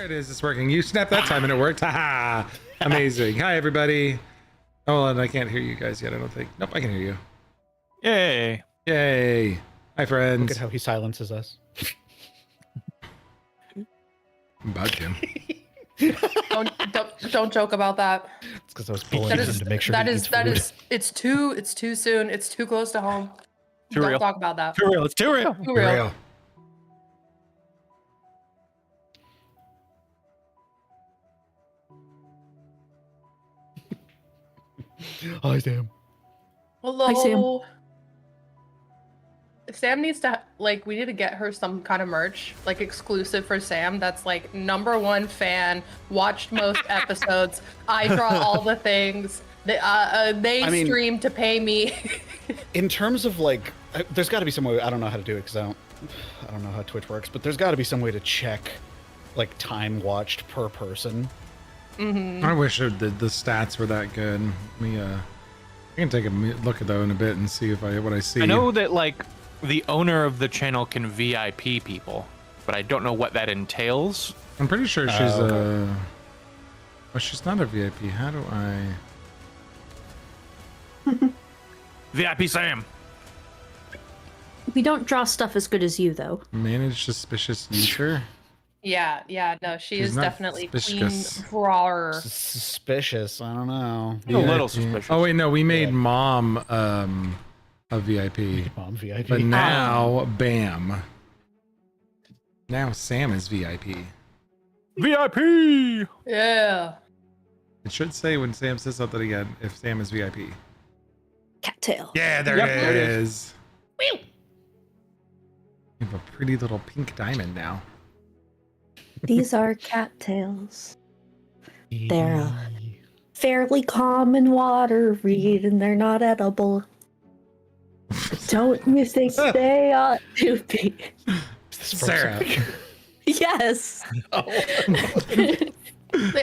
There it is. It's working. You snapped that time and it worked. Haha. Amazing. Hi, everybody. Oh, and I can't hear you guys yet, I don't think. Nope, I can hear you. Yay. Yay. Hi, friends. Look at how he silences us. About Jim. Don't joke about that. It's because I was pulling him to make sure he eats food. It's too soon. It's too close to home. Too Don't real. talk about that. Too real. It's too real. Too real. Hi, Sam. Hello. Hi, Sam. Sam needs to, like, we need to get her some kind of merch, like, exclusive for Sam. That's like #1 fan, watched most episodes. I draw all the things. They stream to pay me. In terms of like, there's got to be some way. I don't know how to do it because I don't know how Twitch works. But there's got to be some way to check, like, time watched per person. Mm-hmm. I wish the stats were that good. I can take a look at those in a bit and see what I see. I know that, like, the owner of the channel can VIP people, but I don't know what that entails. I'm pretty sure she's okay. Well, she's not a VIP. How do I? VIP Sam. We don't draw stuff as good as you, though. Manage suspicious user? Yeah, no, she She's is not definitely suspicious. queen drawer. Suspicious. I don't know. A little suspicious. Oh wait, no, we made mom a VIP. Mom VIP. But now, bam. Now Sam is VIP. VIP. Yeah. It should say when Sam says something again, if Sam is VIP. Cattail. Yeah, there Yep, it there it is. You have a pretty little pink diamond now. These are cattails. They're fairly common water reed, and they're not edible. Don't you think they ought to be? Sarah. Yes. The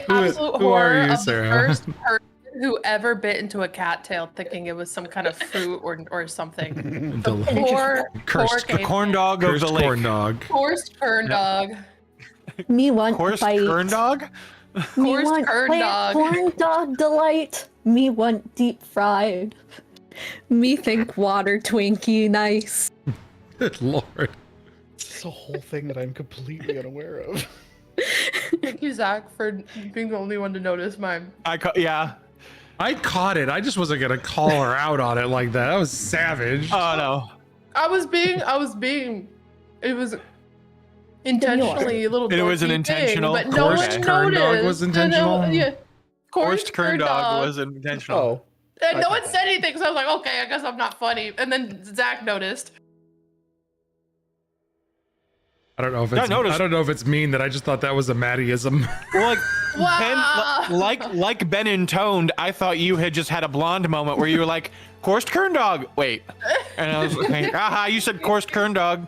absolute who are horror you, of Sarah? the first person who ever bit into a cattail thinking it was some kind of fruit or something. The poor Cursed. The corn dog of Cursed the lake. corn dog. Coarse corn dog. Me want Coarse bite. corn dog? Me Coarse want corn plant dog. corn dog delight. Me want deep fried. Me think water Twinkie nice. Good lord. It's a whole thing that I'm completely unaware of. Thank you, Zach, for being the only one to notice mine. Yeah. I caught it. I just wasn't gonna call her out on it like that. That was savage. Oh no. I was being. It was intentionally a little. It was an dorky intentional- thing, but no Coarse one corn noticed. dog was intentional? Yeah. Coarse corn dog was intentional. Oh. And no one said anything, so I was like, okay, I guess I'm not funny. And then Zach noticed. I don't know if it's mean that I just thought that was a Maddieism. Well, Wow. Ben, like Ben intoned, I thought you had just had a blonde moment where you were like, coursed kern dog. Wait. And I was like, aha, you said coursed kern dog.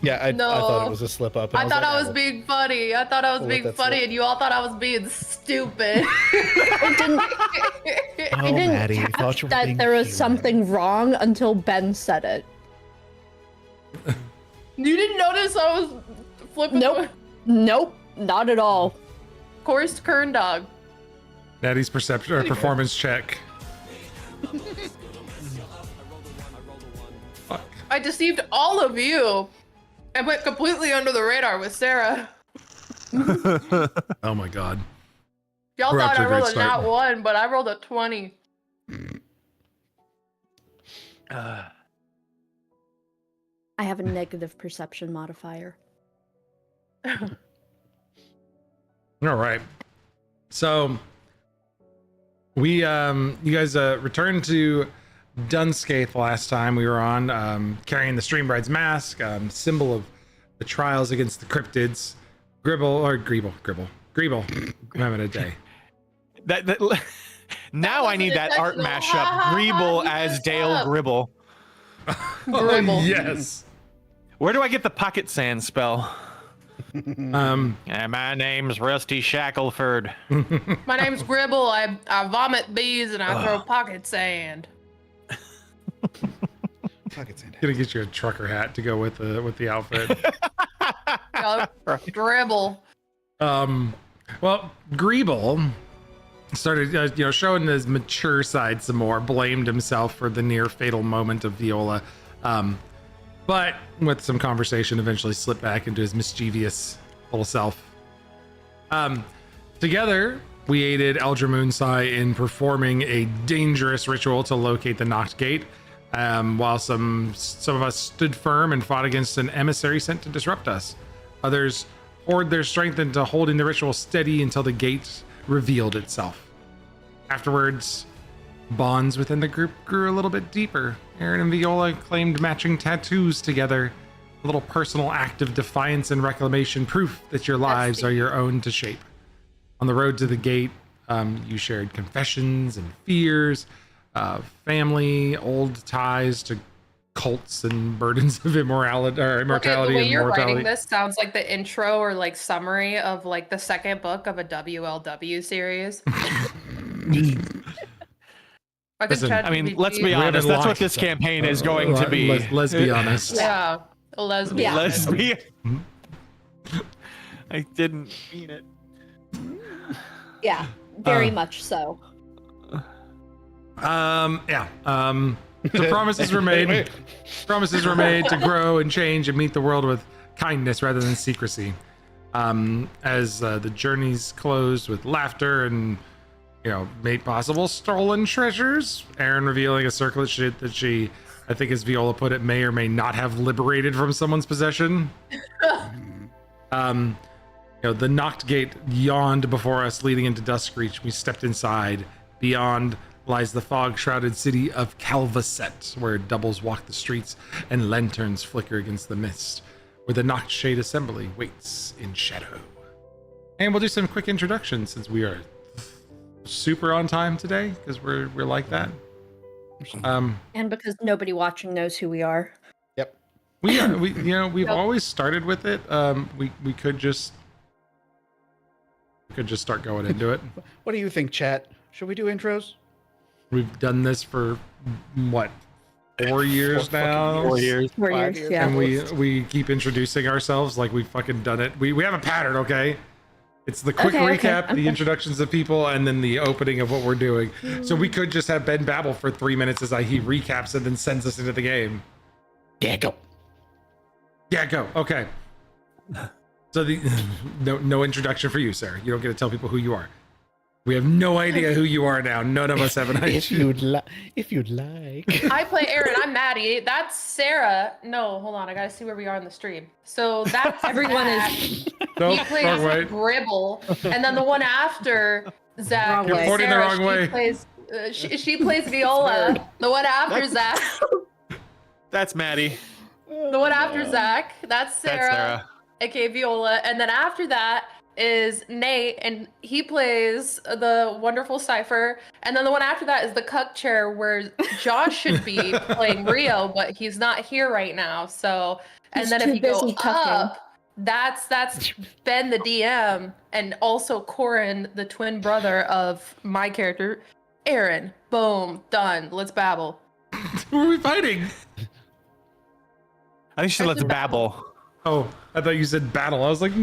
Yeah, I thought it was a slip up. I thought I was being funny. I thought I was We'll being let that funny, slip. and you all thought I was being stupid. I didn't catch that there was something wrong until Ben said it. You didn't notice I was flipping? Nope, not at all. Coarse kern dog. Maddie's perception or performance check. Fuck. I deceived all of you. I went completely under the radar with Sarah. Oh my god. Y'all We're off thought to I a great rolled a start. nat 1, but I rolled a 20. I have a negative perception modifier. All right. So we you guys returned to Dunscape last time we were on, carrying the Stream Bride's mask, symbol of the trials against the cryptids. Gribble. I'm having a day. Now I need that art intentional. mashup. Greeble as Dale Gribble. Gribble. Oh, yes. Where do I get the pocket sand spell? Um, My name's Rusty Shackleford. My name's Gribble. I vomit bees and I throw pocket sand. Pocket sand. gonna get you a trucker hat to go with the outfit. Dribble. Well, Greeble started, showing his mature side some more, blamed himself for the near fatal moment of Viola. But with some conversation, eventually slipped back into his mischievous little self. Together, we aided Eldra Moonsai in performing a dangerous ritual to locate the Knocked Gate, while some of us stood firm and fought against an emissary sent to disrupt us. Others poured their strength into holding the ritual steady until the gate revealed itself. Afterwards, bonds within the group grew a little bit deeper. Aaron and Viola claimed matching tattoos together, a little personal act of defiance and reclamation, proof that your lives are your own to shape. On the road to the gate, you shared confessions and fears, family, old ties to cults and burdens of immortality or immortality. Okay, the way and you're mortality. writing this sounds like the intro or like summary of like the second book of a WLW series. Listen, I mean, let's be We haven't honest. That's what launched this that. campaign is going to be. Let's be honest. Yeah, a lesbian. Lesbian. I didn't mean it. Yeah, very much so. So promises were made. Promises were made to grow and change and meet the world with kindness rather than secrecy. As the journeys closed with laughter and, made possible stolen treasures. Aaron revealing a circlet shit that she, I think as Viola put it, may or may not have liberated from someone's possession. The Knocked Gate yawned before us, leading into Duskreach. We stepped inside. Beyond lies the fog-shrouded city of Calvaset, where doubles walk the streets and lanterns flicker against the mist, where the Knocked Shade Assembly waits in shadow. And we'll do some quick introductions since we are super on time today, because we're like that. And because nobody watching knows who we are. Yep. We've always started with it. We could just start going into it. What do you think, chat? Should we do intros? We've done this for what, 4 years now? 4 years. 4 5 years, yeah. And we keep introducing ourselves like we've fucking done it. We have a pattern, okay? It's the quick recap, the introductions of people, and then the opening of what we're doing. So we could just have Ben babble for 3 minutes as he recaps and then sends us into the game. Yeah, go. Yeah, go. Okay. So no introduction for you, Sarah. You don't get to tell people who you are. We have no idea who you are now. None of us have an idea. If you'd like. I play Aaron. I'm Maddie. That's Sarah. No, hold on. I gotta see where we are in the stream. So that's Everyone Zach. is Nope, He plays wrong way. Gribble, and then the one after Zach. Wrong way. You're pointing the Sarah, wrong she way. Plays, she plays Viola. The one after Zach. That's Maddie. The one after Zach. That's Sarah. That's Sarah. aka Viola, and then after that is Nate, and he plays the wonderful Cypher, and then the one after that is the cuck chair where Josh should be playing Rio, but he's not here right now. So, and He's then too if you go busy cucking. up, that's Ben the DM, and also Corin, the twin brother of my character, Aaron. Boom, done. Let's babble. Who are we fighting? I think she lets babble. Oh, I thought you said battle. I was like,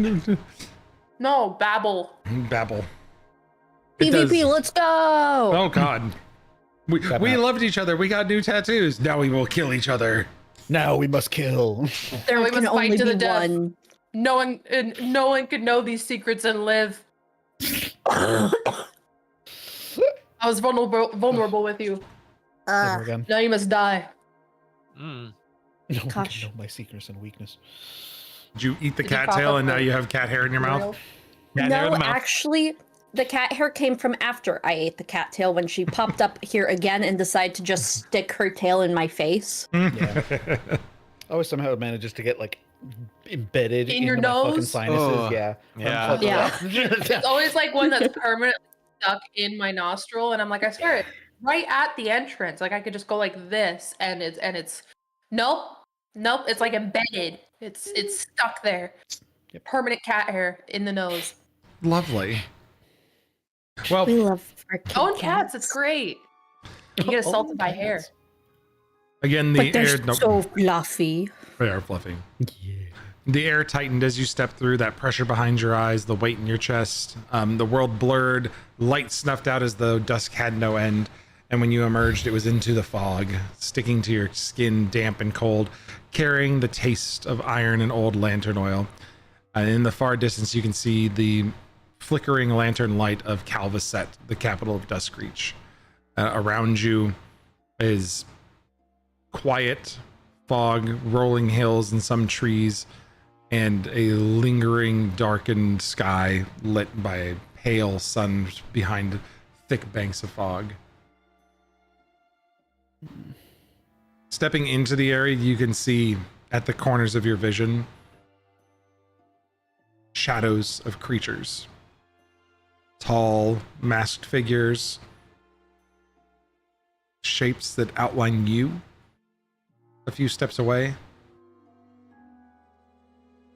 No, babble. babble. It PvP, does- let's go! Oh God. We loved each other. We got new tattoos. Now we will kill each other. Now we must kill. There we can must fight only to be the death. one. No one could know these secrets and live. I was vulnerable with you. Never again. Now you must die. Mm. No one Gosh. can know my secrets and weakness. Did you eat the Did you cat pop tail up and now the- you have cat hair in your mouth? Cat hair in No, the mouth. actually, the cat hair came from after I ate the cat tail when she popped up here again and decided to just stick her tail in my face. Yeah. Always somehow manages to get like embedded In your into my fucking nose? sinuses. Oh, Yeah. yeah. It's always like one that's permanently stuck in my nostril, and I'm like, I swear, it's right at the entrance. Like I could just go like this, and it's nope. It's like embedded. It's stuck there. Yep. Permanent cat hair in the nose. Lovely. Well, We love our Own cats. It's great. You get assaulted by hair. again, the But they're air. Nope, so fluffy. they are fluffy. Yeah. The air tightened as you stepped through, that pressure behind your eyes, the weight in your chest. The world blurred, light snuffed out as though dusk had no end. And when you emerged, it was into the fog, sticking to your skin, damp and cold, carrying the taste of iron and old lantern oil. In the far distance, you can see the flickering lantern light of Calvaset, the capital of Duskreach. Around you is quiet fog, rolling hills and some trees, and a lingering darkened sky lit by a pale sun behind thick banks of fog. Stepping into the area, you can see at the corners of your vision shadows of creatures. Tall, masked figures, shapes that outline you a few steps away.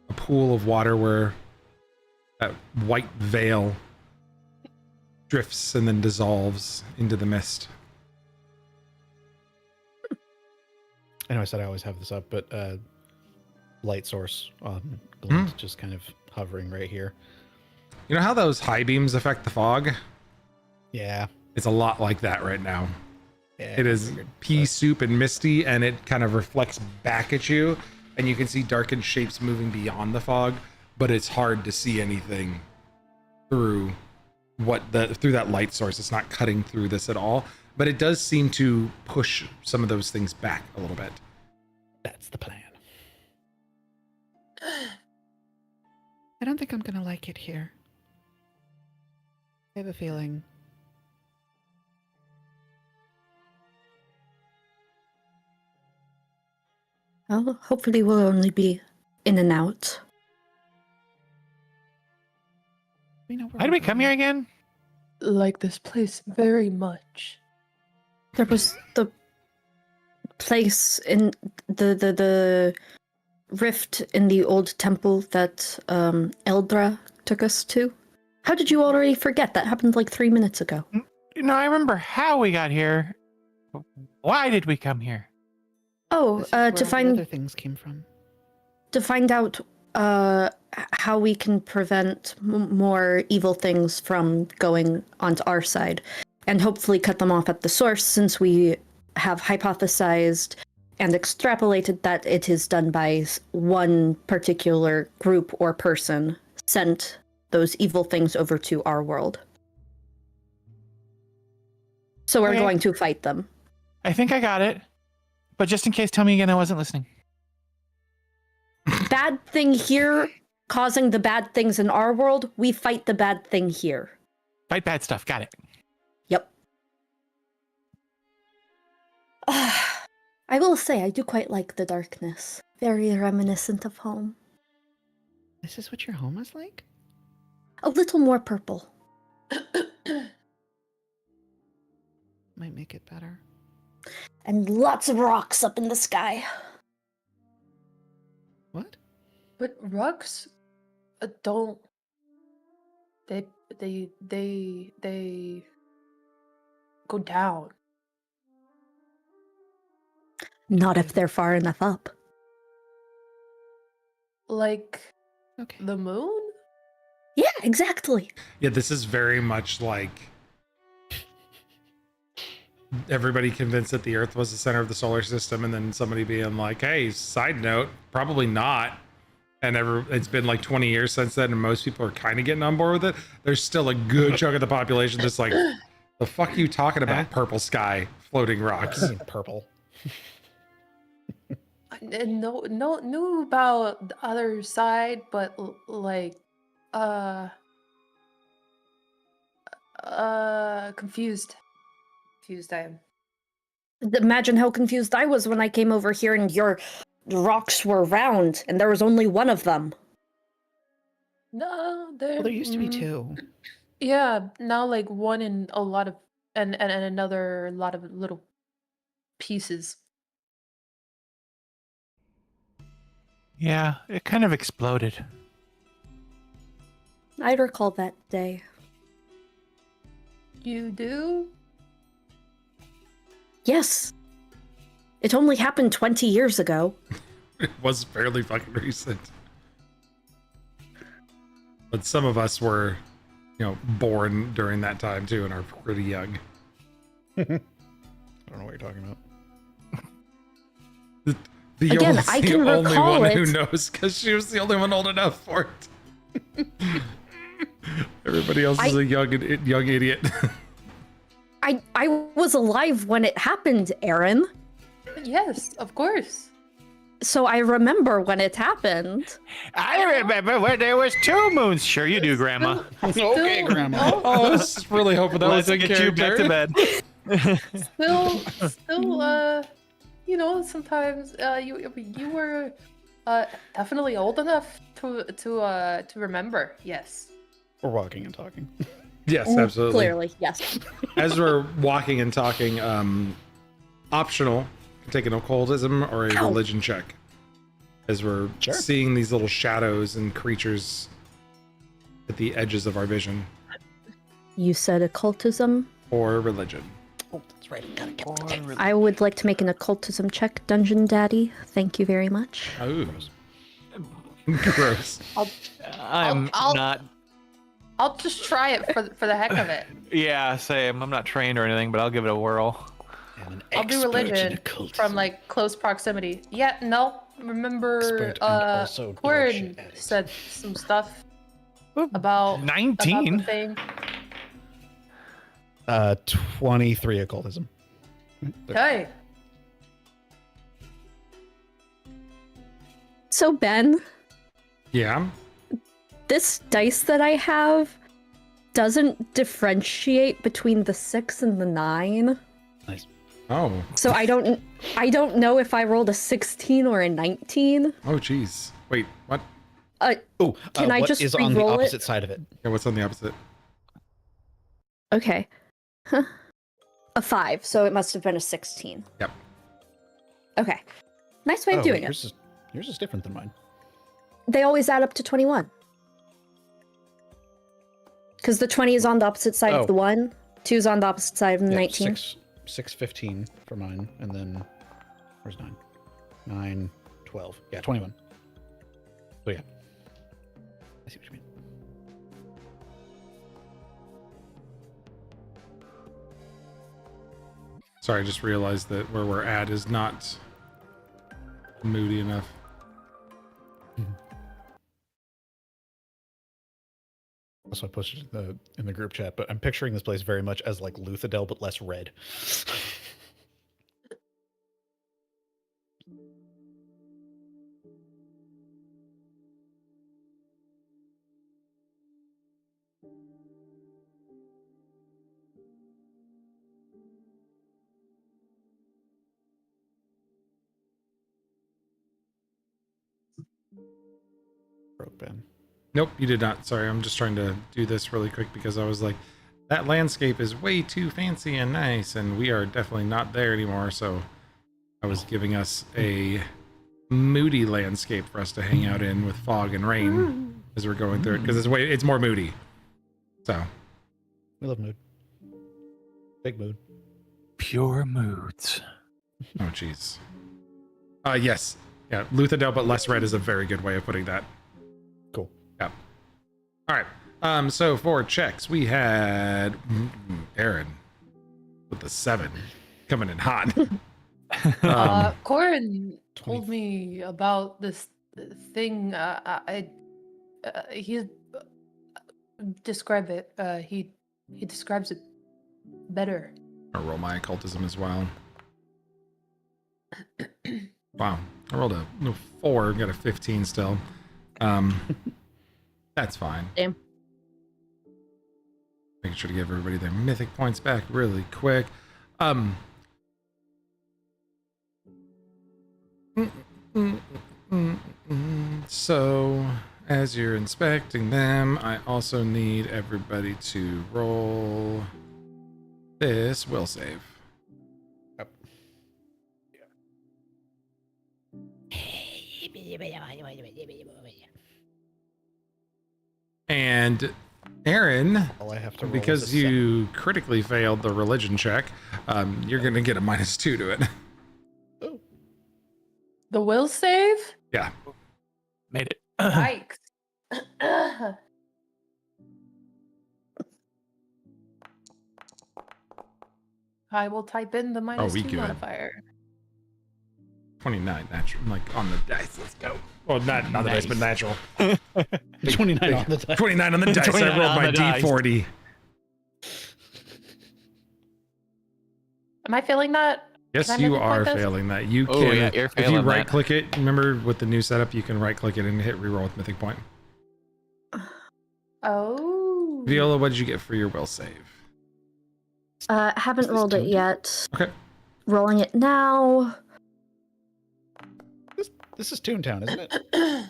A pool of water where that white veil drifts and then dissolves into the mist. I know I said I always have this up, but light source on Glint just kind of hovering right here. You know how those high beams affect the fog? Yeah. It's a lot like that right now. Yeah, It is figured, pea soup and misty, and it kind of reflects back at you, and you can see darkened shapes moving beyond the fog, but it's hard to see anything through through that light source. It's not cutting through this at all, but it does seem to push some of those things back a little bit. That's the plan. I don't think I'm gonna like it here. I have a feeling. Well, hopefully we'll only be in and out. We know where Why did we're we come going. here again? Like this place very much. There was the place in the rift in the old temple that Eldra took us to. How did you already forget? That happened like 3 minutes ago. You know, I remember how we got here. Why did we come here? Oh, This is where to all the find other things came from. out how we can prevent more evil things from going onto our side, and hopefully cut them off at the source, since we have hypothesized and extrapolated that it is done by one particular group or person sent those evil things over to our world. So we're Okay. going to fight them. I think I got it. But just in case, tell me again, I wasn't listening. Bad thing here causing the bad things in our world, we fight the bad thing here. Fight bad stuff. Got it. Yep. I will say, I do quite like the darkness. Very reminiscent of home. This is what your home is like? A little more purple. Might make it better. And lots of rocks up in the sky. What? But rocks don't. They go down. Not if they're far enough up. Like Okay. the moon? Yeah, exactly. Yeah, this is very much like everybody convinced that the Earth was the center of the solar system, and then somebody being like, hey, side note, probably not. And it's been like 20 years since then, and most people are kind of getting on board with it. There's still a good chunk of the population that's like, the fuck are you talking about, purple sky, floating rocks? Purple. I knew about the other side, but confused. Confused I am. Imagine how confused I was when I came over here and your rocks were round and there was only one of them. No, Well, there used to be two. Yeah, now like one and a lot of and another lot of little pieces. Yeah, it kind of exploded. I recall that day. You do? Yes. It only happened 20 years ago. It was fairly fucking recent. But some of us were, born during that time too, and are pretty young. I don't know what you're talking about. Again, I can only recall one it. who knows because she was the only one old enough for it. Everybody else is a young idiot. I was alive when it happened, Aaron. Yes, of course. So I remember when it happened. I remember when there was 2 moons. Sure you do, Grandma. Okay, Grandma. Oh, I was really hoping that Let's was in get you back to character. bed. Still, sometimes you were definitely old enough to remember. Yes. We're walking and talking. Yes, absolutely. Clearly, yes. As we're walking and talking, optional, take an occultism or a religion check. As we're Sure. seeing these little shadows and creatures at the edges of our vision, You said occultism. or religion. Oh, that's right. Gotta get I would like to make an occultism check, Dungeon Daddy. Thank you very much. Oh, gross. I'm I'll- not. I'll just try it for the heck of it. Yeah, same. I'm not trained or anything, but I'll give it a whirl. I'll do religion from like close proximity. Yeah, no. Remember, Expert and also Corin dog shit said some stuff about 19. the thing. 23 occultism. Okay. So Ben, Yeah. this dice that I have doesn't differentiate between the 6 and the 9. Nice. Oh. So I don't know if I rolled a 16 or a 19. Oh, geez. Wait, what? Oh, Can I what just is on the re-roll it? opposite side of it? Yeah, what's on the opposite? Okay. Huh. A 5, so it must have been a 16. Yep. Okay. Nice way of doing it. Yours is different than mine. They always add up to 21. Because the 20 is on the opposite side Oh. of the 1, 2 is on the opposite side of the 19. 615 for mine, and then where's 9? 9, 12. Yeah, 21. So yeah. I see what you mean. Sorry, I just realized that where we're at is not moody enough. Also, I posted in the group chat, but I'm picturing this place very much as like Luthadel, but less red. Broke Ben. Nope, you did not. Sorry, I'm just trying to do this really quick because I was like, that landscape is way too fancy and nice, and we are definitely not there anymore. So I was giving us a moody landscape for us to hang out in with fog and rain as we're going through it because it's more moody. So We love mood. Big mood. Pure moods. oh jeez. Yes. Yeah, Luthadel but less red is a very good way of putting that. Cool. Yeah. All right. So for checks, we had Aaron with the 7 coming in hot. Corin 20. told me about this thing. He describe it. He describes it better. I'll roll my occultism as well. Wow. I rolled a 4, got a 15 still. That's fine. Damn. Making sure to give everybody their mythic points back really quick. So, as you're inspecting them, I also need everybody to roll this will save. Yep. And Aaron, All I have to roll because is a 7. you critically failed the religion check, you're going to get a -2 to it. Oh, The will save? Yeah. Made it. Yikes. I will type in the minus we 2 good. modifier. 29 natural, like on the dice. Let's go. Well, not on the dice, but natural. 29 on the dice. 29 on the dice. I 29 rolled on my the dice. D40. Am I failing that? Yes, Can I you make it are like this? failing that. You Oh, can, yeah, you're if you failing that. right click it, remember with the new setup, you can right click it and hit reroll with Mythic Point. Oh. Viola, what did you get for your will save? Haven't this rolled it Toontown? yet. Okay. Rolling it now. This is Toontown, isn't it?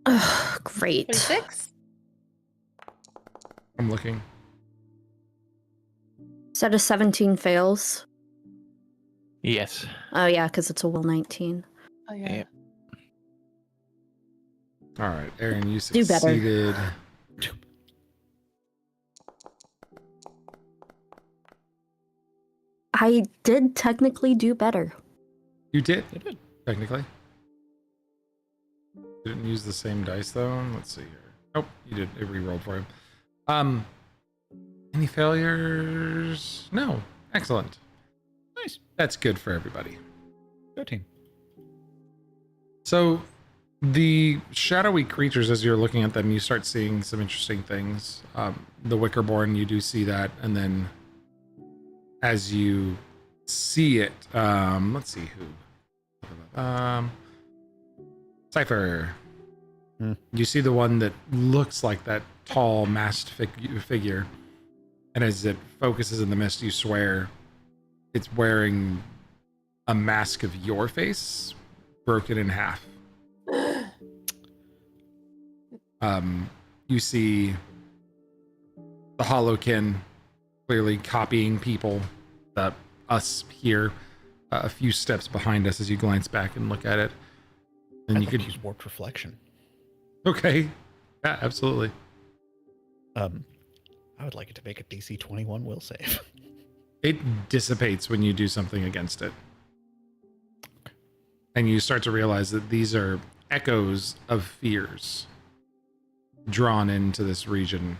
Ugh, great. 26? I'm looking. Set of 17 fails. Yes. Oh yeah, because it's a will 19. Oh, yeah. Yep. All right, Aaron, you Do better. succeeded. I did technically do better. You did, They did. technically. Didn't use the same dice though. Let's see here. Nope, you did. It re-rolled for him. Any failures? No. Excellent. Nice. That's good for everybody. 13. So the shadowy creatures, as you're looking at them, you start seeing some interesting things. The Wickerborn, you do see that, and then as you see it, let's see who. Cypher. You see the one that looks like that tall masked figure, and as it focuses in the mist, you swear it's wearing a mask of your face broken in half. You see the Hollowkin clearly copying people, us here, a few steps behind us as you glance back and look at it. And you could use warped reflection. Okay. Yeah, absolutely. I would like it to make a DC 21 will save. It dissipates when you do something against it. And you start to realize that these are echoes of fears drawn into this region,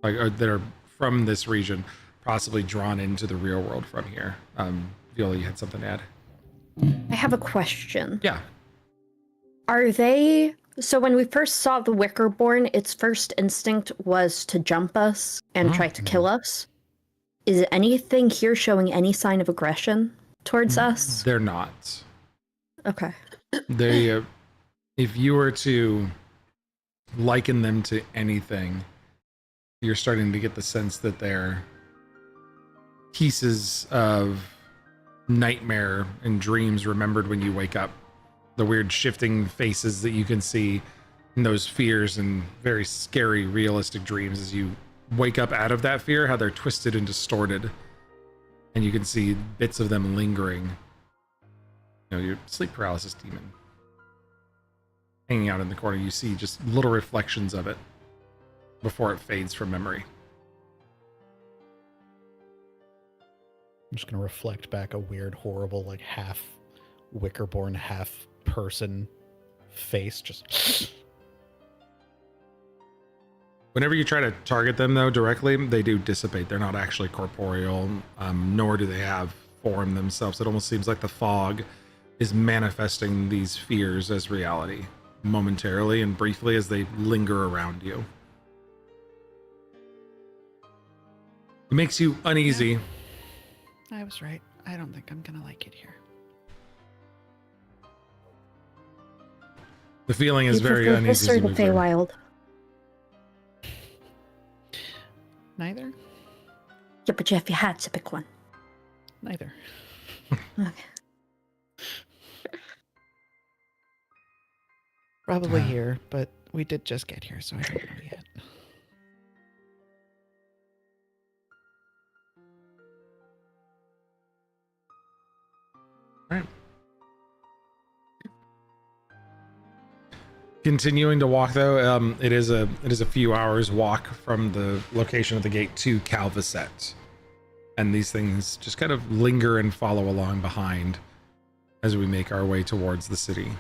or that are from this region, possibly drawn into the real world from here. Viola, you had something to add? I have a question. Yeah. Are they... So when we first saw the Wickerborn, its first instinct was to jump us and try to kill us. Is anything here showing any sign of aggression towards us? They're not. Okay. They, if you were to liken them to anything, you're starting to get the sense that they're pieces of nightmare and dreams remembered when you wake up. The weird shifting faces that you can see, and those fears and very scary, realistic dreams as you wake up out of that fear, how they're twisted and distorted. And you can see bits of them lingering. You know, your sleep paralysis demon hanging out in the corner. You see just little reflections of it before it fades from memory. I'm just going to reflect back a weird, horrible, like half Wickerborn, half person face. Just Whenever you try to target them, though, directly, they do dissipate. They're not actually corporeal, nor do they have form themselves. It almost seems like the fog is manifesting these fears as reality momentarily and briefly as they linger around you. It makes you uneasy. I was right. I don't think I'm gonna like it here. The feeling is You very prefer uneasy. this as or you the move through. Feywild? Neither. Yeah, but Jeff, you had to pick one. Neither. Okay. Probably here, but we did just get here, so I don't know yet. All right. Continuing to walk, though, it is a few hours walk from the location of the gate to Calvaset, and these things just kind of linger and follow along behind as we make our way towards the city.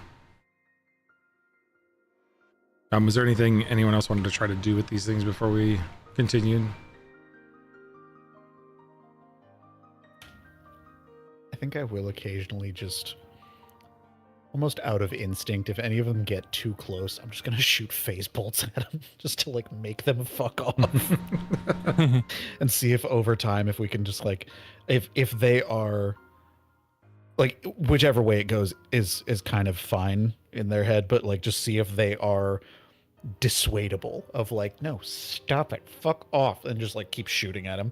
Was there anything anyone else wanted to try to do with these things before we continued? think I will occasionally just, almost out of instinct, if any of them get too close, I'm just gonna shoot phase bolts at them just to like make them fuck off, and see if over time if we can just like, if they are, like whichever way it goes is kind of fine in their head, but like just see if they are dissuadable of like, no, stop it, fuck off, and just like keep shooting at them.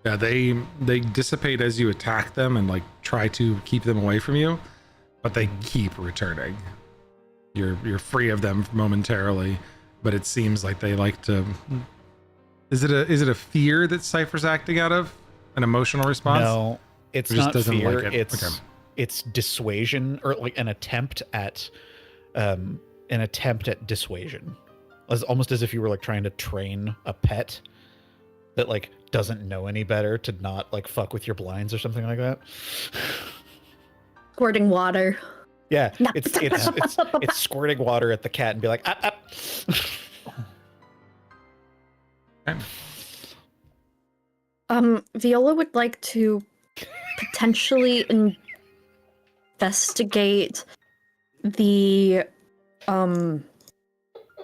Yeah, they dissipate as you attack them and like try to keep them away from you, but they keep returning. You're free of them momentarily, but it seems like they like to. Is it a fear that Cypher's acting out of? An emotional response? No, it's Or just not doesn't fear. like it? It's Okay. it's dissuasion, or like an attempt at dissuasion, almost as if you were like trying to train a pet that like doesn't know any better to not like fuck with your blinds or something like that. Squirting water. Yeah, it's squirting water at the cat and be like, up, up. Okay. Viola would like to potentially investigate the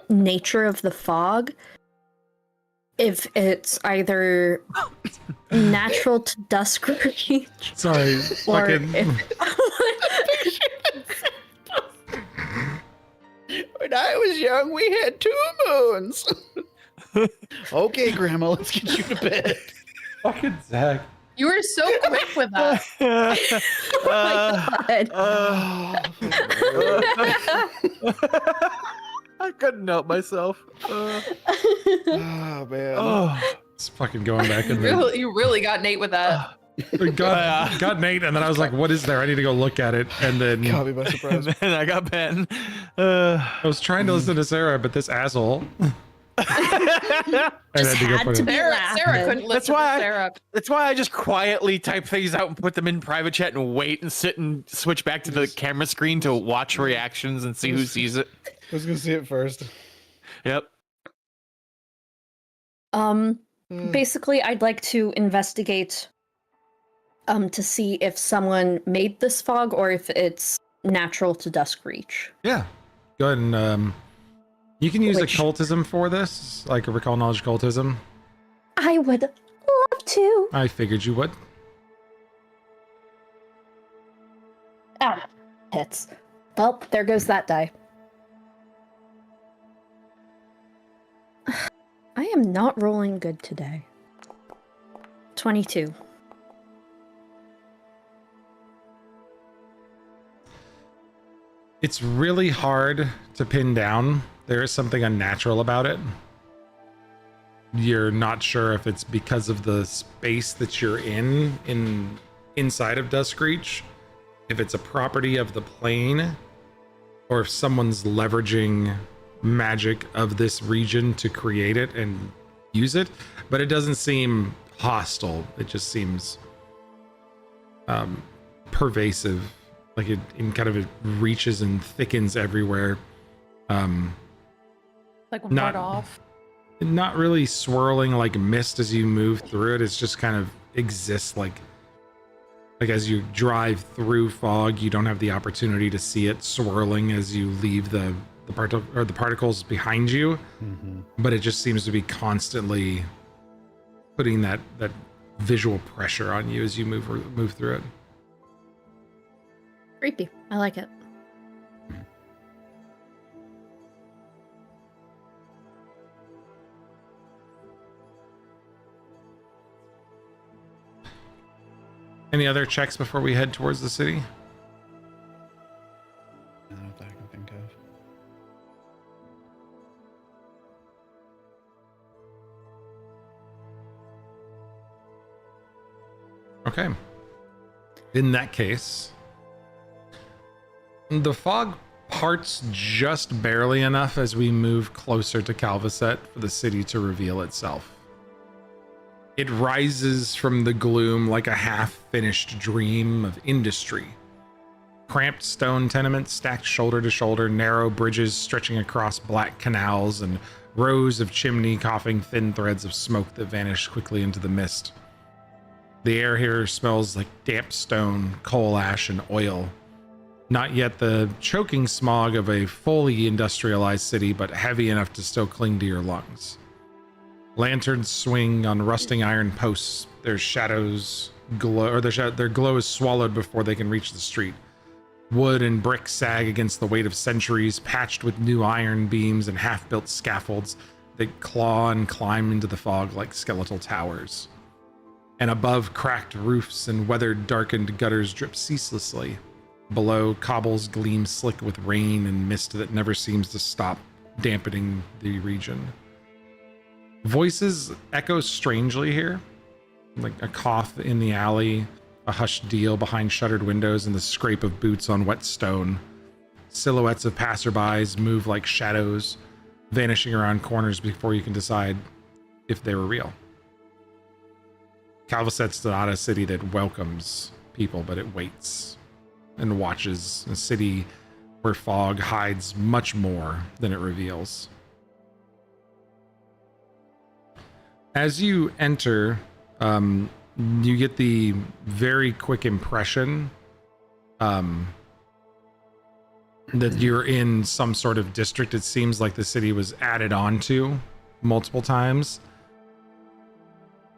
nature of the fog. If it's either natural to dusk reach, Sorry, or fucking. When I was young, we had 2 moons. Okay, Grandma, let's get you to bed. Fucking Zach. You were so quick with that. oh my god. I couldn't help myself. Oh man. Oh. It's fucking going back in You really got Nate with that. got Nate, and then I was like, what is there? I need to go look at it. And then Caught me by surprise. And then I got Ben. I was trying to listen to Sarah, but this asshole. I Just had to be Sarah laughing. couldn't listen That's why to Sarah. That's why I just quietly type things out and put them in private chat and wait and sit and switch back to the camera screen to watch reactions and see who sees it. I was gonna see it first. Yep. Basically, I'd like to investigate to see if someone made this fog or if it's natural to dusk reach. Yeah. Go ahead and you can use Which- occultism for this, like a recall knowledge occultism. I would love to. I figured you would. Ah, hits. Well, there goes that die. I am not rolling good today. 22. It's really hard to pin down. There is something unnatural about it. You're not sure if it's because of the space that you're inside of Duskreach, if it's a property of the plane, or if someone's leveraging magic of this region to create it and use it. But it doesn't seem hostile. It just seems pervasive. Like it reaches and thickens everywhere. Like Not- ward off. Not really swirling like mist as you move through it. It's just kind of exists like as you drive through fog, you don't have the opportunity to see it swirling as you leave the particles behind you. Mm-hmm. But it just seems to be constantly putting that visual pressure on you as you move through it. Creepy. I like it. Any other checks before we head towards the city? Not that I can think of. Okay. In that case, the fog parts just barely enough as we move closer to Calvaset for the city to reveal itself. It rises from the gloom like a half-finished dream of industry. Cramped stone tenements stacked shoulder to shoulder, narrow bridges stretching across black canals, and rows of chimney coughing thin threads of smoke that vanish quickly into the mist. The air here smells like damp stone, coal ash, and oil. Not yet the choking smog of a fully industrialized city, but heavy enough to still cling to your lungs. Lanterns swing on rusting iron posts. Their shadows glow, or their glow is swallowed before they can reach the street. Wood and brick sag against the weight of centuries, patched with new iron beams and half-built scaffolds that claw and climb into the fog like skeletal towers. And above, cracked roofs and weathered, darkened gutters drip ceaselessly. Below, cobbles gleam slick with rain and mist that never seems to stop, dampening the region. Voices echo strangely here, like a cough in the alley, a hushed deal behind shuttered windows, and the scrape of boots on wet stone. Silhouettes of passerbys move like shadows, vanishing around corners before you can decide if they were real. Calvaset's not a city that welcomes people, but it waits and watches. A city where fog hides much more than it reveals. As you enter, you get the very quick impression that you're in some sort of district. It seems like the city was added on to multiple times.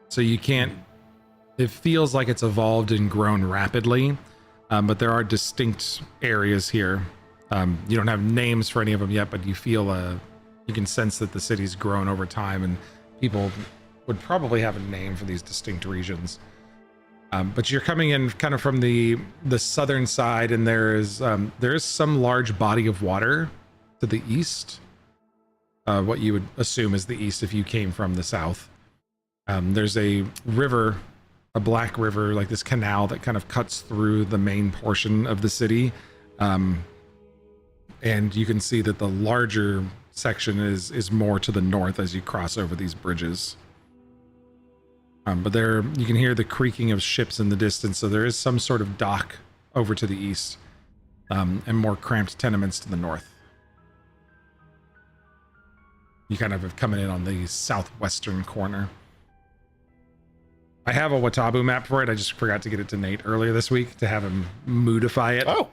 So you can't, it feels like it's evolved and grown rapidly, but there are distinct areas here. You don't have names for any of them yet, but you feel, you can sense that the city's grown over time, and people would probably have a name for these distinct regions. But you're coming in kind of from the southern side, and there is some large body of water to the east. What you would assume is the east if you came from the south. There's a river, a black river, like this canal that kind of cuts through the main portion of the city. And you can see that the larger section is more to the north as you cross over these bridges. But there, you can hear the creaking of ships in the distance, so there is some sort of dock over to the east, and more cramped tenements to the north. You kind of have coming in on the southwestern corner. I have a Watabu map for it. I just forgot to get it to Nate earlier this week to have him moodify it. Oh,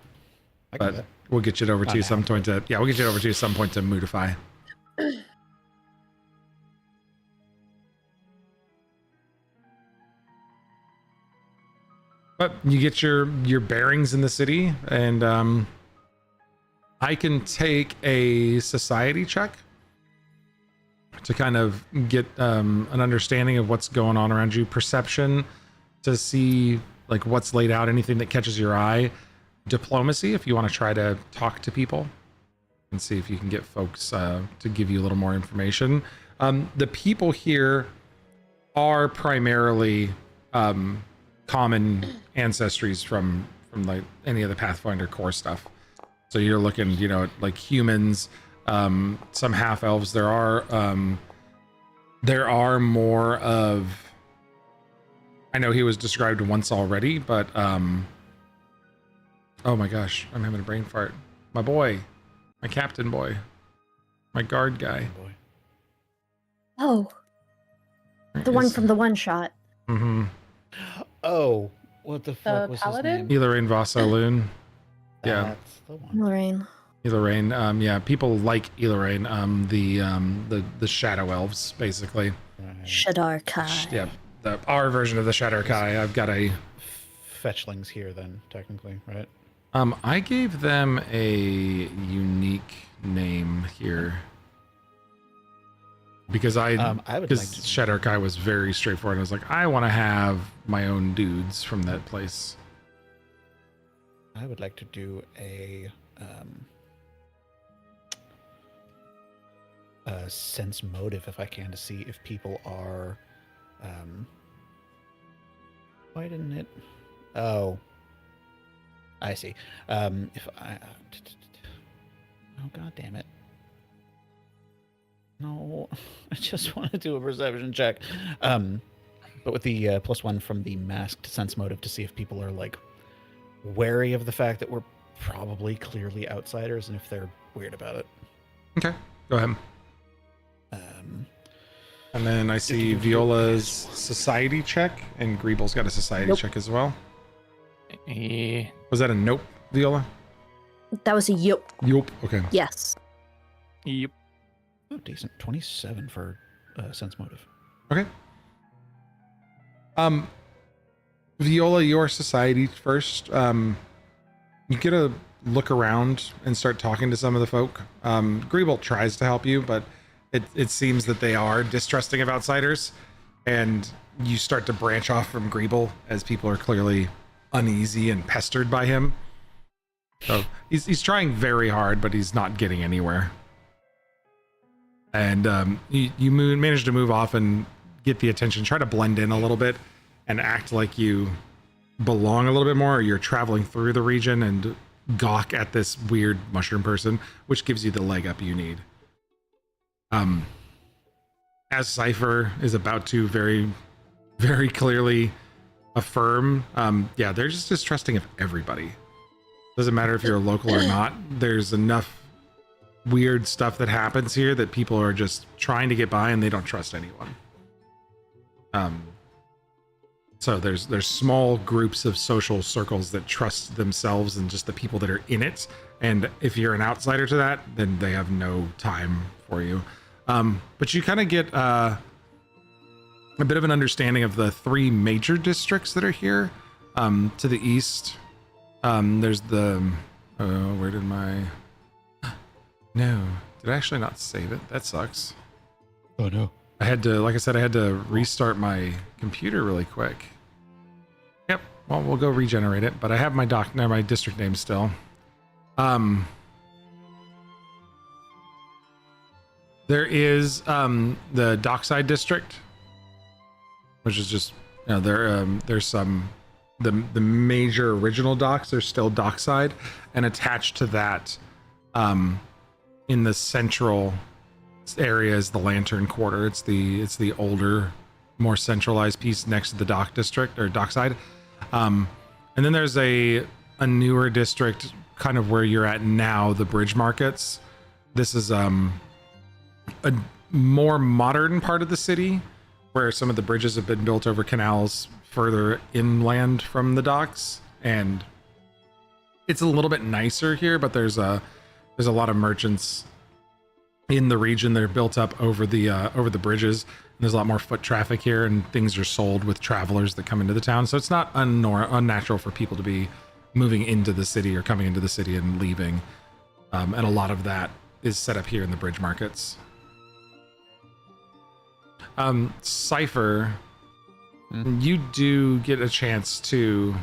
I can do But that. we'll get you over to you some point to, yeah, we'll get you over to you some point to moodify. But you get your bearings in the city, and I can take a society check to kind of get an understanding of what's going on around you. Perception to see like what's laid out, anything that catches your eye. Diplomacy if you want to try to talk to people and see if you can get folks to give you a little more information. The people here are primarily common ancestries from like any of the Pathfinder core stuff. So you're looking, you know, like humans, some half elves. There are more of, I know he was described once already, but oh my gosh, I'm having a brain fart. My boy, my captain boy, my guard guy. Boy. Oh, Where the one is from the one shot. he? Mhm. Oh, what the fuck was paladin? his name? Elaraine Vossaloon. Yeah. That's the one. Lorraine. Elaraine. Yeah, people like Elaraine. The Shadow Elves, basically. Right. Shadar Kai. Yeah, our version of the Shadow Kai. I've got a. Fetchlings here, then technically, right? I gave them a unique name here because I would because like to. Shadow Kai was very straightforward. I was like, I want to have my own dudes from that place. I would like to do a sense motive if I can to see if people are. Why didn't it? Oh, I see. If I. Oh, god damn it. No, I just want to do a perception check. But with the +1 from the masked sense motive to see if people are like wary of the fact that we're probably clearly outsiders and if they're weird about it. Okay, go ahead. And then I see Viola's society check, and Greeble's got a society check as well. Was that a nope, Viola? That was a yup. Yup. Okay. Yes. Yep. Oh, decent. 27 for sense motive. Okay. Viola, your society first. You get a look around and start talking to some of the folk. Greeble tries to help you, but it seems that they are distrusting of outsiders, and you start to branch off from Greeble as people are clearly uneasy and pestered by him. So he's trying very hard, but he's not getting anywhere. And you manage to move off and get the attention, try to blend in a little bit and act like you belong a little bit more, or you're traveling through the region and gawk at this weird mushroom person, which gives you the leg up you need. As Cypher is about to very, very clearly affirm, yeah, they're just distrusting of everybody. Doesn't matter if you're a local or not. There's enough weird stuff that happens here that people are just trying to get by and they don't trust anyone. So there's small groups of social circles that trust themselves and just the people that are in it. And if you're an outsider to that, then they have no time for you. But you kind of get a bit of an understanding of the three major districts that are here. To the east, there's the where did my no did I actually not save it? That sucks. Oh no. I had to, like I said, I had to restart my computer really quick. Yep. Well, we'll go regenerate it, but I have my my district name still. There is the Dockside district, which is just, you know, there's some the major original docks are still Dockside, and attached to that, in the central area is the Lantern Quarter. It's the older, more centralized piece next to the dock district or Dockside. And then there's a newer district, kind of where you're at now, the Bridge Markets. This is a more modern part of the city, where some of the bridges have been built over canals further inland from the docks, and it's a little bit nicer here. But there's a lot of merchants in the region that are built up over the bridges. And there's a lot more foot traffic here, and things are sold with travelers that come into the town. So it's not unnatural for people to be moving into the city or coming into the city and leaving. And a lot of that is set up here in the Bridge Markets. Cypher, you do get a chance to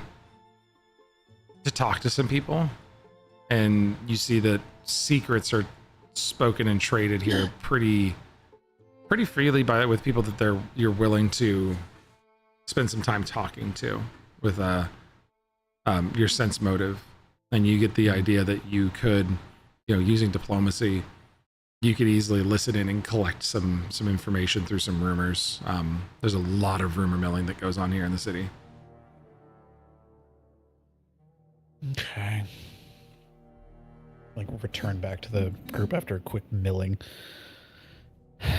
talk to some people, and you see that secrets are spoken and traded here pretty freely with people that you're willing to spend some time talking to with your sense motive. And you get the idea that you could, you know, using diplomacy, you could easily listen in and collect some information through some rumors. There's a lot of rumor milling that goes on here in the city. Okay. Like, return back to the group after a quick milling.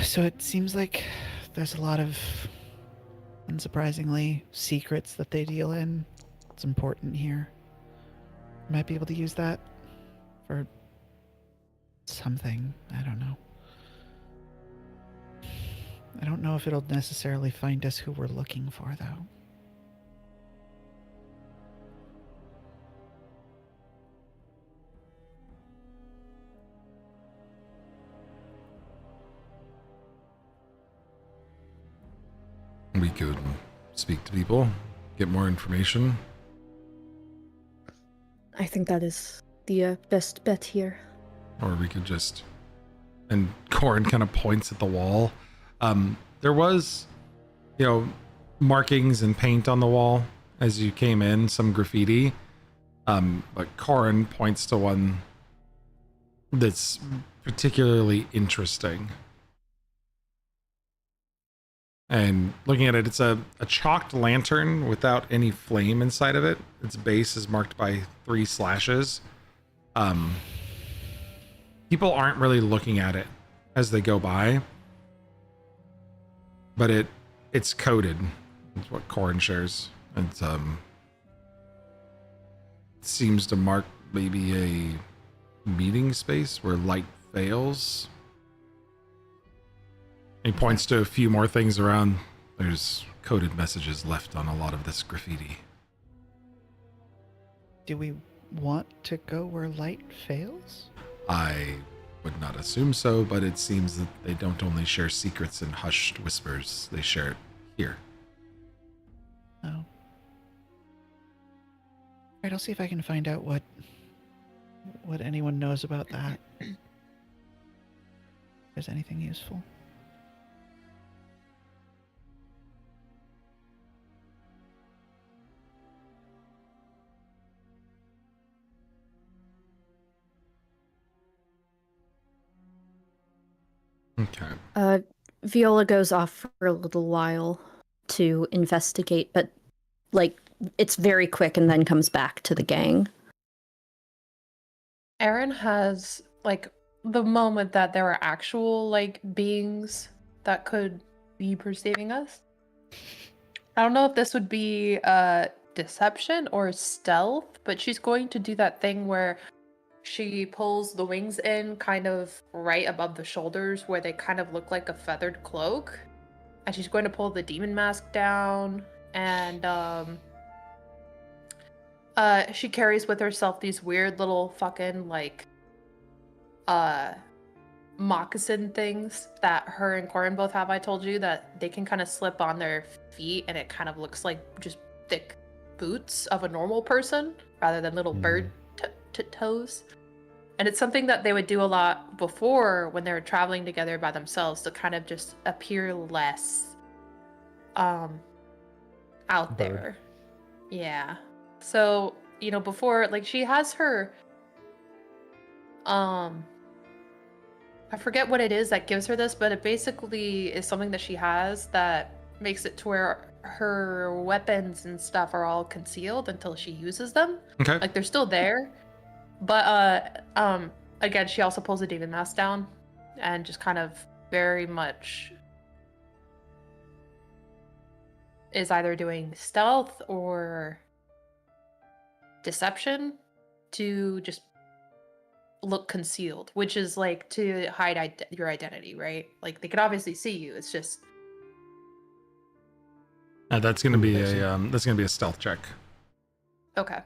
So it seems like there's a lot of, unsurprisingly, secrets that they deal in. It's important here. Might be able to use that for something. I don't know. I don't know if it'll necessarily find us who we're looking for, though. We could speak to people, get more information. I think that is the best bet here. Or we could just... And Corin kind of points at the wall. There was, you know, markings and paint on the wall as you came in, some graffiti. But Corin points to one that's particularly interesting. And looking at it, it's a chalked lantern without any flame inside of it. Its base is marked by 3 slashes. People aren't really looking at it as they go by, but it's coded. It's what Corin shares. It's seems to mark maybe a meeting space where light fails. He points to a few more things around. There's coded messages left on a lot of this graffiti. Do we want to go where light fails? I would not assume so, but it seems that they don't only share secrets and hushed whispers, they share it here. Oh. Alright, I'll see if I can find out what anyone knows about that. If there's anything useful. Okay. Viola goes off for a little while to investigate, but like it's very quick and then comes back to the gang. Aaron has like the moment that there are actual like beings that could be perceiving us. I don't know if this would be deception or stealth, but she's going to do that thing where she pulls the wings in kind of right above the shoulders where they kind of look like a feathered cloak. And she's going to pull the demon mask down, and she carries with herself these weird little fucking like moccasin things that her and Corin both have. I told you that they can kind of slip on their feet and it kind of looks like just thick boots of a normal person rather than little bird toes. And it's something that they would do a lot before when they were traveling together by themselves to kind of just appear less out there. Yeah. So, you know, before, like, she has her I forget what it is that gives her this, but it basically is something that she has that makes it to where her weapons and stuff are all concealed until she uses them. Okay. Like, they're still there. But again, she also pulls the demon mask down and just kind of very much is either doing stealth or deception to just look concealed, which is like to hide your identity, right? Like they could obviously see you. It's just That's gonna be a stealth check. okay.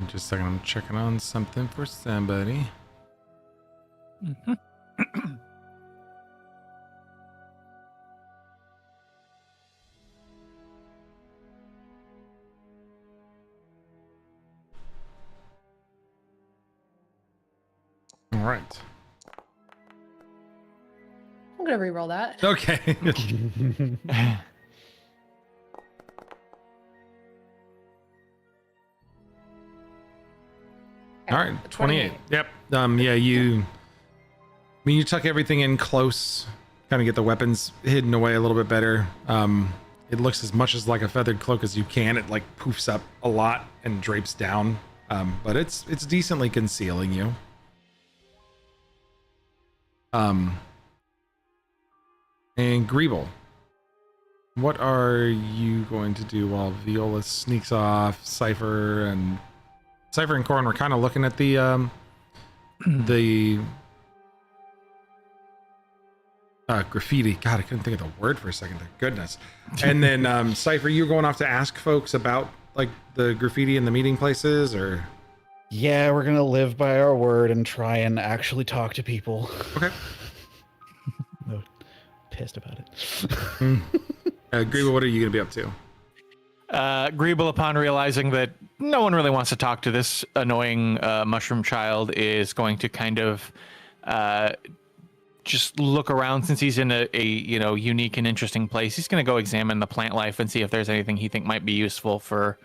Just a second, I'm checking on something for somebody. All right. I'm gonna re-roll that. Okay. All right, 28. Yep. Yeah, you tuck everything in close, kind of get the weapons hidden away a little bit better. It looks as much as like a feathered cloak as you can. It like poofs up a lot and drapes down. But it's decently concealing you. And Greeble, what are you going to do while Viola sneaks off? Cypher and Corin were kind of looking at the graffiti. God, I couldn't think of the word for a second. Goodness. And then Cypher, you going off to ask folks about like the graffiti in the meeting places, or? Yeah, we're gonna live by our word and try and actually talk to people. Okay. I'm pissed about it. Greba, what are you gonna be up to? Greeble, upon realizing that no one really wants to talk to this annoying mushroom child, is going to kind of just look around. Since he's in a unique and interesting place, he's going to go examine the plant life and see if there's anything he think might be useful for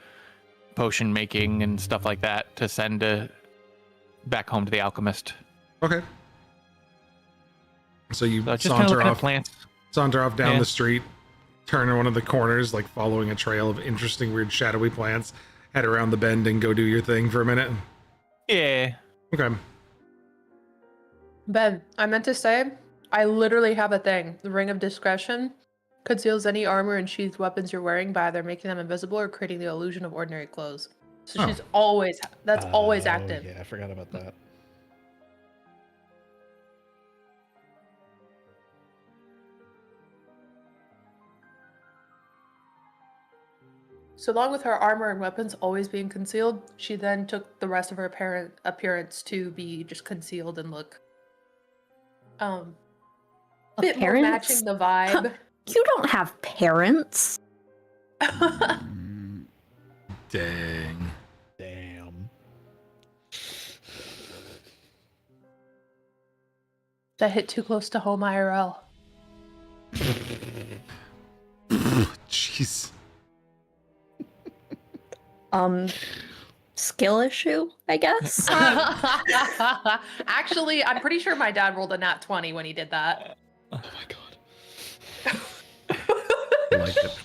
potion making and stuff like that to send back home to the alchemist. Okay. So you So just kind of saunter looking at off, plants. down Yeah. the street, turn in one of the corners, like following a trail of interesting, weird, shadowy plants. Head around the bend and go do your thing for a minute. Yeah. Okay. Ben, I meant to say, I literally have a thing. The Ring of Discretion conceals any armor and sheathed weapons you're wearing by either making them invisible or creating the illusion of ordinary clothes. So Oh. she's always, that's always active. Yeah, I forgot about that. So along with her armor and weapons always being concealed, she then took the rest of her appearance to be just concealed and look bit more Appearance? matching the vibe. You don't have parents. Mm, Dang. damn. That hit too close to home IRL. Jeez. Skill issue, I guess. Actually, I'm pretty sure my dad rolled a nat 20 when he did that. Oh my god. I like it.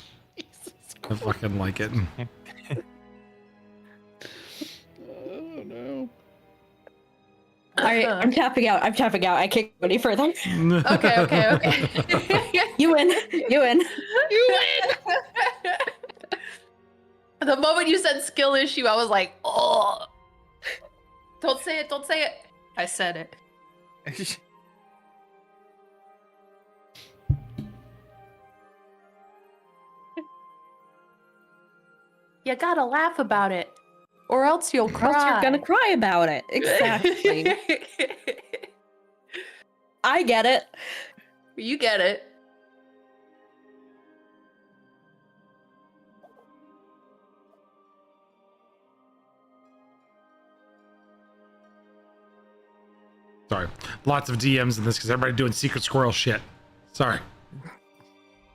I fucking like it. Oh no. All right, I'm tapping out. I can't go any further. Okay. You win. You win. You win! The moment you said skill issue, I was like, oh. Don't say it. I said it. You gotta laugh about it, or else you'll Or cry. else you're gonna cry about it. Exactly. I get it. You get it. Sorry. Lots of DMs in this because everybody doing secret squirrel shit. Sorry.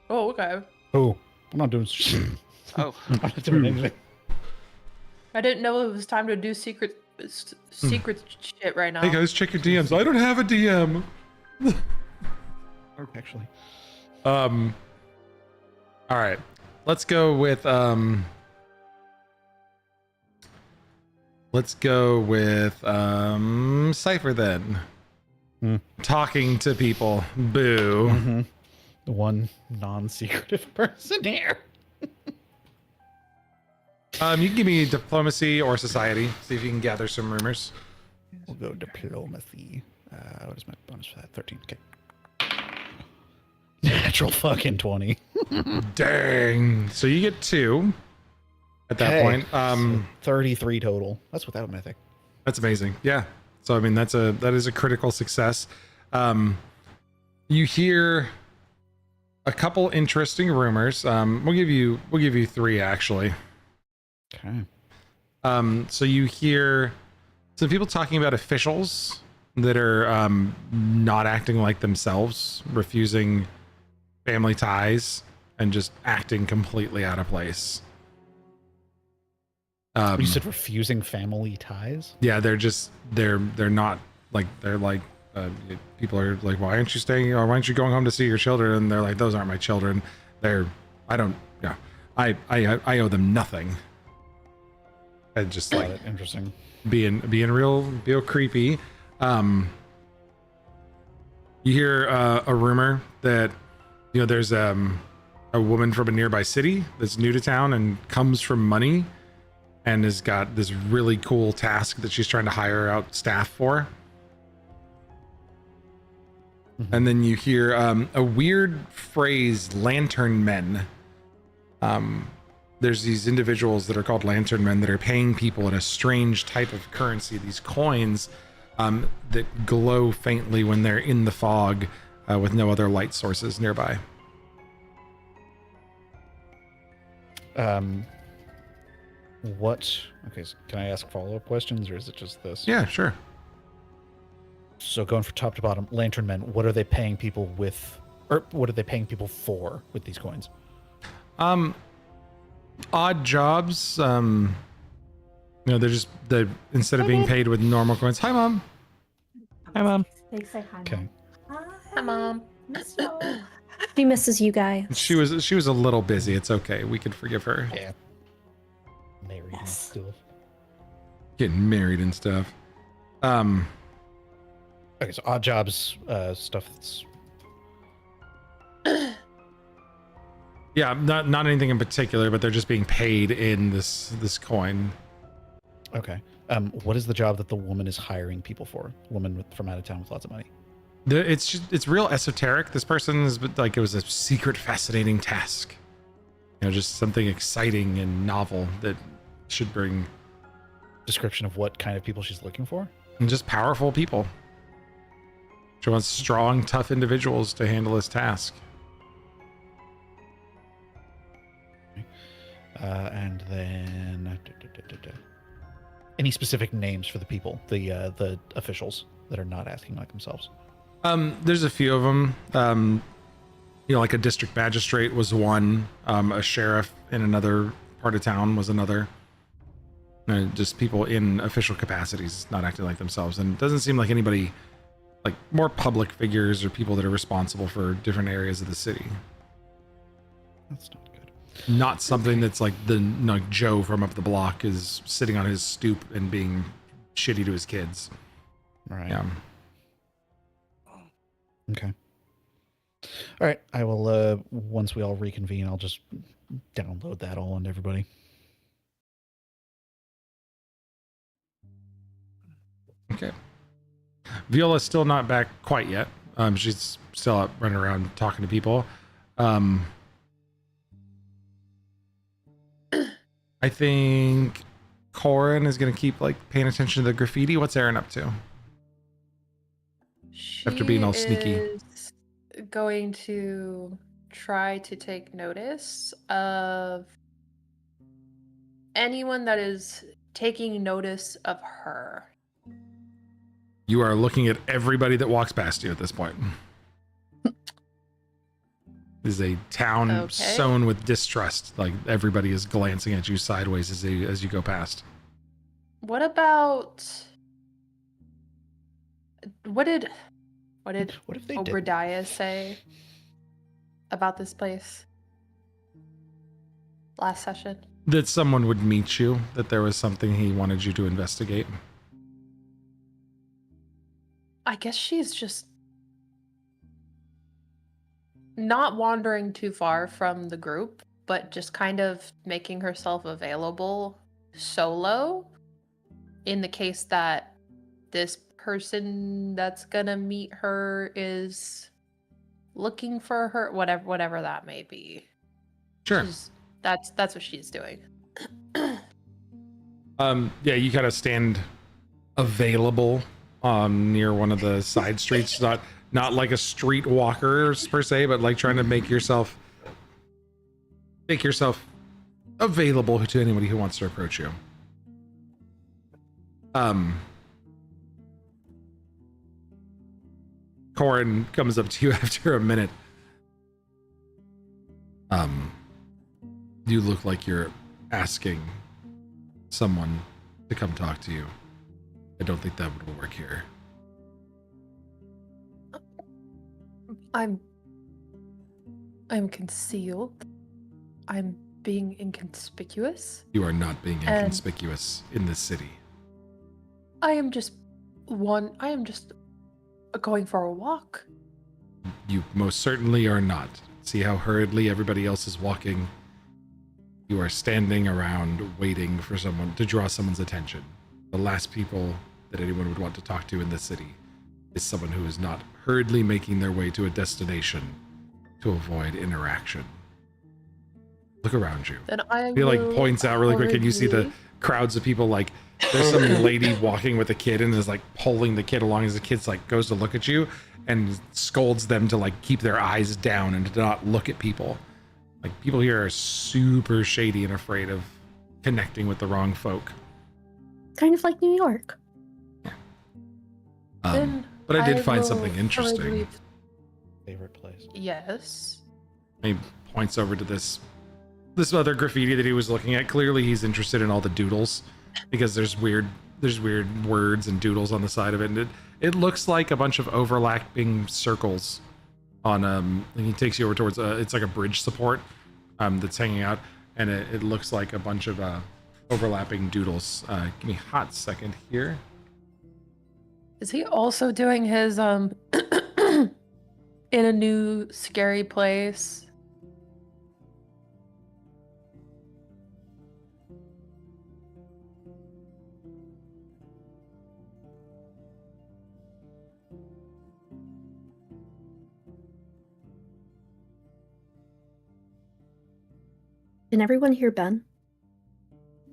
Oh, okay. Oh, I'm not doing shit. Oh. I'm not doing anything. I didn't know it was time to do secret shit right now. Hey guys, check your DMs. I don't have a DM. Actually. All right. Let's go with Cypher then. Talking to people. Boo. Mm-hmm. The one non-secretive person here. You can give me diplomacy or society. See if you can gather some rumors. We'll go diplomacy. What is my bonus for that? 13. Okay. Natural fucking 20. Dang. So you get 2 at that Okay, point. so 33 total. That's without mythic. That's amazing. Yeah. So I mean that is a critical success. You hear a couple interesting rumors. We'll give you 3 actually. Okay. So you hear some people talking about officials that are not acting like themselves, refusing family ties, and just acting completely out of place. You said refusing family ties? Yeah, they're not like, they're like, people are like, why aren't you staying, or why aren't you going home to see your children? And they're like, those aren't my children. I owe them nothing. And just Got like it. Interesting. being real creepy. You hear a rumor that there's a woman from a nearby city that's new to town and comes from money and has got this really cool task that she's trying to hire out staff for. Mhm. And then you hear a weird phrase, lantern men. There's these individuals that are called lantern men that are paying people in a strange type of currency, these coins that glow faintly when they're in the fog with no other light sources nearby. What? Okay, so can I ask follow-up questions, or is it just this? Yeah, sure. So going from top to bottom, Lantern Men, what are they paying people with, or what are they paying people for with these coins? Odd jobs. They're just instead of being paid with normal coins. Hi, Mom. Hi, Mom. They say hi. Okay. Hi, Mom. She misses you guys. She was a little busy. It's okay. We could forgive her. Yeah. Married and Yes. stuff. Getting married and stuff. Okay, so odd jobs, stuff that's Yeah, not anything in particular, but they're just being paid in this coin. okay. What is the job that the woman is hiring people for? Woman from out of town with lots of money. It's real esoteric. This person is like, it was a secret, fascinating task. Just something exciting and novel that should bring Description of what kind of people she's looking for? just powerful people. She wants strong, tough individuals to handle this task. And then any specific names for the people, the officials that are not acting like themselves? There's a few of them. Like a district magistrate was one. A sheriff in another part of town was another. Just people in official capacities, not acting like themselves. And it doesn't seem like anybody, like more public figures or people that are responsible for different areas of the city. That's not good. Not something that's like like Joe from up the block is sitting on his stoop and being shitty to his kids. Right. Yeah. Okay. All right. I will, once we all reconvene, I'll just download that all onto everybody. Okay. Viola's still not back quite yet. She's still out running around talking to people. I think Corin is going to keep like paying attention to the graffiti. What's Aaron up to? After being all sneaky. Is going to try to take notice of anyone that is taking notice of her. You are looking at everybody that walks past you at this point. This is a town Okay. sown with distrust. Like everybody is glancing at you sideways as you go past. What about what did What if they did? Obadiah say about this place last session? That someone would meet you, that there was something he wanted you to investigate. I guess she's just not wandering too far from the group, but just kind of making herself available solo in the case that this person that's gonna meet her is looking for her, whatever that may be. Sure. That's what she's doing. Yeah, you kind of stand available near one of the side streets, not like a street walker per se, but like trying to make yourself available to anybody who wants to approach you. Corin comes up to you after a minute. You look like you're asking someone to come talk to you. I don't think that would work here. I'm concealed. I'm being inconspicuous. You are not being And- inconspicuous in this city. I am just going for a walk. You most certainly are not. See how hurriedly everybody else is walking? You are standing around waiting for someone to draw someone's attention. The last people that anyone would want to talk to in this city is someone who is not hurriedly making their way to a destination to avoid interaction. Look around you. Then I He like will points out really quick and you see the hurriedly- crowds of people, like there's some lady walking with a kid and is like pulling the kid along as the kid's like goes to look at you and scolds them to like keep their eyes down and to not look at people. Like, people here are super shady and afraid of connecting with the wrong folk. Kind of like New York. Then But I did find will something interesting. hurriedly- Favorite place. Yes. He points over to this other graffiti that he was looking at. Clearly he's interested in all the doodles, because there's weird words and doodles on the side of it, and it looks like a bunch of overlapping circles on and he takes you over towards it's like a bridge support that's hanging out, and it looks like a bunch of overlapping doodles. Give me a hot second here. Is he also doing his in a new scary place? Can everyone hear Ben?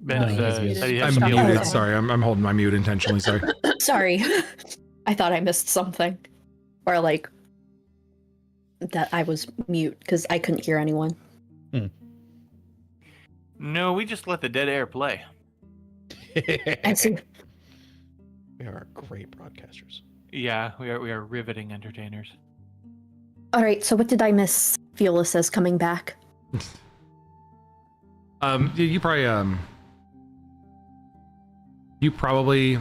Ben No, is, he's said he muted. has I'm some muted. music. Sorry, I'm holding my mute intentionally. Sorry. Sorry. I thought I missed something. Or like that I was mute because I couldn't hear anyone. No, we just let the dead air play. I see. We are great broadcasters. Yeah, we are riveting entertainers. All right, so what did I miss? Viola says coming back. You probably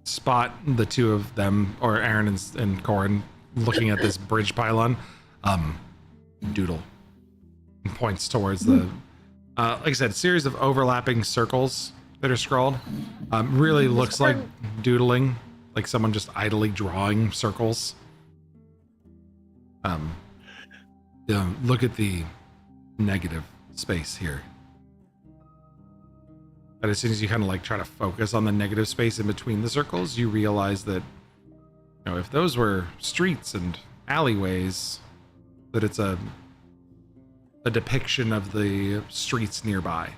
spot the two of them, or Aaron and Corin, looking at this bridge pylon. Doodle points towards the like I said, series of overlapping circles that are scrawled. Really looks like doodling, like someone just idly drawing circles. Look at the negative space here. But as soon as you kind of like try to focus on the negative space in between the circles, you realize that, you know, if those were streets and alleyways, that it's a depiction of the streets nearby.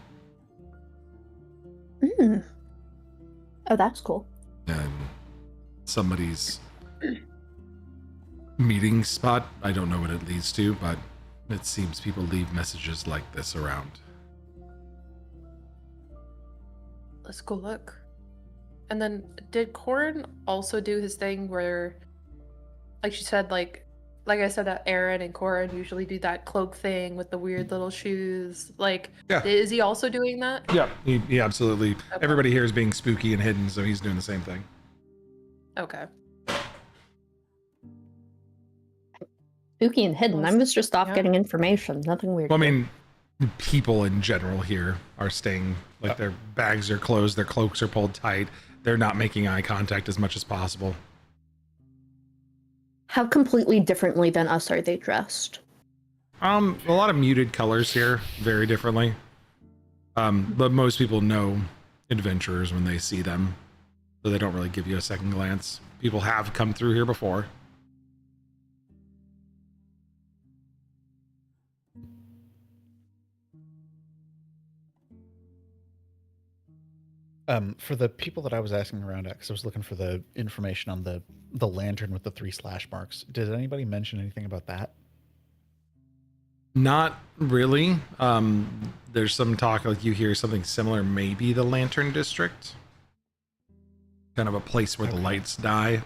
Mm. Oh, that's cool. And somebody's meeting spot. I don't know what it leads to, but it seems people leave messages like this around. Let's go look. And then did Corin also do his thing where, like she said, like I said, that Aaron and Corin usually do that cloak thing with the weird little shoes. Like, Yeah. is he also doing that? Yeah, he absolutely. Okay. Everybody here is being spooky and hidden, so he's doing the same thing. Okay. Spooky and hidden. I was just off Yeah. getting information. Nothing weird. Well, I mean, people in general here are staying, like, their bags are closed, their cloaks are pulled tight. They're not making eye contact as much as possible. How completely differently than us are they dressed? A lot of muted colors here, very differently. But most people know adventurers when they see them, so they don't really give you a second glance. People have come through here before. For the people that I was asking around at, because I was looking for the information on the lantern with the 3 slash marks. Did anybody mention anything about that? Not really. There's some talk, like you hear something similar, maybe the Lantern District. Kind of a place where the lights die.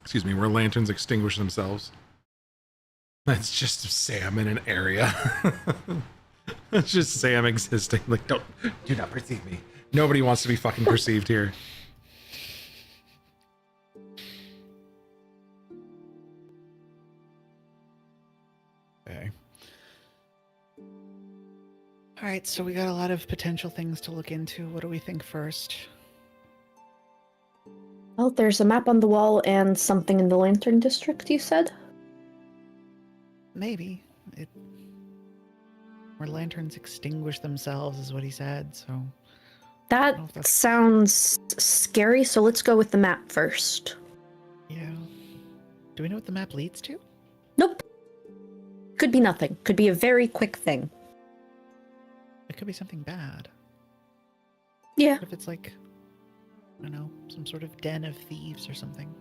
Excuse me, where lanterns extinguish themselves. That's just Sam in an area. It's just Sam existing. Like, do not perceive me. Nobody wants to be fucking perceived here. Okay. All right, so we got a lot of potential things to look into. What do we think first? Well, there's a map on the wall and something in the Lantern District, you said? Maybe. Where lanterns extinguish themselves is what he said, so... That I don't know if that's- sounds scary, so let's go with the map first. Yeah. Do we know what the map leads to? Nope. Could be nothing. Could be a very quick thing. It could be something bad. Yeah. What if it's like, I don't know, some sort of den of thieves or something?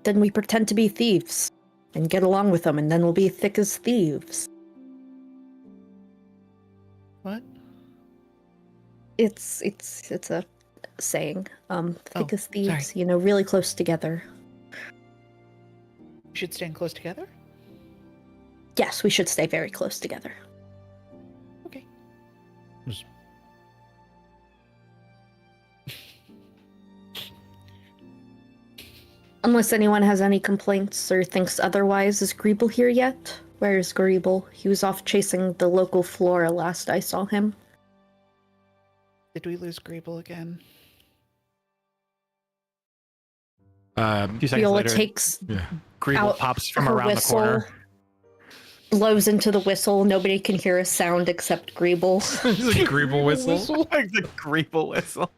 Then we pretend to be thieves. and get along with them, and then we'll be thick as thieves. What? It's a saying. Thick Oh, as thieves, sorry. you know, really close together. We should stand close together? Yes, we should stay very close together. Okay. Just- Unless anyone has any complaints or thinks otherwise. Is Greeble here yet? Where is Greeble? He was off chasing the local flora last I saw him. Did we lose Greeble again? 2 seconds Viola later, takes Greeble out pops from her around whistle, the corner. blows into the whistle. Nobody can hear a sound except Greeble. It's a Greeble whistle. Like the Greeble whistle.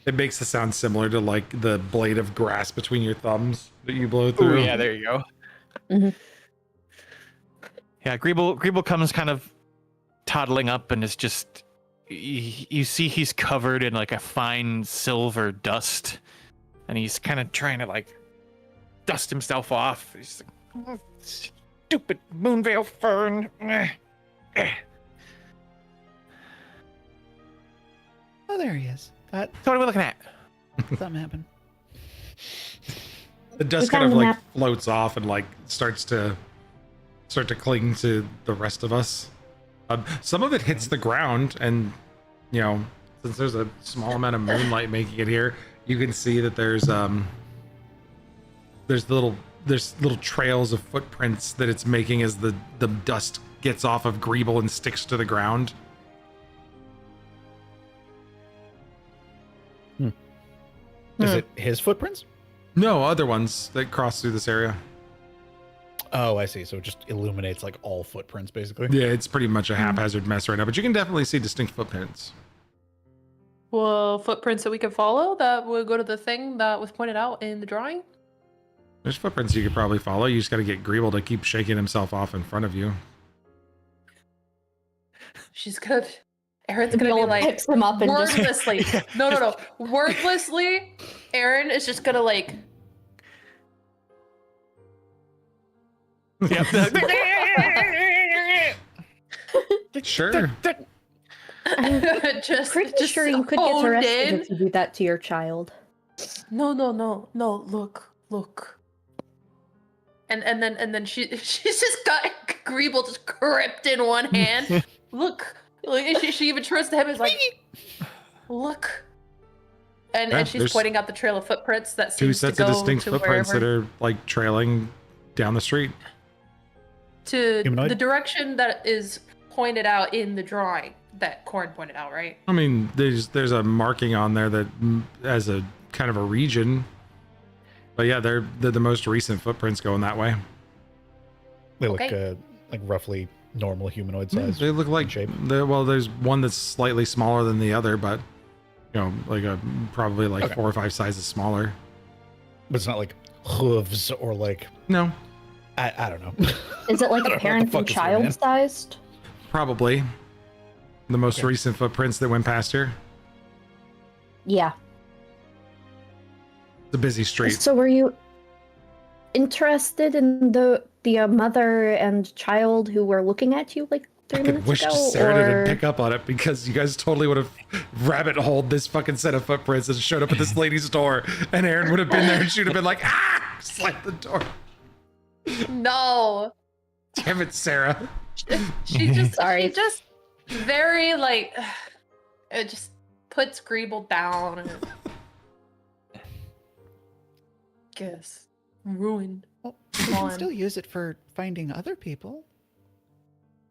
It makes a sound similar to like the blade of grass between your thumbs that you blow through. Ooh, yeah, there you go. Mhm. Yeah, Greeble comes kind of toddling up and is just you see he's covered in like a fine silver dust, and he's kind of trying to like dust himself off. He's like, oh, stupid Moonveil fern. Oh, there he is. So what are we looking at? Something happened. The dust We kind of found the like map. floats off and like starts to cling to the rest of us. Some of it hits the ground, and you know, since there's a small amount of moonlight making it here, you can see that there's little trails of footprints that it's making as the dust gets off of Greeble and sticks to the ground. Is it his footprints? No, other ones that cross through this area. Oh, I see. So it just illuminates like all footprints, basically. Yeah, it's pretty much a haphazard mess right now, but you can definitely see distinct footprints. Well, footprints that we can follow that would go to the thing that was pointed out in the drawing. There's footprints you could probably follow. You just got to get Greeble to keep shaking himself off in front of you. She's gonna. Aaron's gonna be Viola like picks him up and just wordlessly. No. Wordlessly, Aaron is just gonna like. Yep. Sure. just pretty sure you could get honed arrested in. if you do that to your child. No. Look. And then she's just got Greeble just gripped in one hand. Look. Like she even turns to him and is like, look. And Yeah, she's there's pointing out the trail of footprints that Two seems to sets go of distinct to footprints wherever, that are like trailing down the street. to Humanoid? the direction that is pointed out in the drawing that Corn pointed out, right? I mean, there's a marking on there that as a kind of a region. But yeah, they're the most recent footprints going that way. They look Okay. like roughly normal humanoid Yeah, size. they look like shape. well, there's one that's slightly smaller than the other, but you know, like probably like Okay. 4 or 5 sizes smaller. But it's not like hooves or like No, I don't know. Is it like I don't know a what parent the and fuck is here, child man. sized? probably the most Okay. recent footprints that went past here. Yeah. It's a busy street. So were you interested in the mother and child who were looking at you like 3 I could minutes wish ago? Sarah or... didn't pick up on it, because you guys totally would have rabbit holed this fucking set of footprints and showed up at this lady's door, and Aaron would have been there and she'd have been like, ah, slammed the door. No. Damn it, Sarah. She just Sorry. she just very like it just puts Greeble down and guess ruined. Well, we can Gone. still use it for finding other people.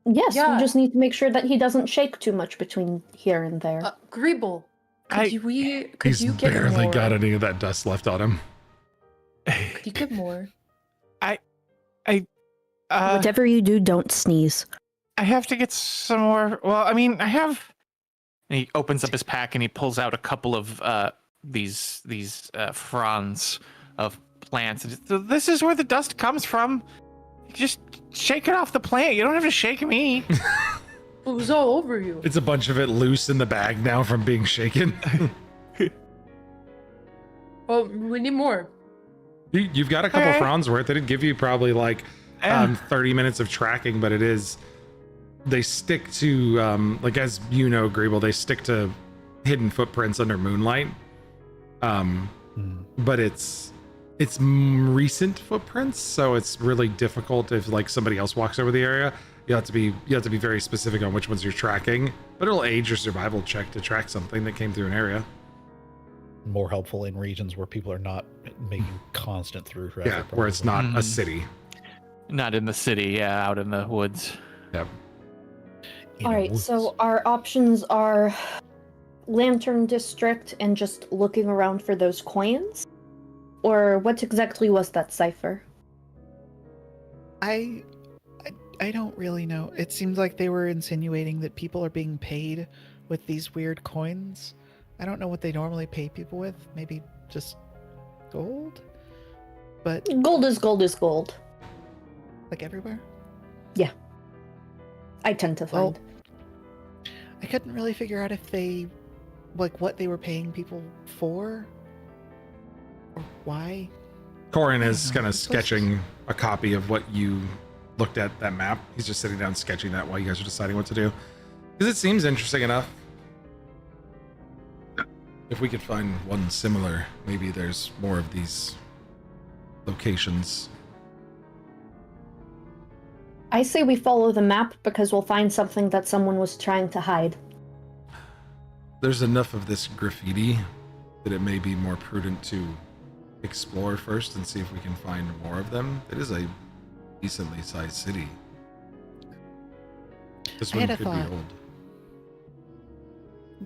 Yes, Yeah. we just need to make sure that he doesn't shake too much between here and there. Greeble, I- could He's you get barely more? got any of that dust left on him. Could you get more? Whatever you do, don't sneeze. I have to get some more. Well, I mean, I have. And he opens up his pack and he pulls out a couple of these fronds of plants. And so this is where the dust comes from. You just shake it off the plant. You don't have to shake me. It was all over you. It's a bunch of it loose in the bag now from being shaken. Well, we need more. You've got a couple Alright. fronds worth. It'd give you probably like Yeah. 30 minutes of tracking, but they stick to like, as you know, Greeble, they stick to hidden footprints under moonlight. But it's recent footprints, so it's really difficult if like somebody else walks over the area. You have to be very specific on which ones you're tracking, but it'll aid your survival check to track something that came through an area. More helpful in regions where people are not making constant through traffic. Yeah, where it's not a city. Not in the city, yeah, out in the woods. Yep. All right, so our options are Lantern District and just looking around for those coins? Or what exactly was that cipher? I don't really know. It seems like they were insinuating that people are being paid with these weird coins. I don't know what they normally pay people with. Maybe just gold? But Gold is gold is gold. like everywhere? I tend to Well, find. I couldn't really figure out if they like what they were paying people for or why. Corin is know. kind of It's supposed to- sketching a copy of what you looked at, that map. He's just sitting down sketching that while you guys are deciding what to do. Because it seems interesting enough. If we could find one similar, maybe there's more of these locations. I say we follow the map because we'll find something that someone was trying to hide. There's enough of this graffiti that it may be more prudent to explore first and see if we can find more of them. It is a decently sized city. This I one had a could be thought. old.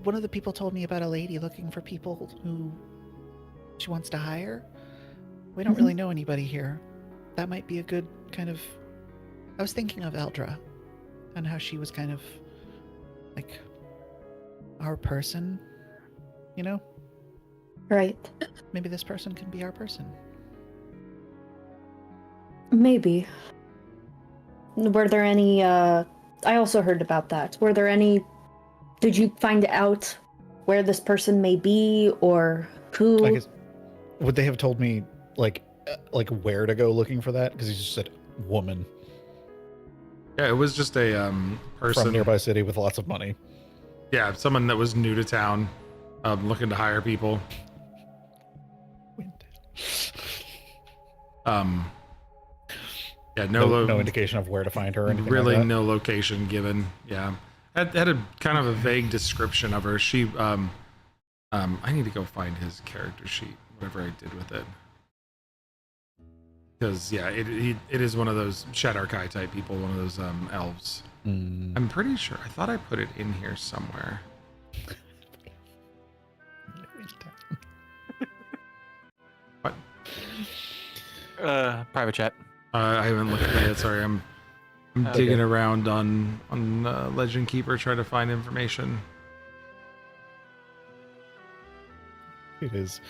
One of the people told me about a lady looking for people who she wants to hire. We don't really know anybody here. That might be a good kind of. I was thinking of Eldra and how she was kind of like our person, you know? Right. Maybe this person can be our person. Maybe. Were there any, I also heard about that. Were there any, did you find out where this person may be or who? I guess, would they have told me like where to go looking for that? Because he just said woman Yeah, it was just a person. from nearby city with lots of money. Yeah, someone that was new to town, looking to hire people. Yeah, No indication of where to find her or anything really like that? no location given. Yeah, had a kind of a vague description of her. She I need to go find his character sheet, whatever I did with it, because yeah, it is one of those Shadarkai type people, one of those elves. I'm pretty sure, I thought I put it in here somewhere. What? Private chat. I haven't looked at it. Sorry, I'm digging around on Legend Keeper trying to find information. It is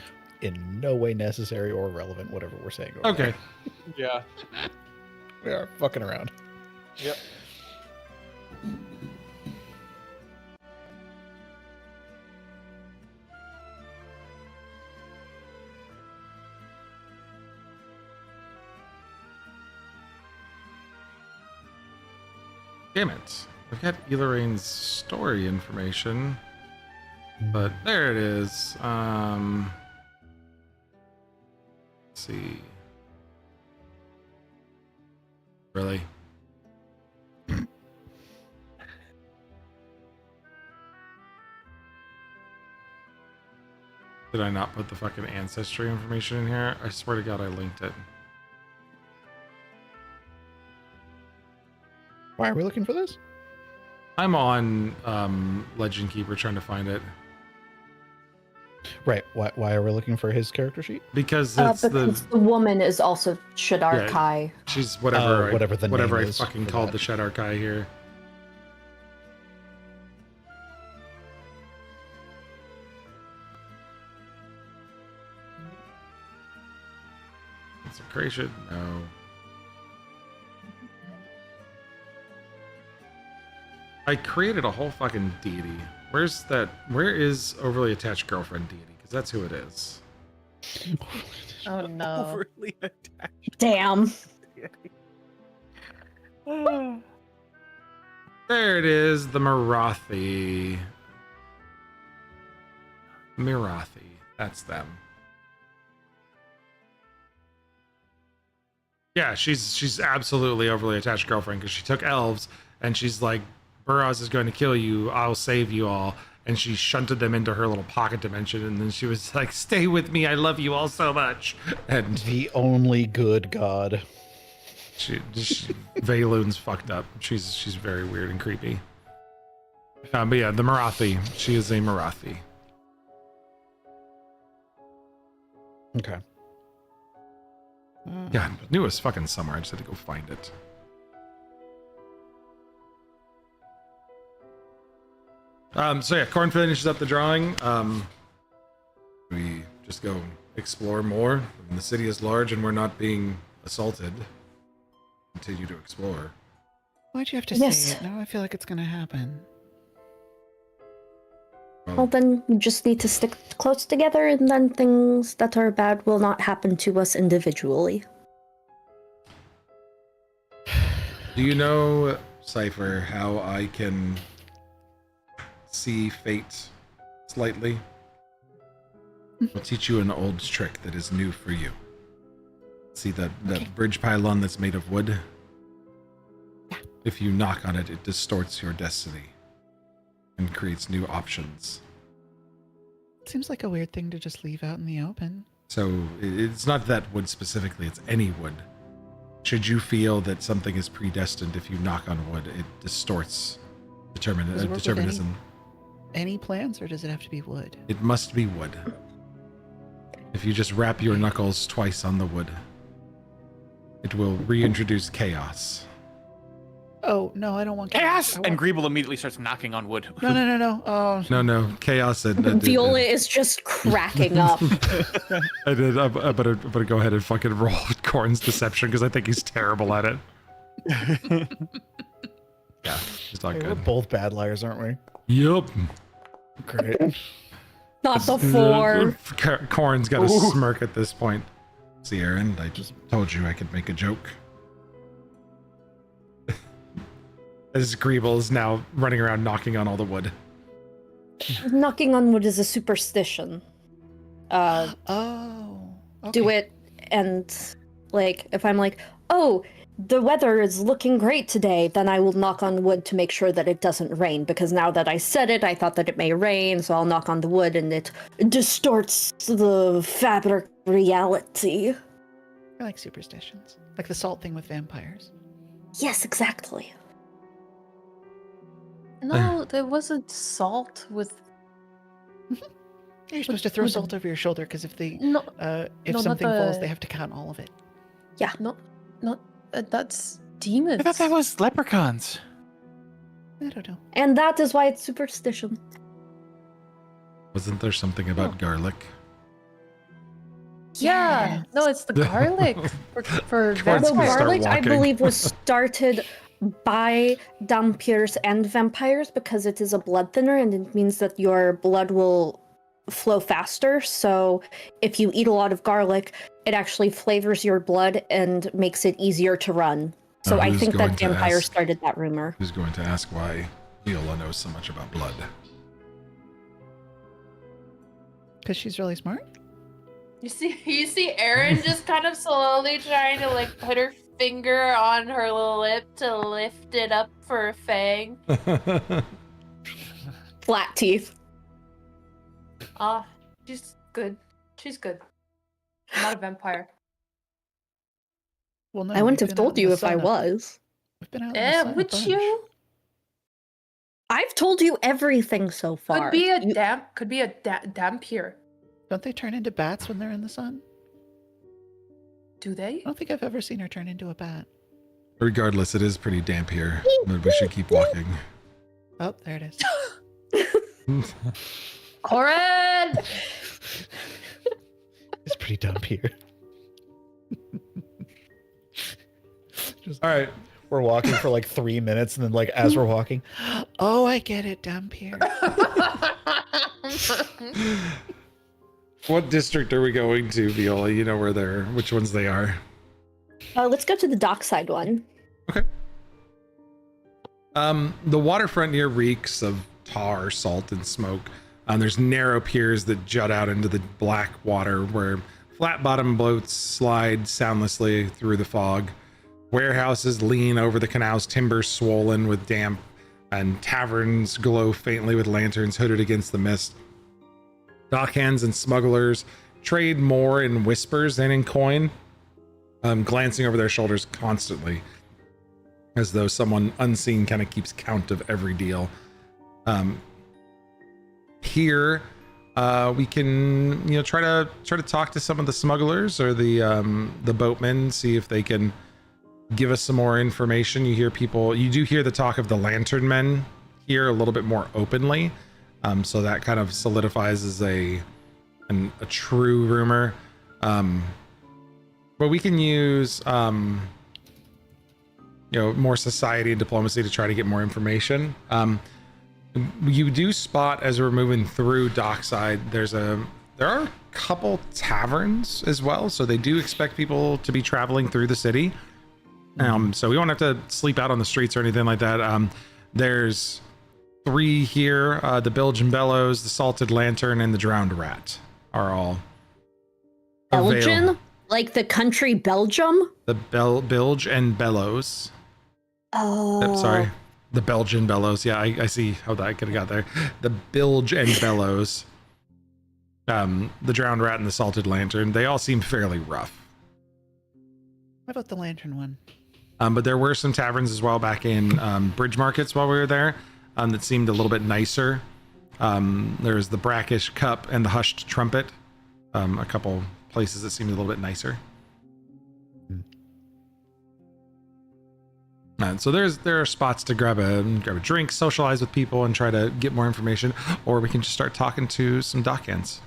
in no way necessary or relevant, whatever we're saying. over Okay. Yeah. there. We are fucking around. Yep. Damn it. I've got Elarain's story information, but there it is. Let's see. Really? Did I not put the fucking ancestry information in here? I swear to God I linked it. Why are we looking for this? I'm on Legend Keeper trying to find it. Right. Why are we looking for his character sheet? Because it's because the woman is also Shadar Yeah. Kai. she's whatever whatever the whatever name I is fucking for called that. the Shadarkai here. Consecration? No. I created a whole fucking deity. Where's that? Where is overly attached girlfriend deity? Because that's who it is. Oh no. Overly attached. Damn. There it is, the Marathi. Mirathi. That's them. Yeah, she's absolutely overly attached girlfriend because she took elves and she's like, Burrows is going to kill you. I'll save you all. And she shunted them into her little pocket dimension. And then she was like, stay with me. I love you all so much. And The only good god. Valoon's fucked up. She's very weird and creepy. But yeah, the Marathi. She is a Marathi. Okay. Yeah, I knew it was fucking somewhere. I just had to go find it. So yeah, Corn finishes up the drawing. We just go explore more. I mean, the city is large and we're not being assaulted. Continue to explore. Why'd you have to Yes. say it? Now I feel like it's gonna happen. Well, then you just need to stick close together, and then things that are bad will not happen to us individually. Do you know, Cypher, how I can see fate slightly? I'll teach you an old trick that is new for you. See that bridge pylon that's made of wood? Yeah. If you knock on it, it distorts your destiny and creates new options. Seems like a weird thing to just leave out in the open. So it's not that wood specifically, it's any wood. Should you feel that something is predestined, if you knock on wood, it distorts Does it work with determinism. Any plants, or does it have to be wood? It must be wood. If you just wrap your knuckles twice on the wood, it will reintroduce chaos. Oh no, I don't want Chaos! I And want... Greeble immediately starts knocking on wood. No. Oh No, chaos. Viola is just cracking up. I better go ahead and fucking roll Corn's deception because I think he's terrible at it. Yeah, it's not Hey, we're good. both bad liars, aren't we? Yup. Great. Not before. Corn's got a smirk at this point. See, Aaron, I just told you I could make a joke. As Greeble is now running around knocking on all the wood. Knocking on wood is a superstition. okay. Do it, and like if I'm like, oh, the weather is looking great today, then I will knock on wood to make sure that it doesn't rain, because now that I said it, I thought that it may rain, so I'll knock on the wood and it distorts the fabric reality. I like superstitions, like the salt thing with vampires. Yes, exactly. No, there wasn't salt with. You're supposed to throw salt over your shoulder because if No, if no, not something falls, the- they have to count all of it. not. That's demons. I thought that was leprechauns. I don't know. And that is why it's superstition. Wasn't there something about garlic? Yeah. Yes. No, it's the garlic for Corn's The gonna vampires. start garlic, I walking. believe, was started by Dampirs and vampires because it is a blood thinner and it means that your blood will flow faster. So if you eat a lot of garlic, it actually flavors your blood and makes it easier to run. So I Who's think going that to vampires ask? started that rumor. Who's going to ask why Viola knows so much about blood? Because she's really smart. You see Erin just kind of slowly trying to like put her finger on her lip to lift it up for a fang. Flat teeth. Ah, she's good. She's good. I'm not a vampire. Well, no, I wouldn't we've have been out told in you the if I sun a- was. We've been out in the sun a Would bunch. you? I've told you everything so far. Could be a You- damp here. Don't they turn into bats when they're in the sun? Do they? I don't think I've ever seen her turn into a bat. Regardless, it is pretty damp here, but we should keep walking. Oh, there it is. Corin! It's pretty dumb here. All right. We're walking for like 3 minutes, and then like as we're walking, Oh, I get it, dump here. What district are we going to, Viola? You know where they're, which ones they are. Let's go to the dockside one. Okay. The waterfront here reeks of tar, salt, and smoke. There's narrow piers that jut out into the black water where flat bottom boats slide soundlessly through the fog. Warehouses lean over the canal's timbers swollen with damp, and taverns glow faintly with lanterns hooded against the mist. Dockhands and smugglers trade more in whispers than in coin, glancing over their shoulders constantly, as though someone unseen kind of keeps count of every deal. Here, we can, try to talk to some of the smugglers or the boatmen, see if they can give us some more information. You do hear the talk of the lantern men here a little bit more openly. So that kind of solidifies as a true rumor. But we can use, more society and diplomacy to try to get more information. You do spot as we're moving through dockside, there are a couple taverns as well. So they do expect people to be traveling through the city. So we won't have to sleep out on the streets or anything like that. There's 3 here, the Belgian Bellows, the Salted Lantern, and the Drowned Rat are all Belgian? Like the country Belgium? The Bilge and Bellows. Oh. Yep, sorry. The Belgian Bellows. Yeah, I see how that could have got there. The Bilge and Bellows. The Drowned Rat and the Salted Lantern. They all seem fairly rough. What about the lantern one? But there were some taverns as well back in Bridge Markets while we were there that seemed a little bit nicer. There's the Brackish Cup and the Hushed Trumpet. A couple places that seemed a little bit nicer. So there are spots to grab a drink, socialize with people, and try to get more information, or we can just start talking to some dockhands.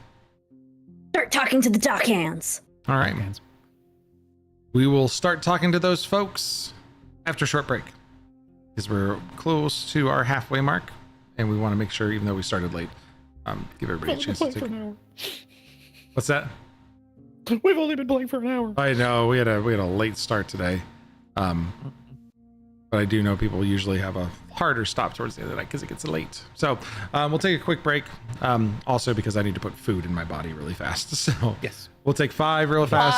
Start talking to the dockhands. All right. We will start talking to those folks after a short break, because we're close to our halfway mark, and we want to make sure, even though we started late, give everybody a chance to take. What's that? We've only been playing for an hour. I know we had a late start today. But I do know people usually have a harder stop towards the end of the night because it gets late. So we'll take a quick break. Also because I need to put food in my body really fast. So Yes. We'll take 5 real fast.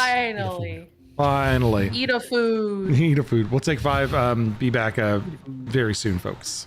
Finally. Eat a food. Eat a food. We'll take 5. Be back very soon, folks.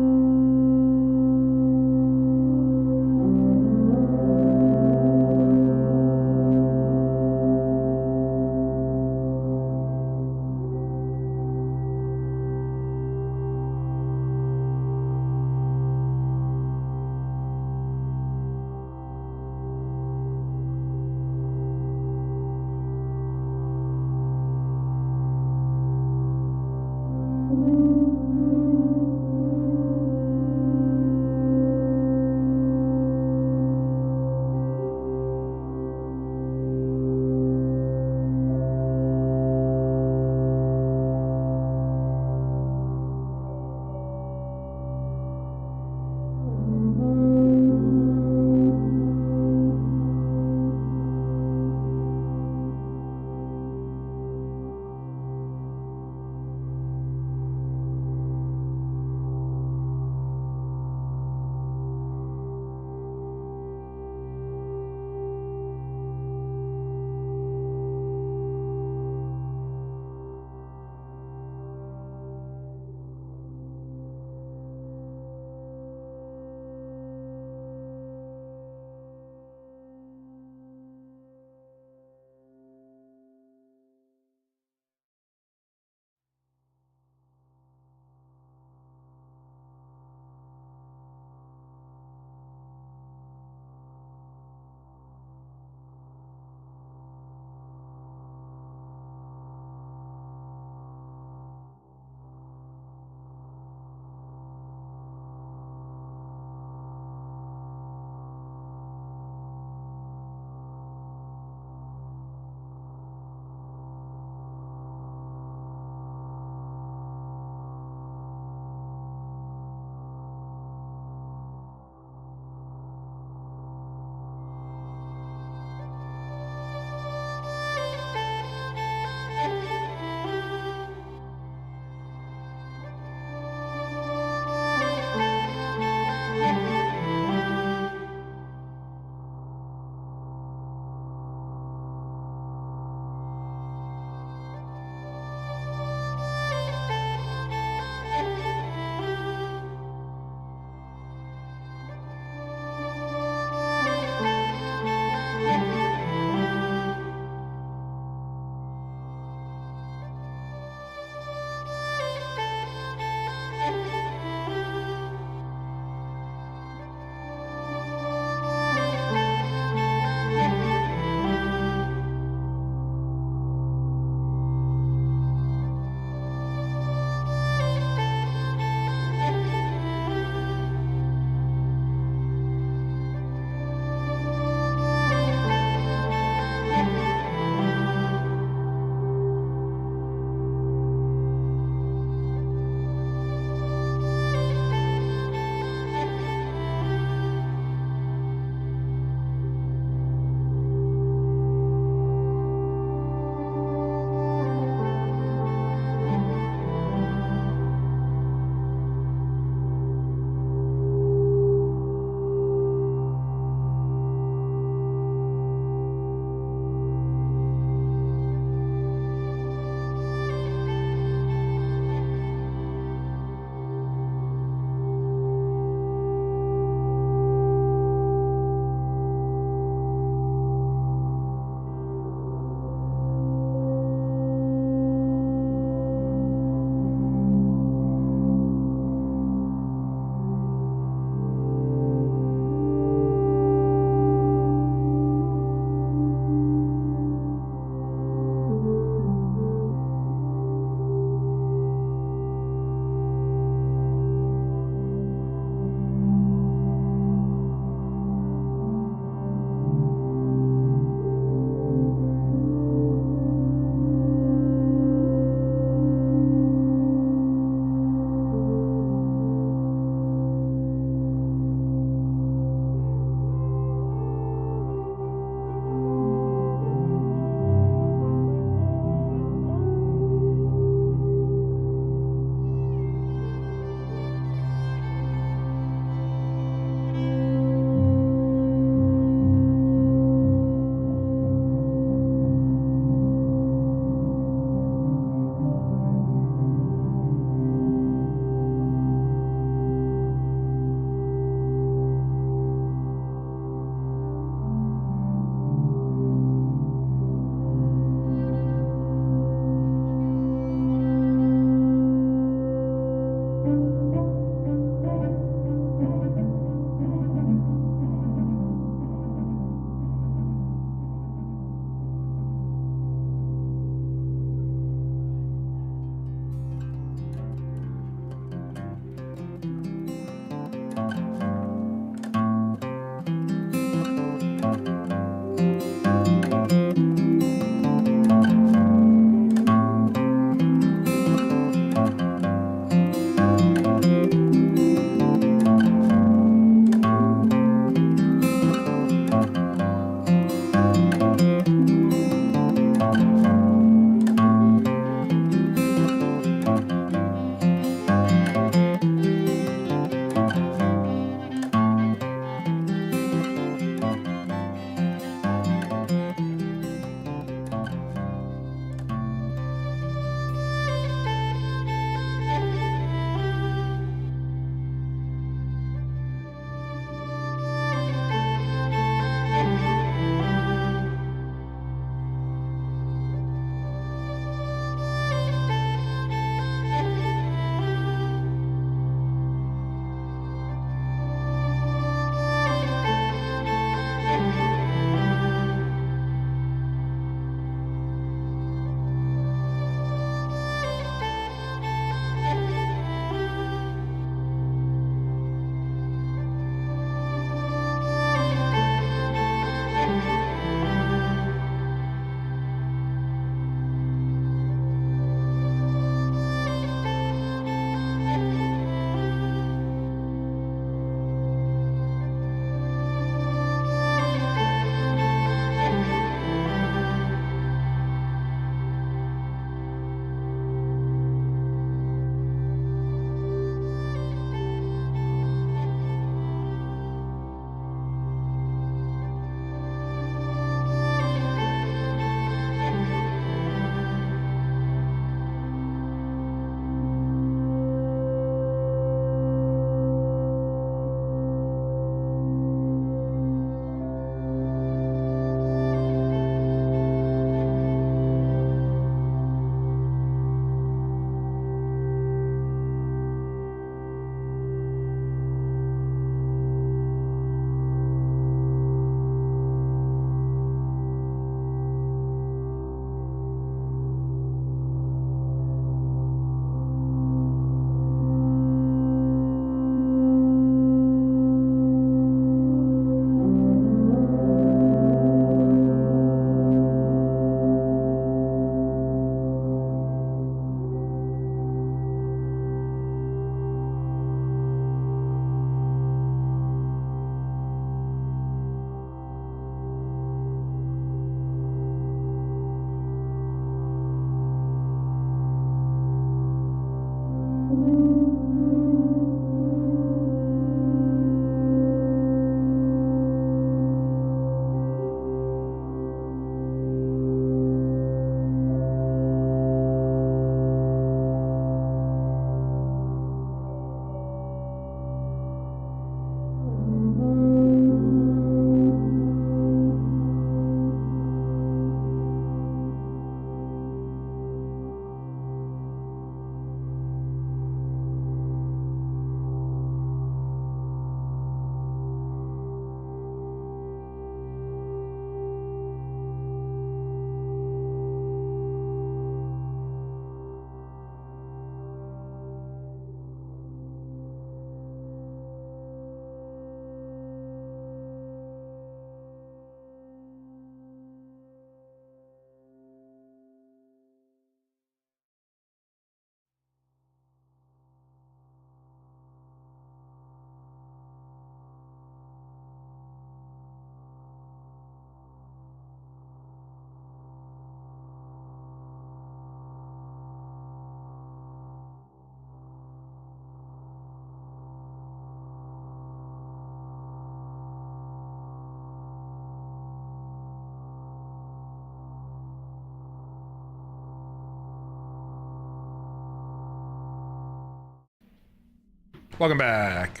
Welcome back.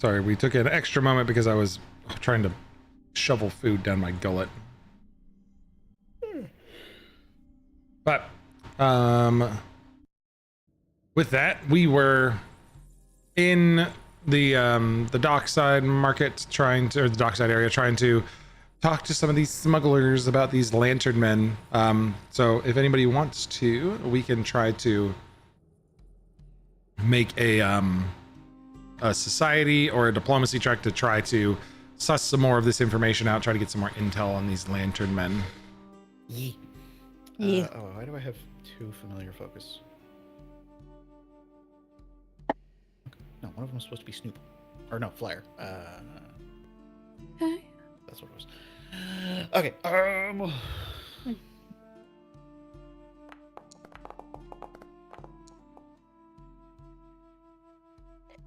Sorry, we took an extra moment because I was trying to shovel food down my gullet. But with that, we were in the dockside market or the dockside area trying to talk to some of these smugglers about these lantern men. So if anybody wants to, we can try to make a society or a diplomacy check to try to suss some more of this information out, try to get some more intel on these lantern men. Yeah. Yeah. Why do I have 2 familiar focus? No, one of them was supposed to be Snoop. Or no, Flyer. Okay. That's what it was. Okay.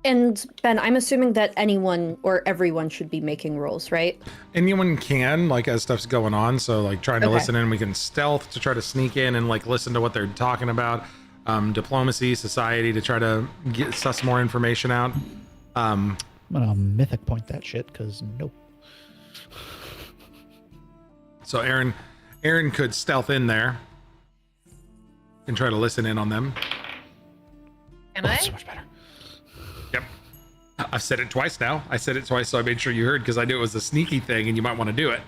And Ben, I'm assuming that anyone or everyone should be making rolls, right? Anyone can, like, as stuff's going on, so like trying to Okay. listen in, we can stealth to try to sneak in and like listen to what they're talking about. Diplomacy, society to try to get suss more information out. I'm gonna mythic point that shit, because nope. So Aaron could stealth in there and try to listen in on them. Can Oh, I? that's so much better. Yep. I've said it twice now. I said it twice, so I made sure you heard because I knew it was a sneaky thing and you might want to do it.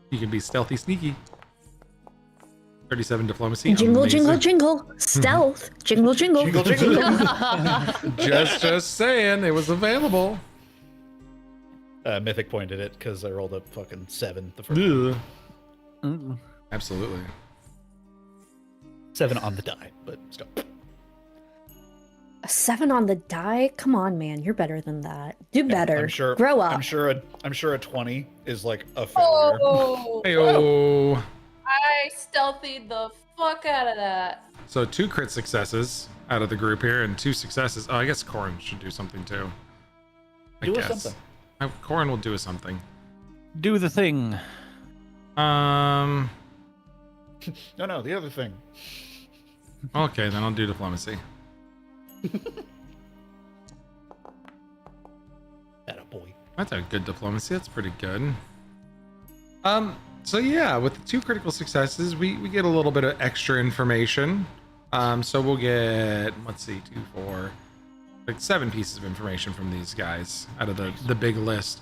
You can be stealthy sneaky. 37 diplomacy. Jingle, Amazing. jingle, jingle. Stealth. Jingle, jingle. Jingle, jingle. Just saying, it was available. Mythic pointed it because I rolled a fucking 7 the first one. Absolutely. 7 on the die, but still. A 7 on the die? Come on, man. You're better than that. Do better. I'm sure. Grow up. I'm sure a 20 is like a failure. Oh, Heyo. I stealthied the fuck out of that. So 2 crit successes out of the group here, and 2 successes. Oh, I guess Corin should do something too. Do us something. Corin will do us something. Do the thing. No, the other thing. Okay, then I'll do diplomacy. Atta boy. That's a good diplomacy. That's pretty good. So yeah, with the 2 critical successes, we get a little bit of extra information. So we'll get, let's see, 2, 4, like 7 pieces of information from these guys out of the big list.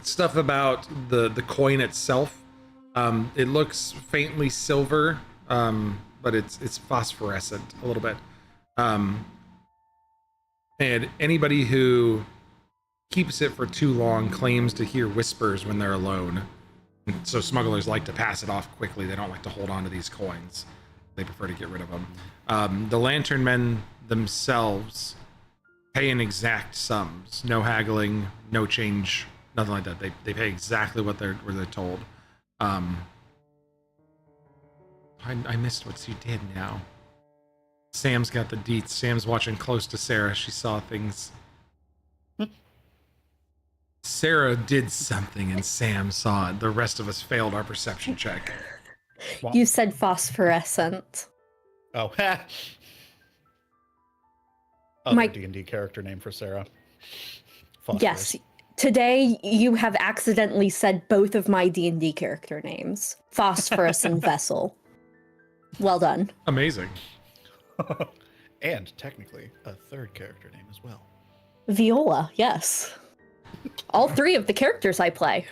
Stuff about the coin itself. It looks faintly silver, but it's phosphorescent a little bit. And anybody who keeps it for too long claims to hear whispers when they're alone. So smugglers like to pass it off quickly. They don't like to hold on to these coins. They prefer to get rid of them. The lantern men themselves pay in exact sums. No haggling, no change, nothing like that. They pay exactly what they're told. I missed what you did now. Sam's got the deets. Sam's watching close to Sarah. She saw things. Sarah did something and Sam saw it. The rest of us failed our perception check. You said phosphorescent. Oh, ha! Other My- D&D character name for Sarah. Yes. Phosphorus. Today you have accidentally said both of my D&D character names. Phosphorus and Vessel. Well done. Amazing. And technically a third character name as well. Viola, yes. All three of the characters I play.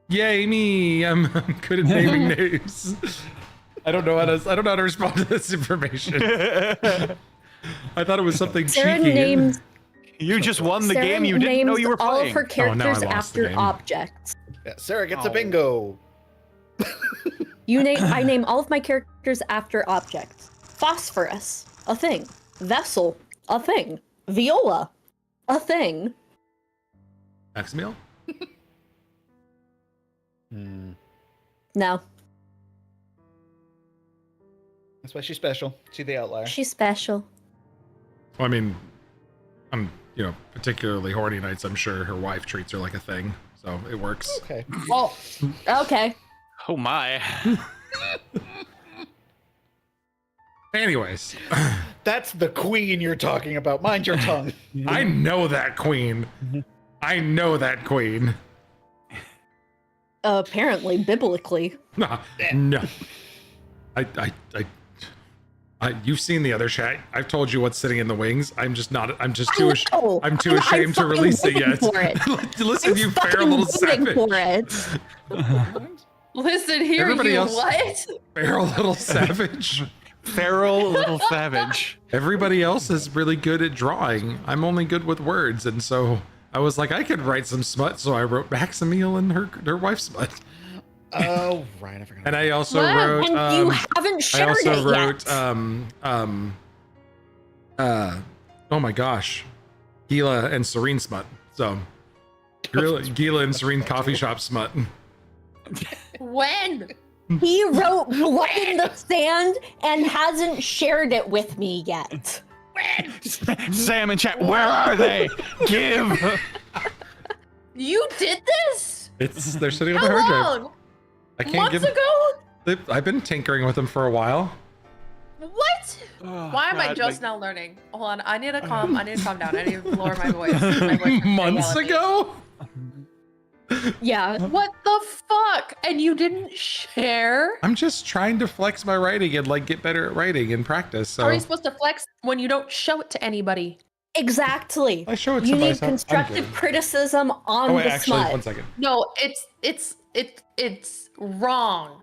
Yay me! I'm good at naming names. I don't know how to respond to this information. I thought it was something Sarah cheeky. names You just won the Sarah game you didn't know names you were all playing. of her Oh, now I characters lost the after name. objects. Yeah, Sarah gets a Oh. bingo. I name all of my characters after objects. Phosphorus, a thing. Vessel, a thing. Viola, a thing. Maximiel? Hmm. No, That's why she's special. She's the outlier. she's special. Well, I mean, I'm, particularly horny nights. I'm sure her wife treats her like a thing, so it works. Okay. Oh, okay. Oh my. Anyways, That's the queen you're talking about. Mind your tongue. I know that queen. I know that queen. Apparently, biblically. No. You've seen the other chat. I've told you what's sitting in the wings. I'm just too know. I'm too ashamed to fucking release it waiting yet. for it. Listen, you fair Fucking little waiting savage. for it. Listen here, Everybody you else- what? Fair little savage. Feral little savage. Everybody else is really good at drawing. I'm only good with words, and so I was like, I could write some smut, so I wrote Maximiel and her wife's smut. Oh, right. I forgot. And I also Wow, wrote. And you haven't I shared also it wrote. yet. Oh my gosh, Gila and Serene smut. So, Gila and Serene coffee shop smut. When? He wrote blood in the sand and hasn't shared it with me yet. Sam in chat, where are they? Give. You did this? They're sitting on the How hard drive. long? I can't Months give. ago? I've been tinkering with them for a while. What? Oh, Why am I God, just my- now learning? Hold on, I need to calm down. I need to lower my voice. My voice is Months very ago. Yeah. elevated. What the fuck? And you didn't share? I'm just trying to flex my writing and get better at writing and practice. So How are you supposed to flex when you don't show it to anybody? Exactly. I show it to You need myself. I'm constructive good. criticism on Oh wait, the actually, smut. 1 second. No, it's wrong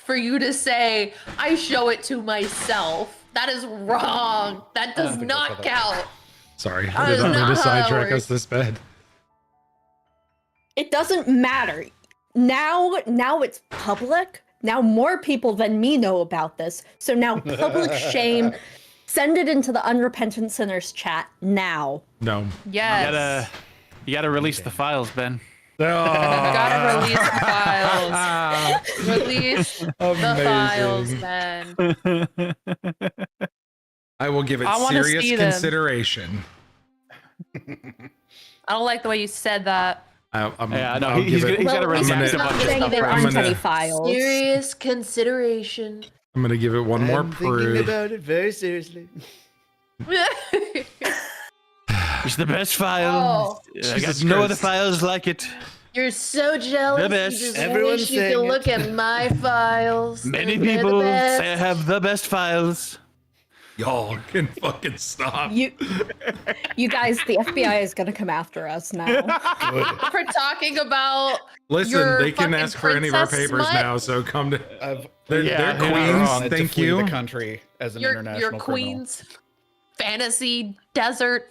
for you to say I show it to myself. That is wrong. That does think not that's how that count. Sorry, That I did is not mean not to how that sidetrack works. us this bad. It doesn't matter. Now it's public. Now more people than me know about this. So now public shame. Send it into the unrepentant sinners chat now. No. Yes. You gotta release the files, Ben. Gotta release the files. Release the files, Amazing. man. I will give it I wanna serious see them. consideration. I don't like the way you said that. Yeah, no, I'll he's give it. gotta Well, release I'm a gonna- bunch of saying stuff there first. aren't I'm gonna- any files. Serious consideration. I'm gonna give it one more proof. about it very seriously. It's the best file. I got Jesus no Christ. other files like it. You're so jealous. The best. You just Everyone's wish you could saying it. look at my files. Many They're the people best. say I have the best files. Y'all can fucking stop. You guys, the FBI is gonna come after us now. Good. for talking about Listen, your they can fucking ask for any of our princess papers smut. now, so come to. They're Yeah, they're you're not queens. wrong. To Thank flee you. the country as an your international criminal. queen's fantasy desert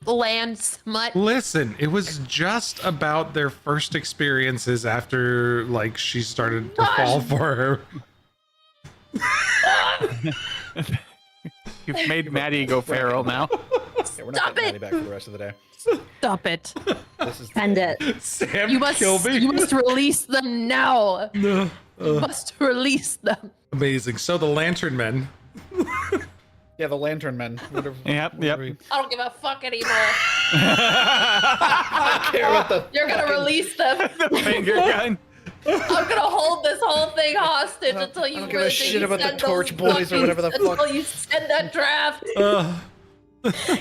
land smut. Listen, it was just about their first experiences after she started to Gosh. fall for her. You've made Maddie go feral now. Yeah, we're not Stop getting Maddie it. back for the rest of the day. Stop it. This is End it. Sam, You must kill me. you must release them now. No. You must release them. Amazing. So the Lantern Men. Yeah, the Lantern Men. Whatever, Yep, yep. I don't give a fuck anymore. I care about the You're gonna release them. The finger gun. I'm gonna hold this whole thing hostage until you I don't give a really shit you about the send Torch those Boys or whatever the fucking- fuck. Until you send that draft.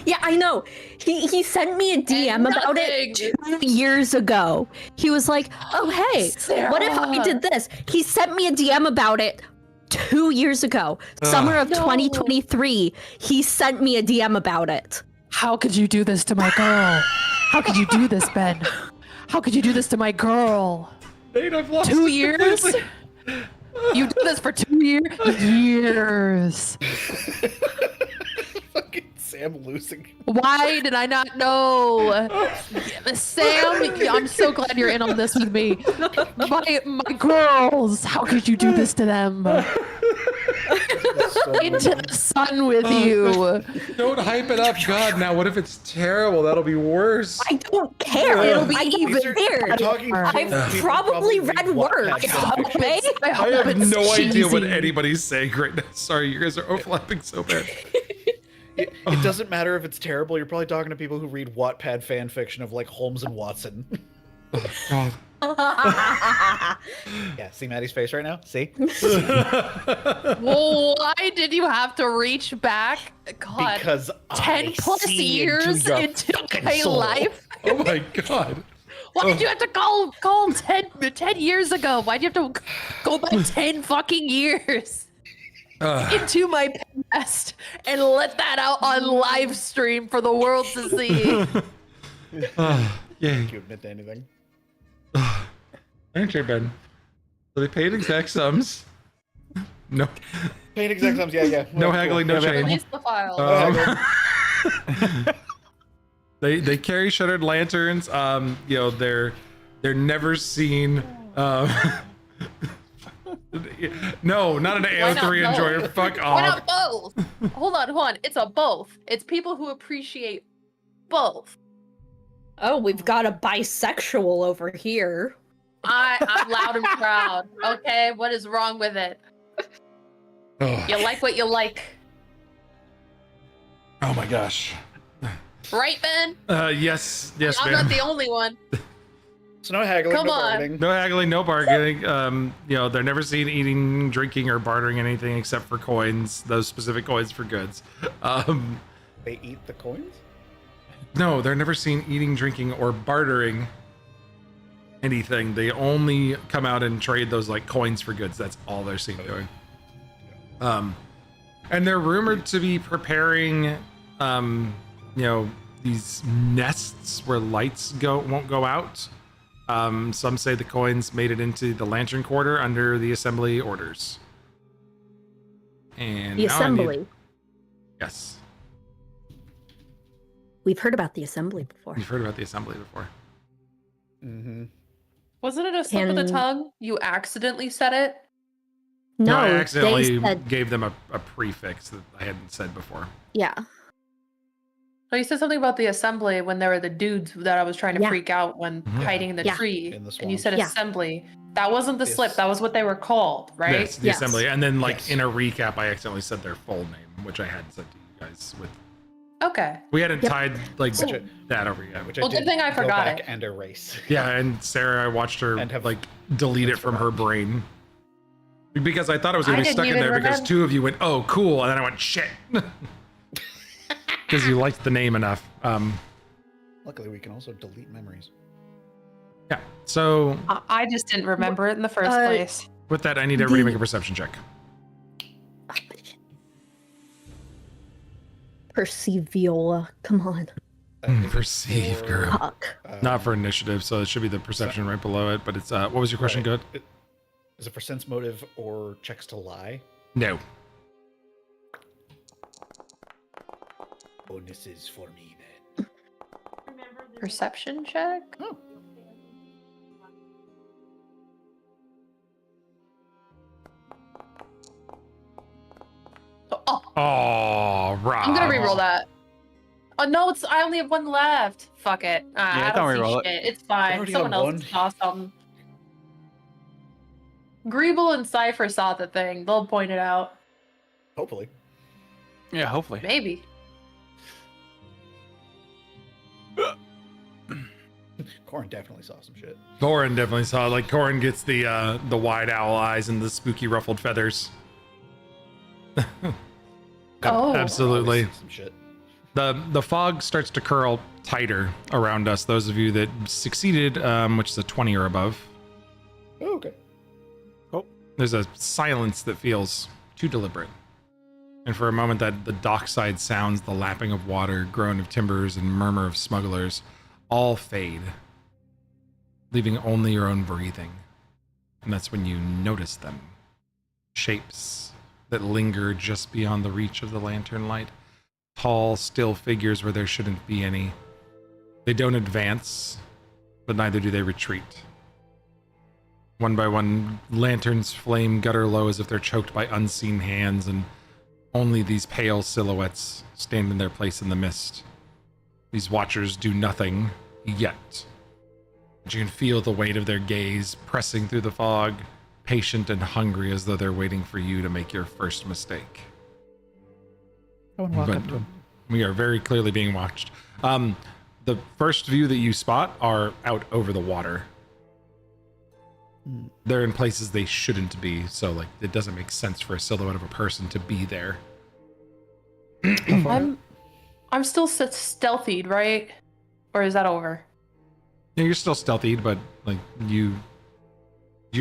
Yeah, I know. He sent me a DM about it nothing. 2 years ago. He was like, "Oh hey, what if I Sarah. did this?" He sent me a DM about it 2 years ago, summer of No. 2023. He sent me a DM about it. How could you do this to my girl? How could you do this, Ben? How could you do this to my girl? Nate, I've lost 2 it years? completely. You do this for 2 years. fucking Sam losing. Why did I not know? Sam, I'm so glad you're in on this with me. My girls, how could you do this to them? Into the sun with you. Don't hype it up. God, now what if it's terrible? That'll be worse. I don't care. It'll be I don't even care. I've probably read words. Okay? I have it's no idea what cheesy. anybody's saying right now. Sorry, you guys are overlapping so bad. It doesn't matter if it's terrible. You're probably talking to people who read Wattpad fan fiction of like Holmes and Watson. God. Yeah, see Maddie's face right now? See? Well, why did you have to reach back? God, Because 10 I plus see years your into fucking my soul. life? Oh my God. Why did you have to call 10 years ago? Why do you have to go back 10 fucking years into my past and let that out on live stream for the world to see? Yeah. Did you admit to anything? Lantern Ben. So they paid exact sums. No. Paid exact sums, yeah. No Well, haggling, cool. no change. Release the file. They carry shuttered lanterns. You know, they're never seen. No, not an Why not AO3 both? enjoyer. Fuck Why off. not both? Hold on. It's a both. It's people who appreciate both. Oh, we've got a bisexual over here. I'm loud and proud. Okay, what is wrong with it? Oh, You like what you like, oh my gosh. right, Ben? Yes, I'm ma'am. not the only one. So no haggling, Come no on. bargaining. No haggling, no bargaining. You know, they're never seen eating, drinking, or bartering anything except for coins. Those specific coins for goods. They eat the coins? No, they're never seen eating, drinking, or bartering anything. They only come out and trade those like coins for goods. That's all they're seen doing. And they're rumored to be preparing, you know, these nests where lights won't go out. Some say the coins made it into the Lantern Quarter under the Assembly orders. And The now I assembly. need- yes, We've heard about the assembly before. you've heard about the Assembly before. Mm-hmm. Wasn't it a slip of the Can- tongue? You accidentally said it? No, I they accidentally said, gave them a prefix that I hadn't said before. yeah. No, you said something about the assembly when there were the dudes that I was trying to Yeah. freak out when Mhm. hiding in the Yeah. tree. In the And you swamp. said Yeah. assembly. That wasn't the slip. Yes. That was what they were called, right? Yes, the Yes. Assembly. And then like Yes. in a recap, I accidentally said their full name, which I hadn't said to you guys. With Okay. we hadn't Yep. tied like Which I- that over yet. Which Well, I good did thing I go forgot back it. and erase. Yeah, and Sarah, I watched her And have- like delete it from her brain because I thought it was gonna I be didn't stuck in even there because remember. two of you went, "Oh, cool," and then I went, "Shit," because you liked the name enough. Luckily, we can also delete memories. Yeah. So I just didn't remember it in the first place. with that, I need everybody to The- make a perception check. Perceive Viola. Come on. Perceive, For, girl. Fuck. Not for initiative, so it should be the perception right below it. But it's what was your question? Right. Good. Is it for sense motive or checks to lie? No. Bonuses for me then. Perception check? Oh. Oh, Oh, Rob. I'm gonna reroll that. Oh no, I only have one left. Fuck it. Yeah, I don't don't reroll see it. shit. It's fine. already Someone have else one. saw something. Greeble and Cypher saw the thing. They'll point it out. Hopefully. Yeah, hopefully. Maybe. Corin definitely saw some shit. Corin definitely saw. Like Corin gets the wide owl eyes and the spooky ruffled feathers. Oh. Absolutely. Some shit. The fog starts to curl tighter around us. Those of you that succeeded, which is a 20 or above, Oh, okay. there's a silence that feels too deliberate. And for a moment, that the dockside sounds, the lapping of water, groan of timbers, and murmur of smugglers, all fade, leaving only your own breathing. And that's when you notice them. Shapes that linger just beyond the reach of the lantern light. Tall, still figures where there shouldn't be any. They don't advance, but neither do they retreat. One by one, lanterns flame gutter low as if they're choked by unseen hands, and only these pale silhouettes stand in their place in the mist. These watchers do nothing yet. But you can feel the weight of their gaze pressing through the fog, patient and hungry as though they're waiting for you to make your first mistake. I want to walk But up to him. we are very clearly being watched. The first view that you spot are out over the water. They're in places they shouldn't be, so like it doesn't make sense for a silhouette of a person to be there. I'm still stealthied, right? Or is that over? Yeah, you're still stealthied, but like you're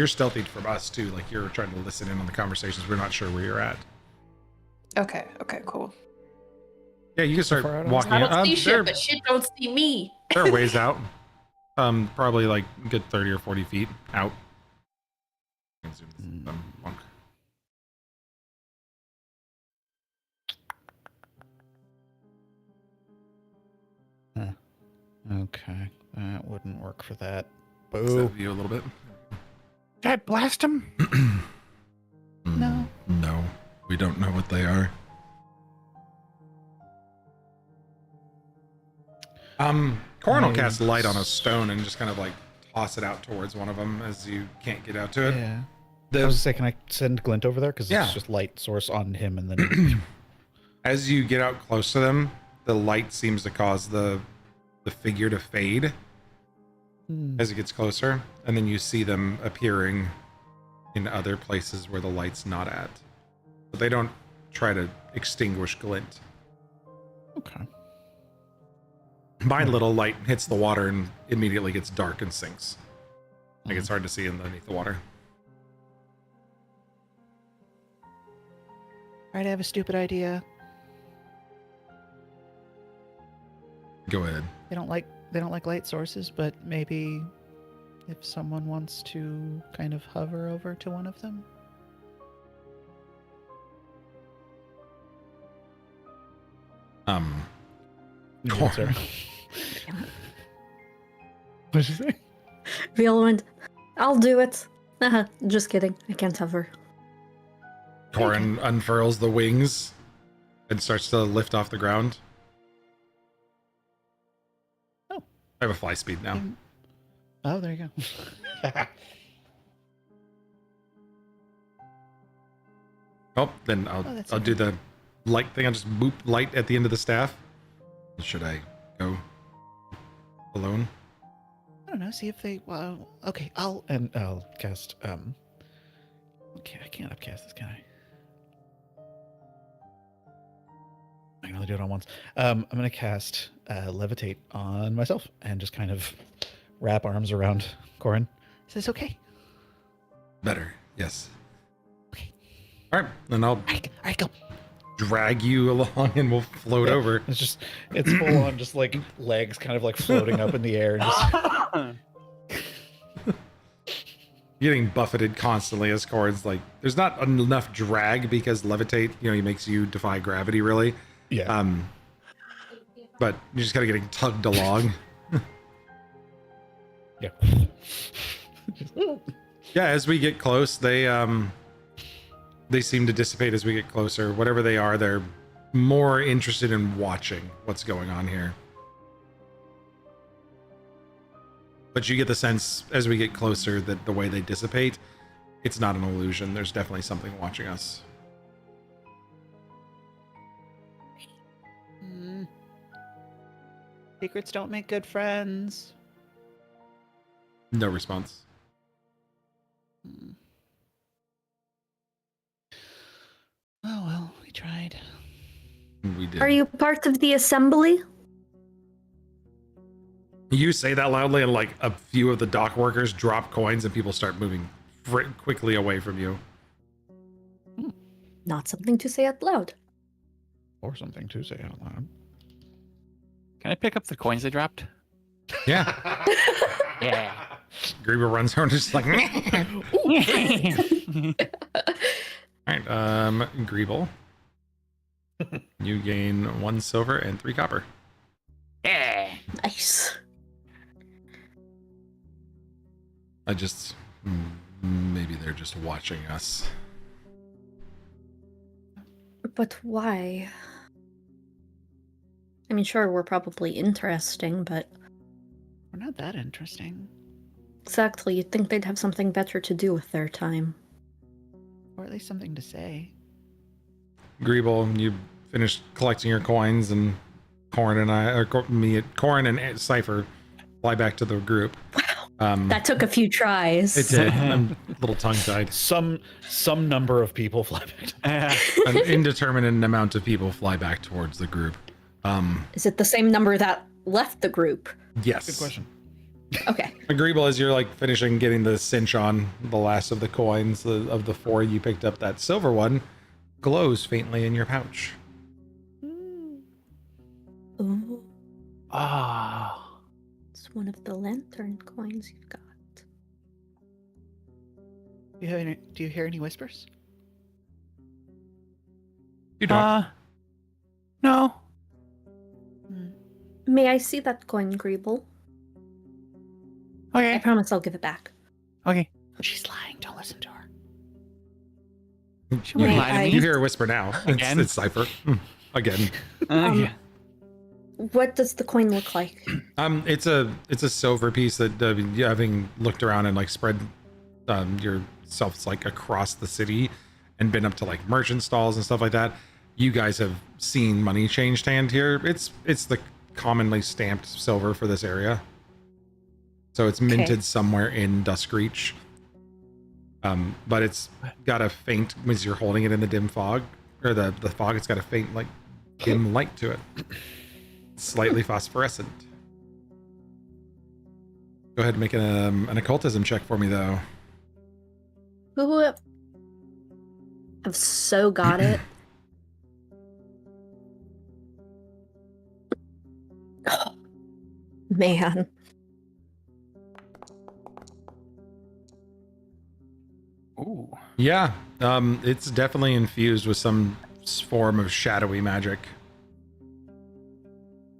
stealthied from us too. Like you're trying to listen in on the conversations. We're not sure where you're at. Okay, cool. Yeah, you can start far out are we? walking. I don't see they're, shit, but shit don't see me. they're a ways out. Probably like a good 30 or 40 feet out. I can zoom this wonk. Okay. That wouldn't work for that. Does that Boo. view a little bit? Did I blast him? No. No, we don't know what they are. Corin will cast light on a stone and just kind of like toss it out towards one of them as you can't get out to it. Yeah. I The, was gonna say, can I send Glint over there? Because Yeah. it's just light source on him, and then as you get out close to them, the light seems to cause the figure to fade as it gets closer, and then you see them appearing in other places where the light's not at. But they don't try to extinguish Glint. okay. By little, light hits the water and immediately gets dark and sinks. Like it's hard to see underneath the water. All right, I have a stupid idea. Go ahead. They don't like light sources, but maybe if someone wants to kind of hover over to one of them. Yes, sir. What'd you say? Violent. I'll do it. Just kidding. I can't hover. Corin unfurls the wings and starts to lift off the ground. Oh. I have a fly speed now. Oh, there you go. Oh, then I'll that's I'll okay. do the light thing. I'll just boop light at the end of the staff. Should I go alone? I don't know. See if they. Well, okay. I'll cast. Okay, I can't upcast this, can I? I can only do it on once. I'm gonna cast levitate on myself and just kind of wrap arms around Corin. Is this okay? Better, yes. Okay. All right, then I'll All right, go. drag you along and we'll float over. It's full on, just like legs kind of like floating up in the air. And just, Getting buffeted constantly as Corin's like, there's not enough drag because levitate, he makes you defy gravity really. yeah. But you're just kind of getting tugged along. Yeah. Yeah, as we get close, they seem to dissipate as we get closer. Whatever they are, they're more interested in watching what's going on here. But you get the sense as we get closer that the way they dissipate, it's not an illusion. There's definitely something watching us. Secrets don't make good friends. No response. Oh well, we tried. We did. Are you part of the assembly? You say that loudly, and like a few of the dock workers drop coins, and people start moving quickly away from you. Not something to say out loud. Or something to say out loud. Can I pick up the coins they dropped? Yeah. Yeah. Griever runs around just like. All right, Greeble. You gain 1 silver and 3 copper. Yeah. Nice. Maybe they're just watching us. But why? I mean, sure, we're probably interesting, but We're not that interesting. exactly, you'd think they'd have something better to do with their time. Or at least something to say. Greeble, you finished collecting your coins, and Corin and Cypher fly back to the group. That took a few tries. It did. I'm a little tongue-tied. Some number of people fly back. An indeterminate amount of people fly back towards the group. Is it the same number that left the group? Yes. Good question. Okay. Agreeable, as you're like finishing getting the cinch on the last of the coins of the 4 you picked up, that silver one glows faintly in your pouch. Ooh, Ah. it's one of the lantern coins you've got. Do you hear any whispers? You don't. No. May I see that coin, Greeble? I Okay. promise I'll give it back. Okay. She's lying. Don't listen to her. She You, wouldn't lie to you me. hear a whisper now. Again? It's Cypher. Again. Yeah. What does the coin look like? It's a silver piece that having looked around and like spread yourselves like across the city and been up to like merchant stalls and stuff like that. You guys have seen money changed hand here. It's the commonly stamped silver for this area. So it's minted somewhere in Duskreach. But it's got a faint, as you're holding it in the dim fog, or the fog, it's got a faint like dim light to it. Slightly phosphorescent. Go ahead and make an occultism check for me, though. Who have so got it? Oh, man. Ooh. Yeah, it's definitely infused with some form of shadowy magic.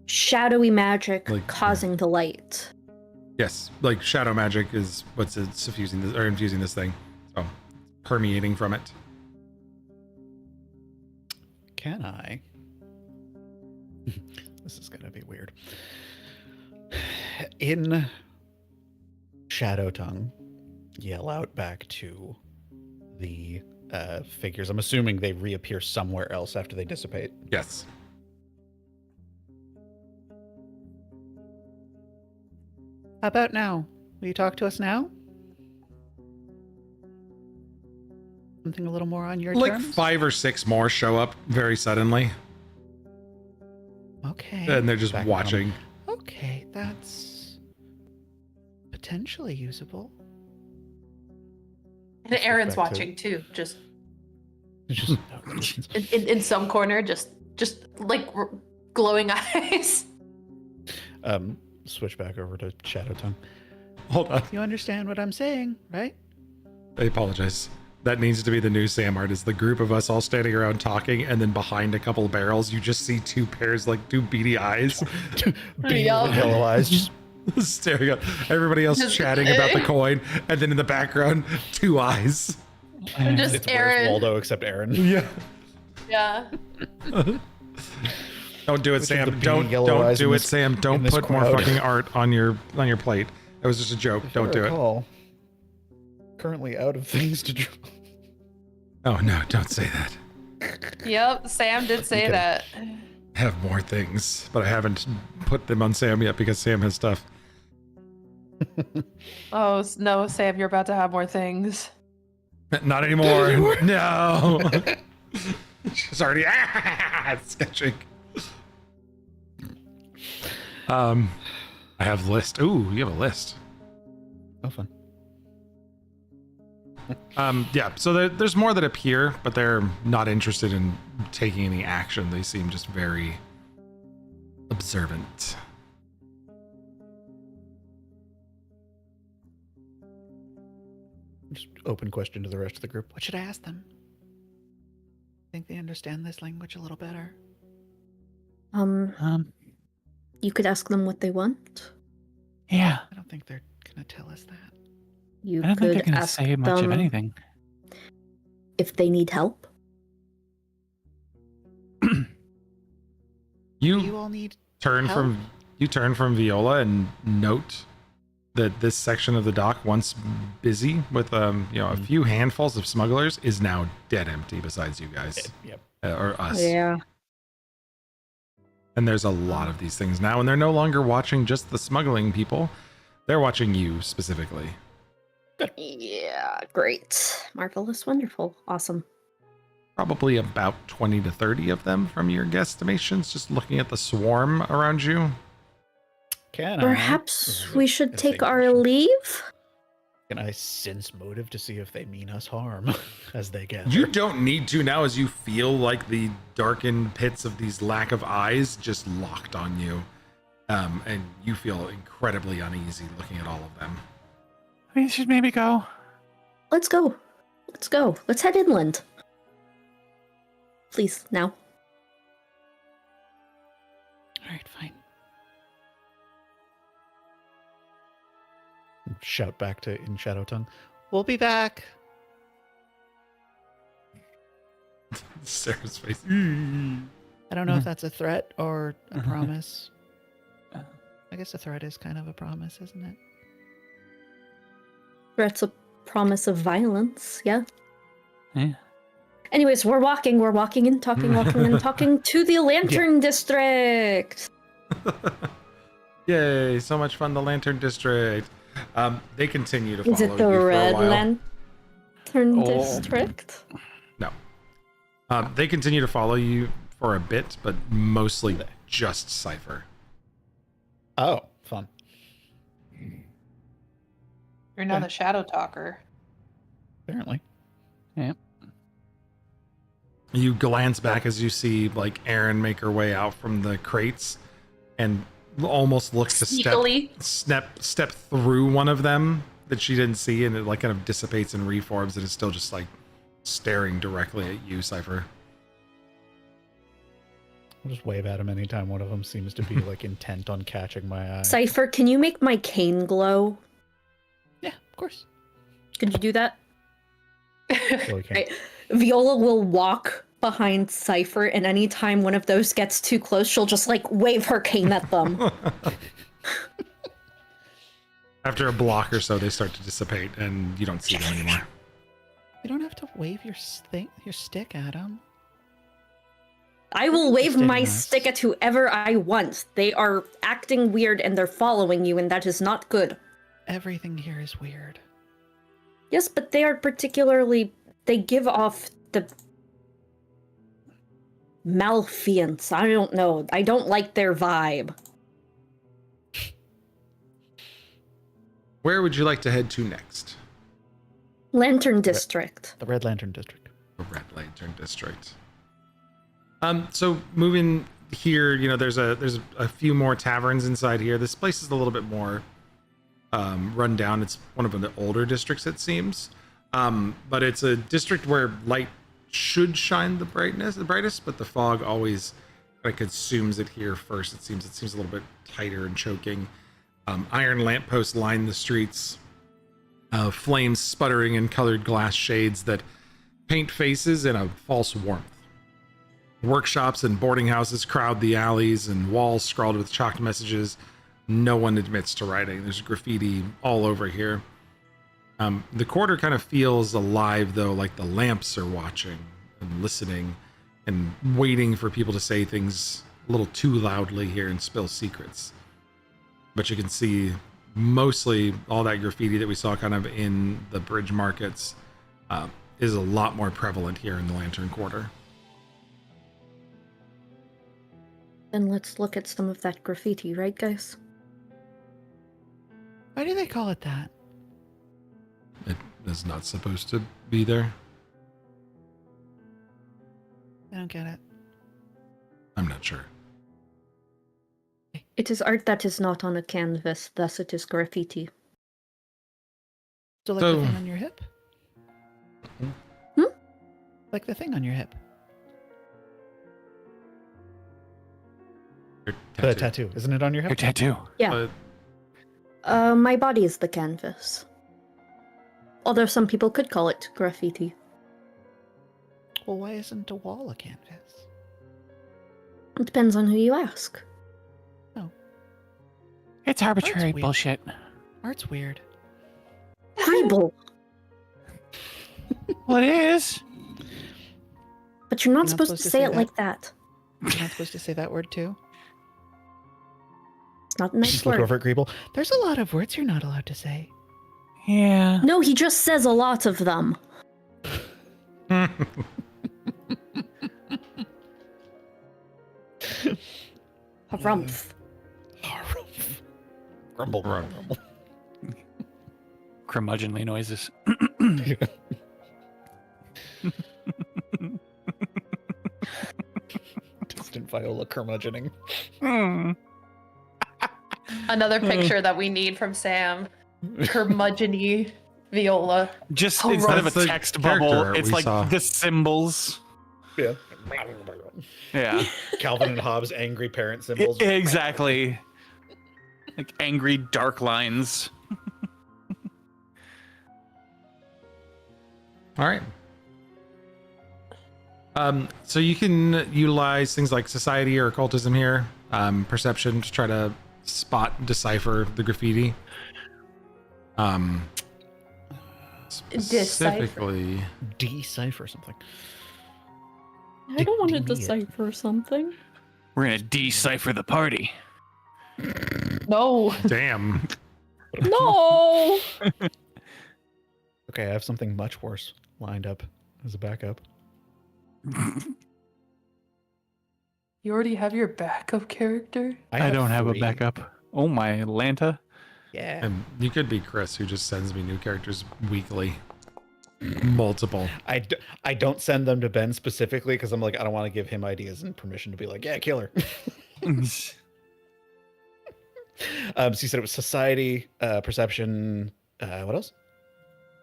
Shadowy magic Like, causing the light. Yes, like shadow magic is what's infusing this thing. So permeating from it. Can I? This is gonna be weird. In Shadow Tongue, yell out back to the figures. I'm assuming they reappear somewhere else after they dissipate. Yes. How about now? Will you talk to us now? Something a little more on your Like terms? 5 or 6 more show up very suddenly, Okay. and they're just Back watching. Okay, that's potentially usable. And Aaron's back to- watching too, just Just in some corner, just like glowing eyes. switch back over to Shadow Tongue. Hold on. You understand what I'm saying, right? I apologize. That needs to be the new Sam art. Is the group of us all standing around talking, and then behind a couple of barrels, you just see 2 pairs, like 2 beady eyes, Big Yeah. yellow eyes. Just staring at everybody else Just- chatting about the coin, and then in the background, 2 eyes. And just it's Where's Aaron. Waldo except Aaron. Yeah. Yeah. Don't do it, Which of the Sam. beady Don't yellow eyes do in it, this- Sam. Don't in this put more crowd? fucking art on your plate. That was just a joke. If Don't I do it. recall, currently out of things to draw. Oh no, don't say that. Yep, Sam did say Okay. that. I have more things, but I haven't put them on Sam yet because Sam has stuff. Oh no, Sam, you're about to have more things. Not anymore. No. She's already sketching. I have list. Ooh, you have a list. Oh, fun. Yeah, so there's more that appear, but they're not interested in taking any action. They seem just very observant. Just open question to the rest of the group. What should I ask them? Think they understand this language a little better? You could ask them what they want. Yeah. I don't think they're gonna tell us that. You I don't think could they're going to ask say much of them anything. if they need help. Do You you all need turn help? from Viola and note that this section of the dock, once busy with a few handfuls of smugglers, is now dead empty besides you guys Yep. or us. Yeah. And there's a lot of these things now, and they're no longer watching just the smuggling people. They're watching you specifically. Yeah, great. Marvelous, wonderful, awesome. Probably about 20 to 30 of them from your guesstimations, just looking at the swarm around you. Can Perhaps I? we should take our Investigation. leave? Can I sense motive to see if they mean us harm as they gather? You don't need to now, as you feel like the darkened pits of these lack of eyes just locked on you. And you feel incredibly uneasy looking at all of them. We should maybe go. Let's go. Let's go. Let's head inland. Please, now. All right, fine. Shout back to in Shadow Tongue. We'll be back. Sarah's face. I don't know if that's a threat or a Mhm. promise. I guess a threat is kind of a promise, isn't it? Threats a promise of violence, yeah. Yeah. Anyways, we're walking and talking to the Lantern District. Yay, so much fun, the Lantern District. They continue to follow Is it the you for a Red while. Lantern Oh. District? No. They continue to follow you for a bit, but mostly just Cypher. Oh, fun. You're now Yeah. the shadow talker. Apparently. You glance back as you see like Erin make her way out from the crates and almost looks to Sneakily. step through one of them that she didn't see, and it like kind of dissipates and reforms and is still just like staring directly at you, Cypher. I'll just wave at him anytime one of them seems to be like intent on catching my eye. Cypher, can you make my cane glow? Yeah, of course. Could you do that? So we can. Right. Viola will walk behind Cypher, and anytime one of those gets too close, she'll just like wave her cane at them. After a block or so, they start to dissipate and you don't see them anymore. You don't have to wave your stick at him. I will wave Stay my nice. stick at whoever I want. They are acting weird and they're following you, and that is not good. Everything here is weird. Yes, but they are particularly. They give off the. Malfeasance. I don't know. I don't like their vibe. Where would you like to head to next? Lantern District. The Red Lantern District. The Red Lantern District. So moving here, there's a few more taverns inside here. This place is a little bit more run down. It's one of the older districts, it seems. But it's a district where light should shine the brightest, but the fog always kind of consumes it here first. It seems a little bit tighter and choking. Iron lampposts line the streets. Flames sputtering in colored glass shades that paint faces in a false warmth. Workshops and boarding houses crowd the alleys, and walls scrawled with chalked messages. No one admits to writing. There's graffiti all over here. The quarter kind of feels alive, though, like the lamps are watching and listening and waiting for people to say things a little too loudly here and spill secrets. But you can see mostly all that graffiti that we saw kind of in the bridge markets is a lot more prevalent here in the Lantern Quarter. Then let's look at some of that graffiti, right, guys? Why do they call it that? It is not supposed to be there. I don't get it. I'm not sure. It is art that is not on a canvas, thus it is graffiti. So like So- the thing on your hip? Hmm? Like the thing on your hip. Your The tattoo. Isn't it on your Your hip? tattoo. Yeah. But My body is the canvas. Although some people could call it graffiti. Well, why isn't a wall a canvas? It depends on who you ask. It's arbitrary weird. bullshit. Art's weird. Bible! Well, it is. But you're not You're not supposed to say it that? like that. You're not supposed to say that word too? It's not a nice Just look word. over at Greeble. There's a lot of words you're not allowed to say. Yeah. No, he just says a lot of them. Harumph. Grumble, Right. grumble. Curmudgeonly noises. Distant Viola curmudgeoning. Hmm. Another picture that we need from Sam. Curmudgeon-y Viola. Just Oh, instead of That's a the text character bubble, art it's we like saw. the symbols. Yeah. Yeah. Calvin and Hobbes' angry parent symbols. Exactly. Like angry dark lines. All right. So you can utilize things like society or occultism here, perception to try to spot and decipher the graffiti. Specifically, Decipher something. I don't want to Demean. decipher something. We're gonna decipher the party. No. damn. No! Okay, I have something much worse lined up as a backup. You already have your backup character? I don't have a 3. backup. Oh my Lanta. Yeah. And you could be Chris, who just sends me new characters weekly. Multiple. I don't send them to Ben specifically because I'm like, I don't want to give him ideas and permission to be like, yeah, kill her. So you said it was society, perception, what else?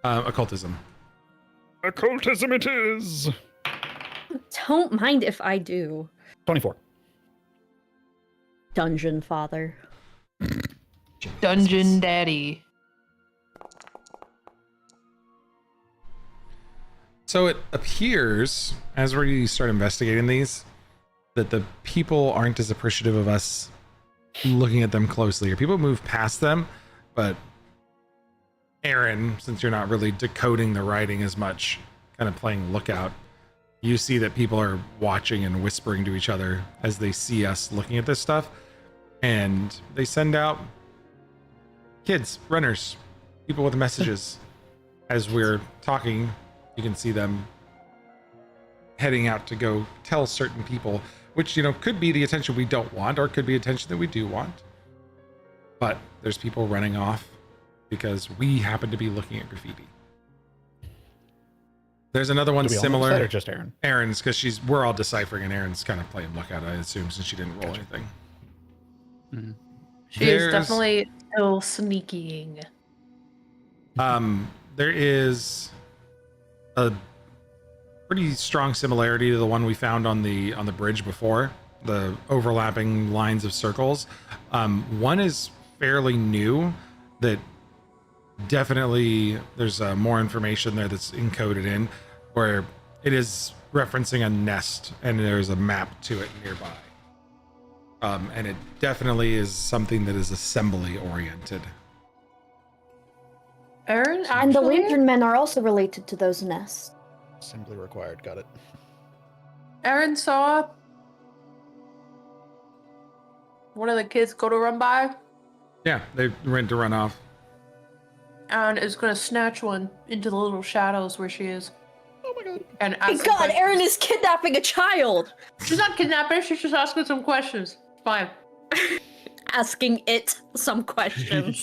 Occultism. Occultism it is. Don't mind if I do. 24. Dungeon Father. Dungeon Daddy. So it appears, as we start investigating these, that the people aren't as appreciative of us looking at them closely, or people move past them. But Aaron, since you're not really decoding the writing as much, kind of playing lookout, you see that people are watching and whispering to each other as they see us looking at this stuff. And they send out kids, runners, people with messages. As we're talking, you can see them heading out to go tell certain people, which, you know, could be the attention we don't want, or it could be attention that we do want. But there's people running off because we happen to be looking at graffiti. There's another one Do we all notice that similar. or just Aaron? Aaron's, because we're all deciphering, and Aaron's kind of playing lookout, I assume, since she didn't roll Gotcha. anything. She There's- is definitely still sneaking. There is a pretty strong similarity to the one we found on the bridge before, the overlapping lines of circles. One is fairly new that definitely there's more information there that's encoded in, where it is referencing a nest, and there's a map to it nearby. And it definitely is something that is assembly oriented. Aaron, And the actually, lantern men are also related to those nests. Assembly required. Got it. Aaron saw one of the kids go to run by Yeah, they went to run off. and is gonna snatch one into the little shadows where she is. Oh my god. And My ask God, Aaron is kidnapping a child. She's not kidnapping, she's just asking some questions. Fine. Asking it some questions.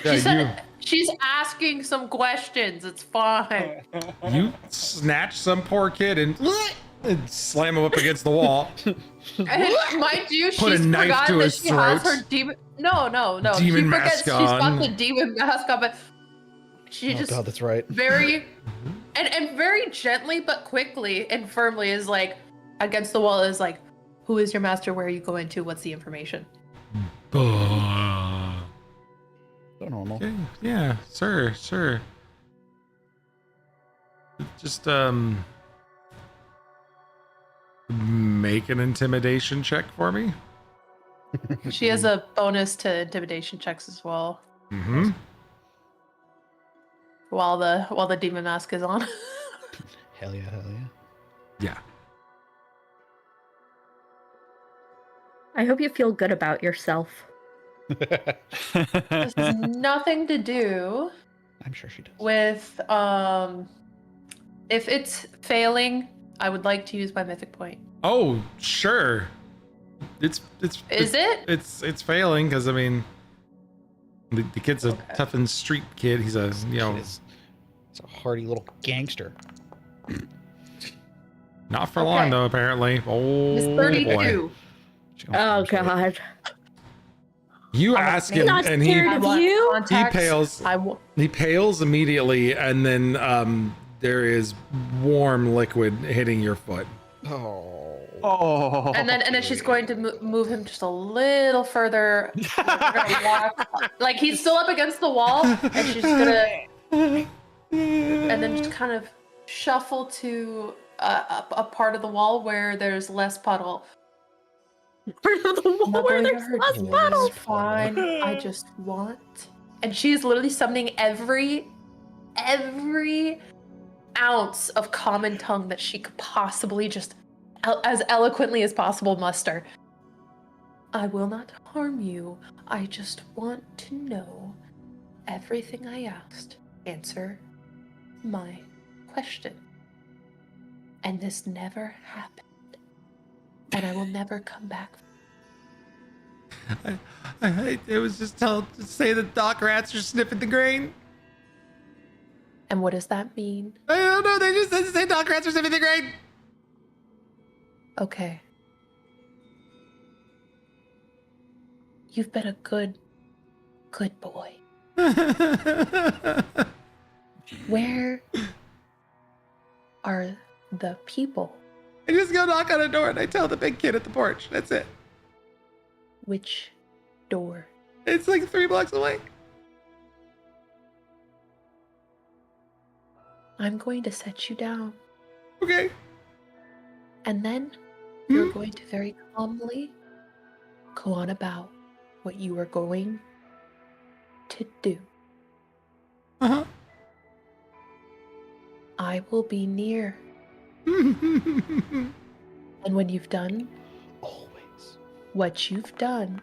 She said she's asking some questions. It's fine. You snatch some poor kid and slam him up against the wall. And mind you, Put a she's knife forgotten to that his she has throat. her demon. No. Demon she forgets mask she's on. got the demon mask on, but she Oh just god, that's right. very and very gently but quickly and firmly is like against the wall is like, who is your master? Where are you going to? What's the information? Okay, So normal. yeah, sir. Just make an intimidation check for me. She has a bonus to intimidation checks as well Mm-hmm. while the demon mask is on. Hell yeah, hell yeah. Yeah. I hope you feel good about yourself. This has nothing to do I'm sure she does. with if it's failing, I would like to use my mythic point. Oh, sure. It's Is it? It's failing because I mean, the kid's a toughened street kid. He's a He's a hardy little gangster. not for long Okay. though apparently. Oh It's boy. 32. She gonna Oh finish it. God. You I'm ask not him Not and he scared I of want you? contacts. pales. I will. He pales immediately, and then there is warm liquid hitting your foot. Oh. Oh. And then she's going to move him just a little further. We're gonna walk, like he's still up against the wall, and she's gonna, and then just kind of shuffle to a part of the wall where there's less puddle. Part of the wall where there's less you. puddle. It's fine. I just want. And she's literally summoning every ounce of common tongue that she could possibly just as eloquently as possible muster. I will not harm you. I just want to know everything I asked. Answer my question. And this never happened. And I will never come back. It was just say that dock rats are sniffing the grain. And what does that mean? I don't know. They just said to say dock rats are sniffing the grain. Okay. You've been a good boy. Where are the people? I just go knock on a door and I tell the big kid at the porch. That's it. Which door? It's like 3 blocks away. I'm going to set you down. Okay. And then you're going to very calmly go on about what you are going to do. Uh-huh. I will be near. And when you've done Always. what you've done,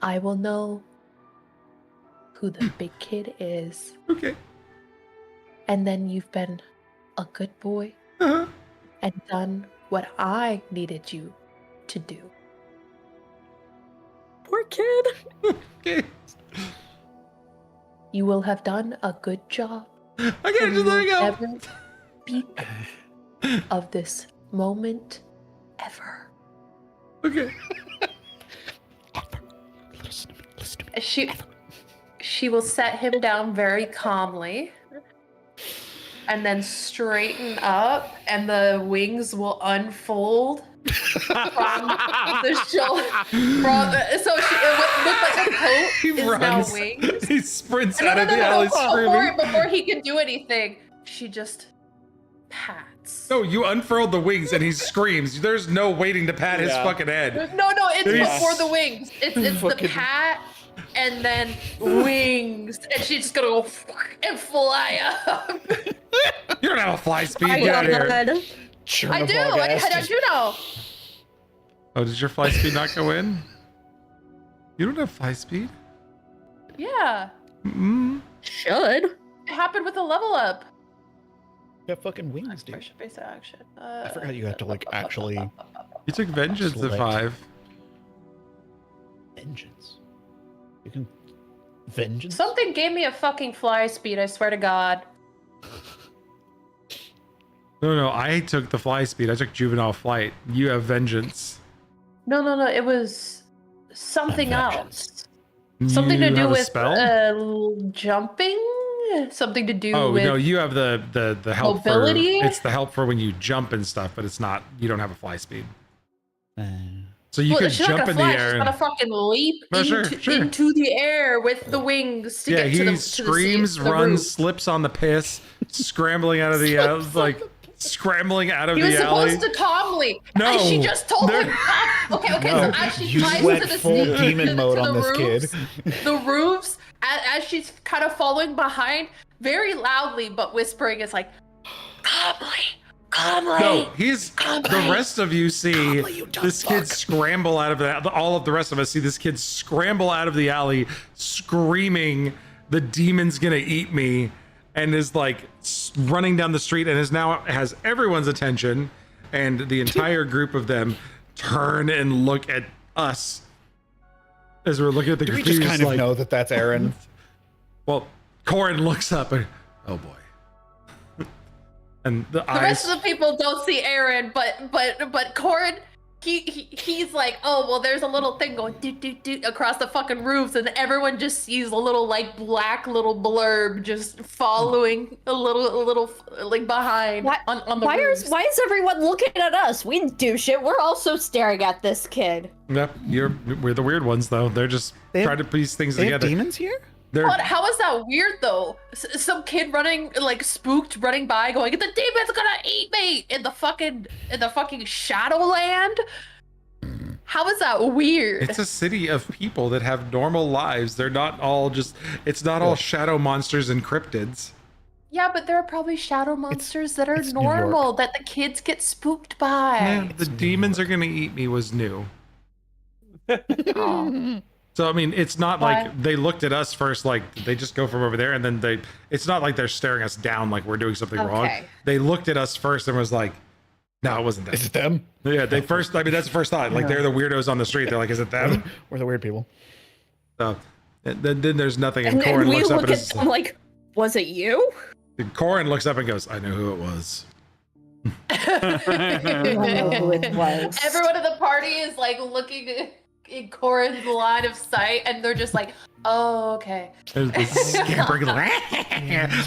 I will know who the big kid is. Okay. And then you've been a good boy Uh-huh. and done what I needed you to do. Poor kid. Okay. You will have done a good job. Okay, and just you let me will go. never speak of this moment ever. Okay. Listen to me. She will set him down very calmly and then straighten up, and the wings will unfold from the shoulder. So it would look like a coat He is runs. now wings. He sprints No, out no, of no, the no, alley no. screaming. Before he can do anything, she just pats. No, you unfurled the wings and he screams. There's no waiting to pat his fucking head. No, it's He's- before the wings. It's the pat and then wings, and she's just gonna go and fly up. You don't have a fly speed. I Get out of here. I do. I do know. Oh, did your fly speed not go in? You don't have fly speed. Yeah, Should. it happened with a level up. You have fucking wings, dude. Expression based action. I forgot you had to like actually You took vengeance at Select. 5. vengeance. You can vengeance. Something gave me a fucking fly speed. I swear to God. No, I took the fly speed. I took juvenile flight. You have vengeance. No. It was something Vengeance. else. Something to You do have a with spell? jumping. Something to do Oh with. no, you have the help mobility? for. It's the help for when you jump and stuff, but it's not. You don't have a fly speed. So you Well, could she's not jump gonna in fly. the air. She's gonna fucking leap Oh, sure, into, sure. into the air with the wings to Yeah, get he to the screams, to the runs, roof. slips on the piss, scrambling out of the scrambling out of He was the alley. supposed to calmly. No, She just told there- him. Okay. No, So as she you flies went to the full to demon the- mode to on the this roofs, kid. The roofs, as she's kind of following behind, very loudly but whispering, is like, calmly. No, the rest of you see this kid scramble out of all of the rest of us see this kid scramble out of the alley screaming, "The demon's gonna eat me," and is like running down the street and has everyone's attention, and the entire group of them turn and look at us as we're looking at the Do we graffiti. just kind of know that that's Aaron? Well, Corin looks up and, oh boy. And the The eyes. rest of the people don't see Aaron, but Corin, he's like, oh well, there's a little thing going doot doot doot across the fucking roofs, and everyone just sees a little like black little blurb just following a little like behind on the roofs. Why is everyone looking at us? We didn't do shit. We're also staring at this kid. Yep, we're the weird ones though. They're just They have- trying to piece things They have together. demons here? They're How is that weird though? Some kid running like spooked, running by, going, "The demon's gonna eat me!" in the fucking Shadowland. How is that weird? it's a city of people that have normal lives. They're not all just. It's not all shadow monsters and cryptids. Yeah, but there are probably shadow monsters that are it's New York. normal that the kids get spooked by. Yeah, the demons are gonna eat me was new. Oh. So I mean, it's not Why? like they looked at us first. Like they just go from over there, and then it's not like they're staring us down like we're doing something wrong. Okay. They looked at us first and was like, "No, it wasn't them." Is it them? Yeah, they first. I mean, that's the first thought. Like they're the weirdos on the street. They're like, "Is it them?" We're the weird people. So then there's nothing, and And Corin we looks up look and at is, them like, was it you? Corin looks up and goes, "I know who it was." It was. Everyone at the party is like looking in Corin's line of sight, and they're just like, "Oh, okay." There's this scampering like,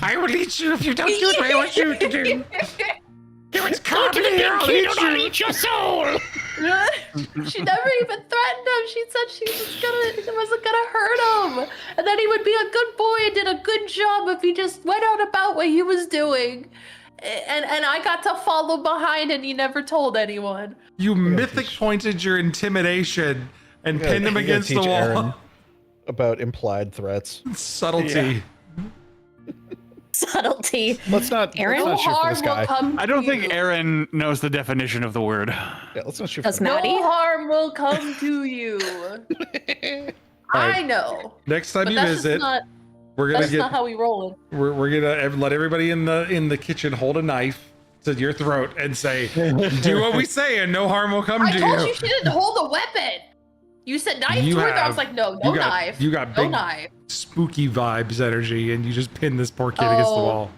"I will eat you if you don't do what I want you to do." It's comedy. I'll eat you. your soul! She never even threatened him. She said she wasn't gonna hurt him, and then he would be a good boy and did a good job if he just went on about what he was doing. And I got to follow behind, and he never told anyone. You mythic pointed your intimidation and pinned him You gotta against the teach wall. Aaron about implied threats. Subtlety. Subtlety. Let's not Aaron? let's not shoot for harm this will guy. come. I don't to think you. Aaron knows the definition of the word. Yeah, let's not shoot Does for Matt? No Maddie? harm will come to you. I know. Next time But you that's visit, just not. we're gonna That's get not how we roll. we're gonna let everybody in the kitchen hold a knife to your throat and say, "Do what we say, and no harm will come I to told you." you she didn't hold a weapon. You said knife You to her. I have- was like, no you got- knife. you got no big- knife. Spooky vibes energy, and you just pin this poor kid against the Oh. wall.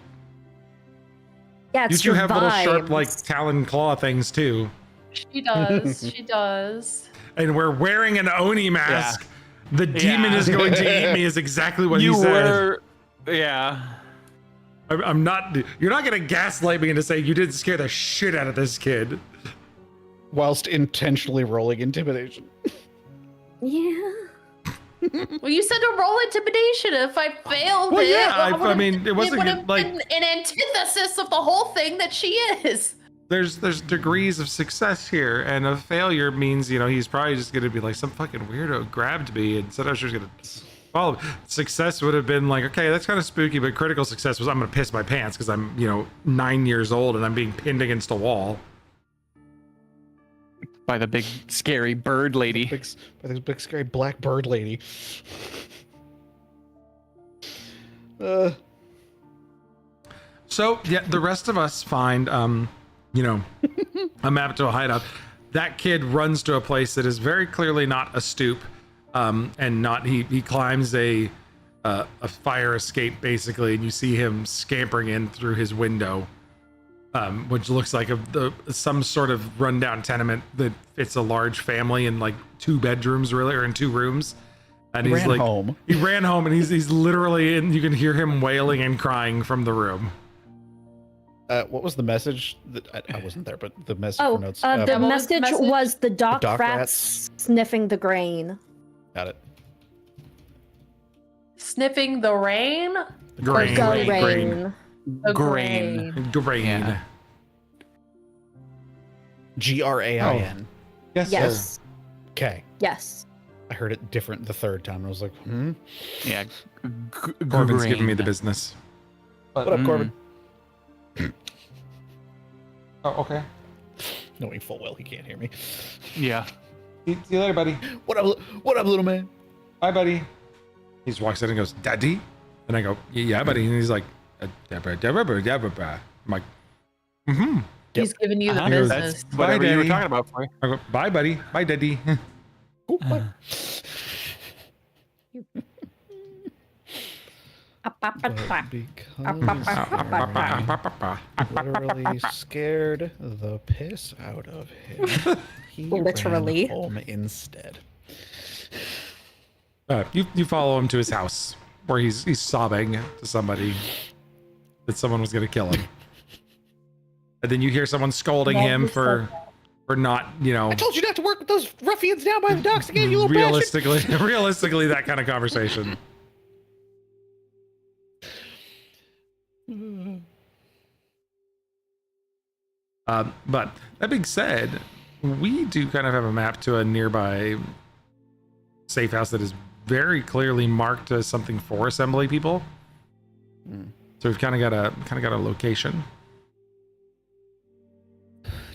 Yeah, You it's two your have little sharp vibes. like talon claw things too, She does. She does. and we're wearing an Oni mask. The demon Yeah. is going to eat me is exactly what You he said. were, yeah. I'm not. You're not gonna gaslight me into saying you didn't scare the shit out of this kid. whilst intentionally rolling intimidation. Yeah. Well, you said to roll intimidation. If I failed Well, it, yeah, I would've- mean, it wasn't would have like- been an antithesis of the whole thing that she is. There's degrees of success here, and a failure means, you know, he's probably just gonna be like, some fucking weirdo grabbed me and said I was just gonna follow him. Success would have been like, okay, that's kind of spooky, but critical success was I'm gonna piss my pants because I'm, you know, 9 years old and I'm being pinned against a wall. By the big scary bird lady. By this big scary black bird lady. So yeah, the rest of us find, you know, a map to a hideout. That kid runs to a place that is very clearly not a stoop, and not he climbs a fire escape basically, and you see him scampering in through his window, which looks like some sort of rundown tenement that fits a large family in like 2 bedrooms really, or in 2 rooms. And He he's ran like, home. he ran home, and he's literally in. You can hear him wailing and crying from the room. What was the message? I wasn't there, but the message Oh, for notes. the what was the message message? was the dock, dock rats sniffing the grain. Got it. Sniffing the rain. Grain, Go grain, rain. The Grain. grain. Yeah. GRAIN. Yes. Yes. Okay. Yes. I heard it different the third time. I was like, Yeah. Corbin's giving me the grain. business. What up, Corbin? Oh, okay. Knowing full well he can't hear me. Yeah. See you later, buddy. What up, little man? Bye, buddy. He just walks in and goes, Daddy? And I go, yeah, buddy. And he's like, I'm like, mm-hmm. He's giving you the Uh-huh. business. That's whatever you were Daddy. talking about for. I go, bye, buddy. Bye, Daddy. Cool. Bye. Literally scared the piss out of him. He Literally. ran home instead. You follow him to his house where he's sobbing to somebody that someone was going to kill him. And then you hear someone scolding him for not, you know, I told you not to work with those ruffians down by the docks again, you little bastard. realistically, that kind of conversation. But that being said, we do kind of have a map to a nearby safe house that is very clearly marked as something for assembly people. So we've kind of got a location.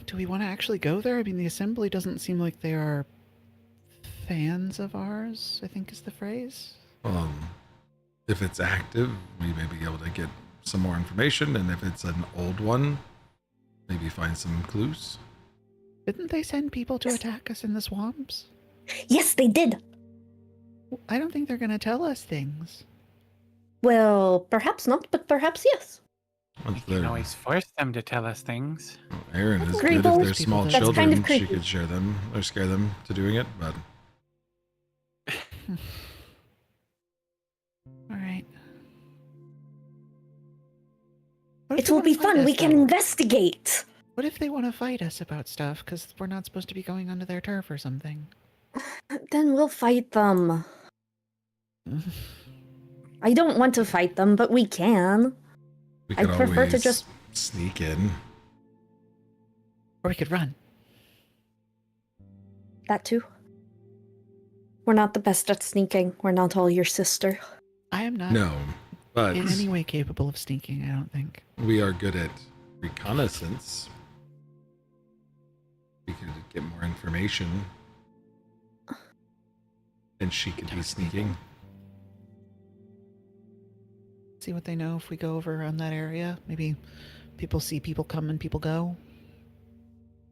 Do we want to actually go there? I mean, the assembly doesn't seem like they are fans of ours, I think is the phrase. If it's active, we may be able to get some more information, and if it's an old one, maybe find some clues. Didn't they send people to attack us in the swamps? Yes, they did. I don't think they're going to tell us things. Well, perhaps not, but perhaps yes. Well, You can always force them to tell us things. Aaron is Agree, good if both they're small people. That's kind children. of She creepy. could share them or scare them to doing it, but All right. It will be fun. We can investigate. What if they want to fight us about stuff because we're not supposed to be going onto their turf or something? Then we'll fight them. I don't want to fight them, but we can. we I could prefer to always just- sneak in. Or we could run. That too. We're not the best at sneaking. We're not all your sister. I am not No, but in any way capable of sneaking, I don't think. we are good at reconnaissance. We could get more information, and she could be sneaking. See what they know if we go over on that area. Maybe people see people come and people go.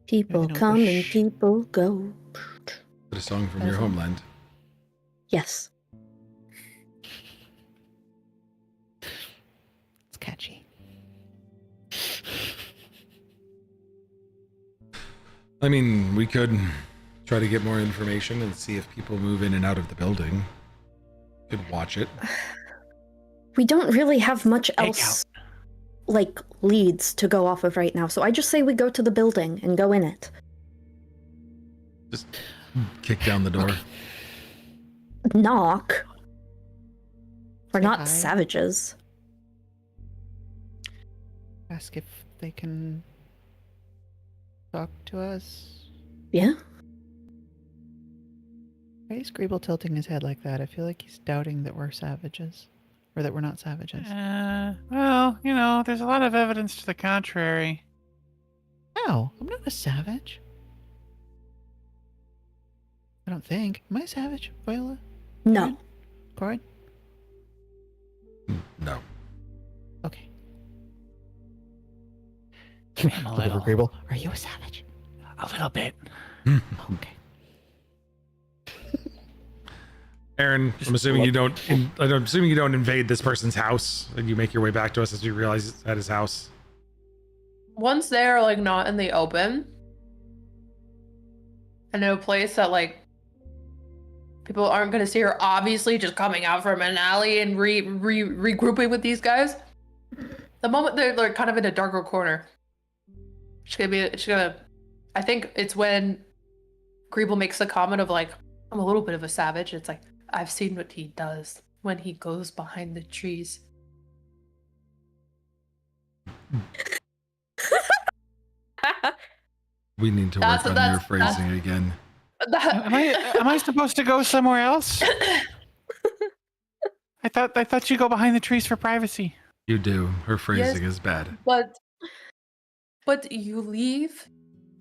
People know, come and shh. people go. Put a song from That your is- homeland. Yes. It's catchy. I mean, we could try to get more information and see if people move in and out of the building. Could watch it. We don't really have much Take else like leads to go off of right now. So I just say we go to the building and go in it. Just kick down the door. knock. We're Say not hi. savages. Ask if they can talk to us. Yeah? Why is Greeble tilting his head like that? I feel like he's doubting that we're savages. Or that we're not savages. Well, there's a lot of evidence to the contrary. No, I'm not a savage. I don't think. Am I a savage, Viola? No. Corin? No. Okay. I'm a Look over little. Greeble. Are you a savage? A little bit. Okay. Aaron, I'm assuming you don't. I'm assuming you don't invade this person's house, and you make your way back to us as you realize it's at his house. Once they're like not in the open, and in a place that like people aren't gonna see her obviously just coming out from an alley and regrouping with these guys. The moment they're like kind of in a darker corner, I think it's when Greeble makes the comment of like, I'm a little bit of a savage. It's like, I've seen what he does when he goes behind the trees. We need to work on your phrasing again. Am I supposed to go somewhere else? I thought you go behind the trees for privacy. You do. Her phrasing is bad. But you leave.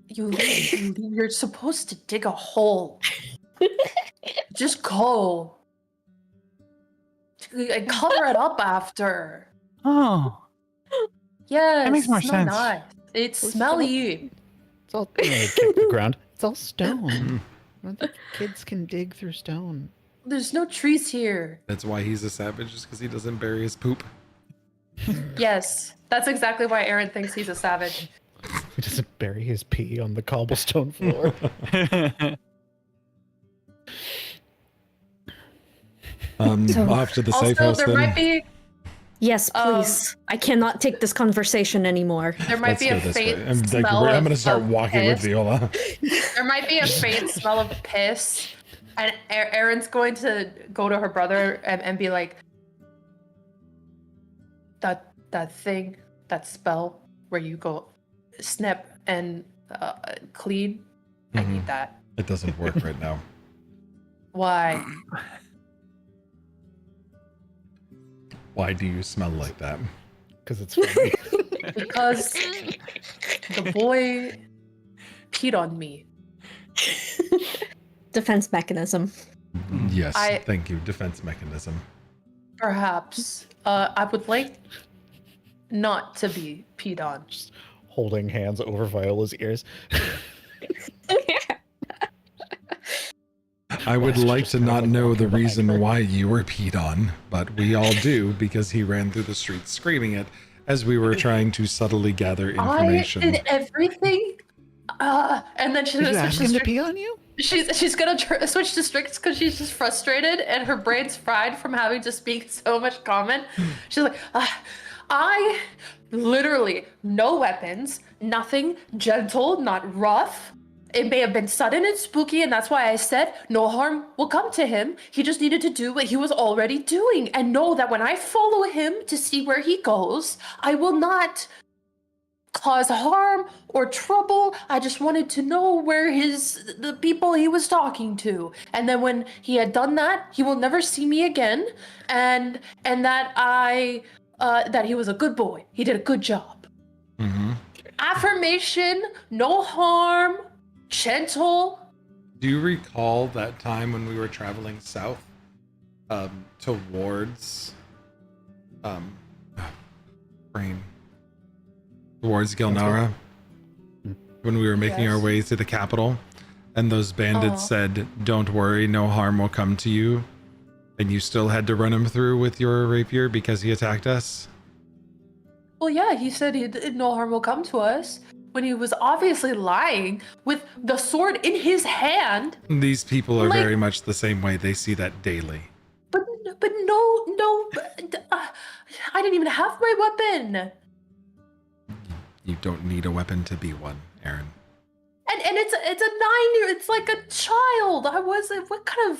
You're supposed to dig a hole. Just go. And cover it up after. Oh. Yes. That makes more it's not sense. Nice. It's Well, smelly. It's all kick the ground. It's all stone. I don't think kids can dig through stone. There's no trees here. That's why he's a savage, is because he doesn't bury his poop. Yes. That's exactly why Aaron thinks he's a savage. He doesn't bury his pee on the cobblestone floor. So- Off to the safe Also, house there then. might be Yes, please. I cannot take this conversation anymore. there might Let's be go a this faint way. I'm smell gonna of- start of walking with piss. Viola. There might be a faint smell of piss, and Aaron's going to go to her brother and be like, that thing, that spell where you go snip and clean. I need that. It doesn't work right now. Why? Why do you smell like that? Because it's funny. Because the boy peed on me. Defense mechanism. Yes, I- thank you. Defense mechanism. Perhaps. I would like not to be peed on. Just holding hands over Viola's ears. I would Wes like just to kind of not like know the walking behind reason her. why you were peed on, but we all do because he ran through the streets screaming it as we were trying to subtly gather information. I did everything. And then she's Did you gonna ask switch him to to pee on you? she's gonna switch to strict because she's just frustrated and her brain's fried from having to speak so much common. She's like, I literally no weapons, nothing, gentle, not rough. It may have been sudden and spooky, and that's why I said no harm will come to him. He just needed to do what he was already doing and know that when I follow him to see where he goes, I will not cause harm or trouble. I just wanted to know where the people he was talking to. And then when he had done that, he will never see me again. And that that he was a good boy. He did a good job. Mm-hmm. Affirmation, no harm, gentle. Do you recall that time when we were traveling south towards towards Gilnara, when we were making our Yes. way to the capital, and those bandits said, "Don't worry, no harm will come to you," and you still had to run him through with your rapier because he attacked us? Well, yeah, he said no harm will come to us when he was obviously lying with the sword in his hand. These people are Like- very much the same way. They see that daily. But no, I didn't even have my weapon. You don't need a weapon to be one, Aaron. And it's a 9-year. It's like a child. I wasn't. What kind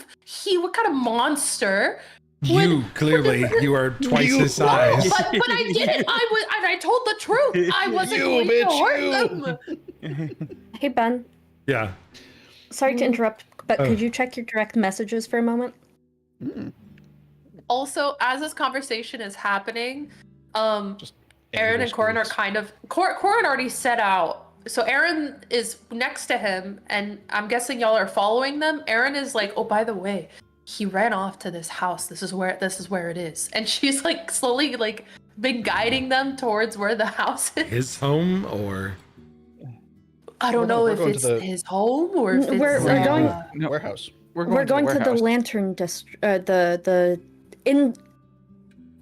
of monster? You clearly you are twice his size. But I didn't. I told the truth. I wasn't going to hurt them. Hey, Ben. Yeah. Sorry to interrupt, but could you check your direct messages for a moment? Also, as this conversation is happening, Just Aaron and Corin are squeaks. kind of Corin already set out. So Aaron is next to him, and I'm guessing y'all are following them. Aaron is like, "Oh, by the way, he ran off to this house. This is where it is." And she's like slowly like been guiding them towards where the house is. His home or I don't know if it's his home or if We're it's going- Warehouse. We're going to the warehouse. lantern district. The in.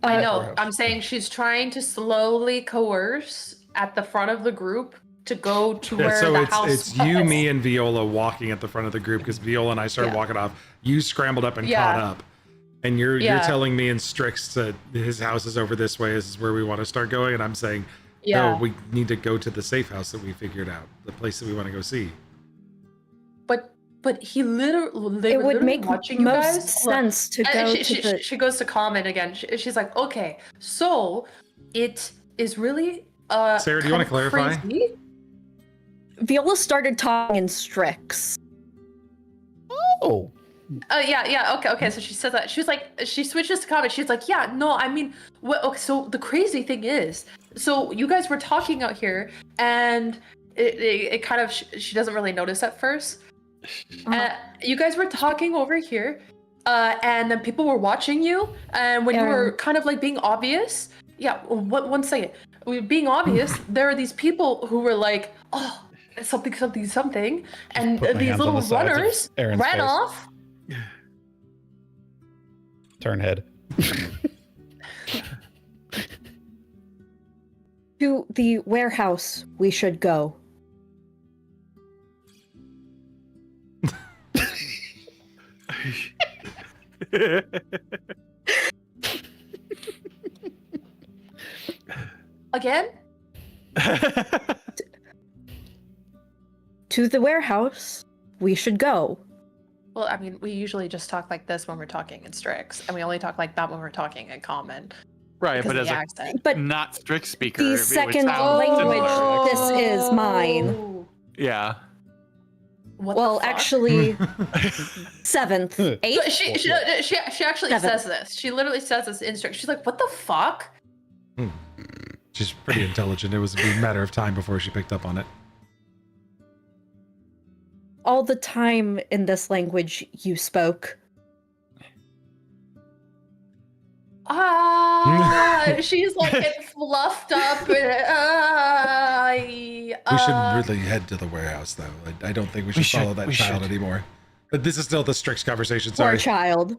I know. Warehouse. I'm saying she's trying to slowly coerce at the front of the group to go to yeah, where so the it's house it's was. you, me, and Viola walking at the front of the group because Viola and I started Yeah. walking off. You scrambled up and Yeah. caught up, and you're Yeah. telling me and Strix that his house is over this way. This is where we want to start going, and I'm saying Yeah. no, we need to go to the safe house that we figured out, the place that we want to go see. But he literally It would make watching you most guys. sense to And go she, to the. she goes to comment again. She's like, okay, so it is really Sarah, do you wanna kind of clarify? crazy. Viola started talking in Strix. Oh. Yeah, okay. So she says that. She was like, she switches to comment. She's like, yeah, no, I mean, okay, so the crazy thing is, so you guys were talking out here, and it kind of, she doesn't really notice at first. You guys were talking over here, and then people were watching you, and when you were kind of like being obvious, yeah, one second, being obvious, there are these people who were like, oh, something, and put my these hands on little the sides of runners Aaron's ran face. off. Turn head. To the warehouse we should go. Again? To the warehouse we should go. Well, I mean, we usually just talk like this when we're talking in Strix, and we only talk like that when we're talking in Common. Right, Because but of as the a accent. But not strict speaker, the it would second sound language, similar. this is mine. Oh. Yeah. What the Well, fuck? actually, seventh, eighth. She actually Seven. says this. She literally says this in Strix. She's like, what the fuck? She's pretty intelligent. It was a matter of time before she picked up on it. All the time in this language you spoke. She's like getting fluffed up. We should really head to the warehouse, though. I don't think we should follow that child anymore. But this is still the Strix conversation. Poor Sorry. child.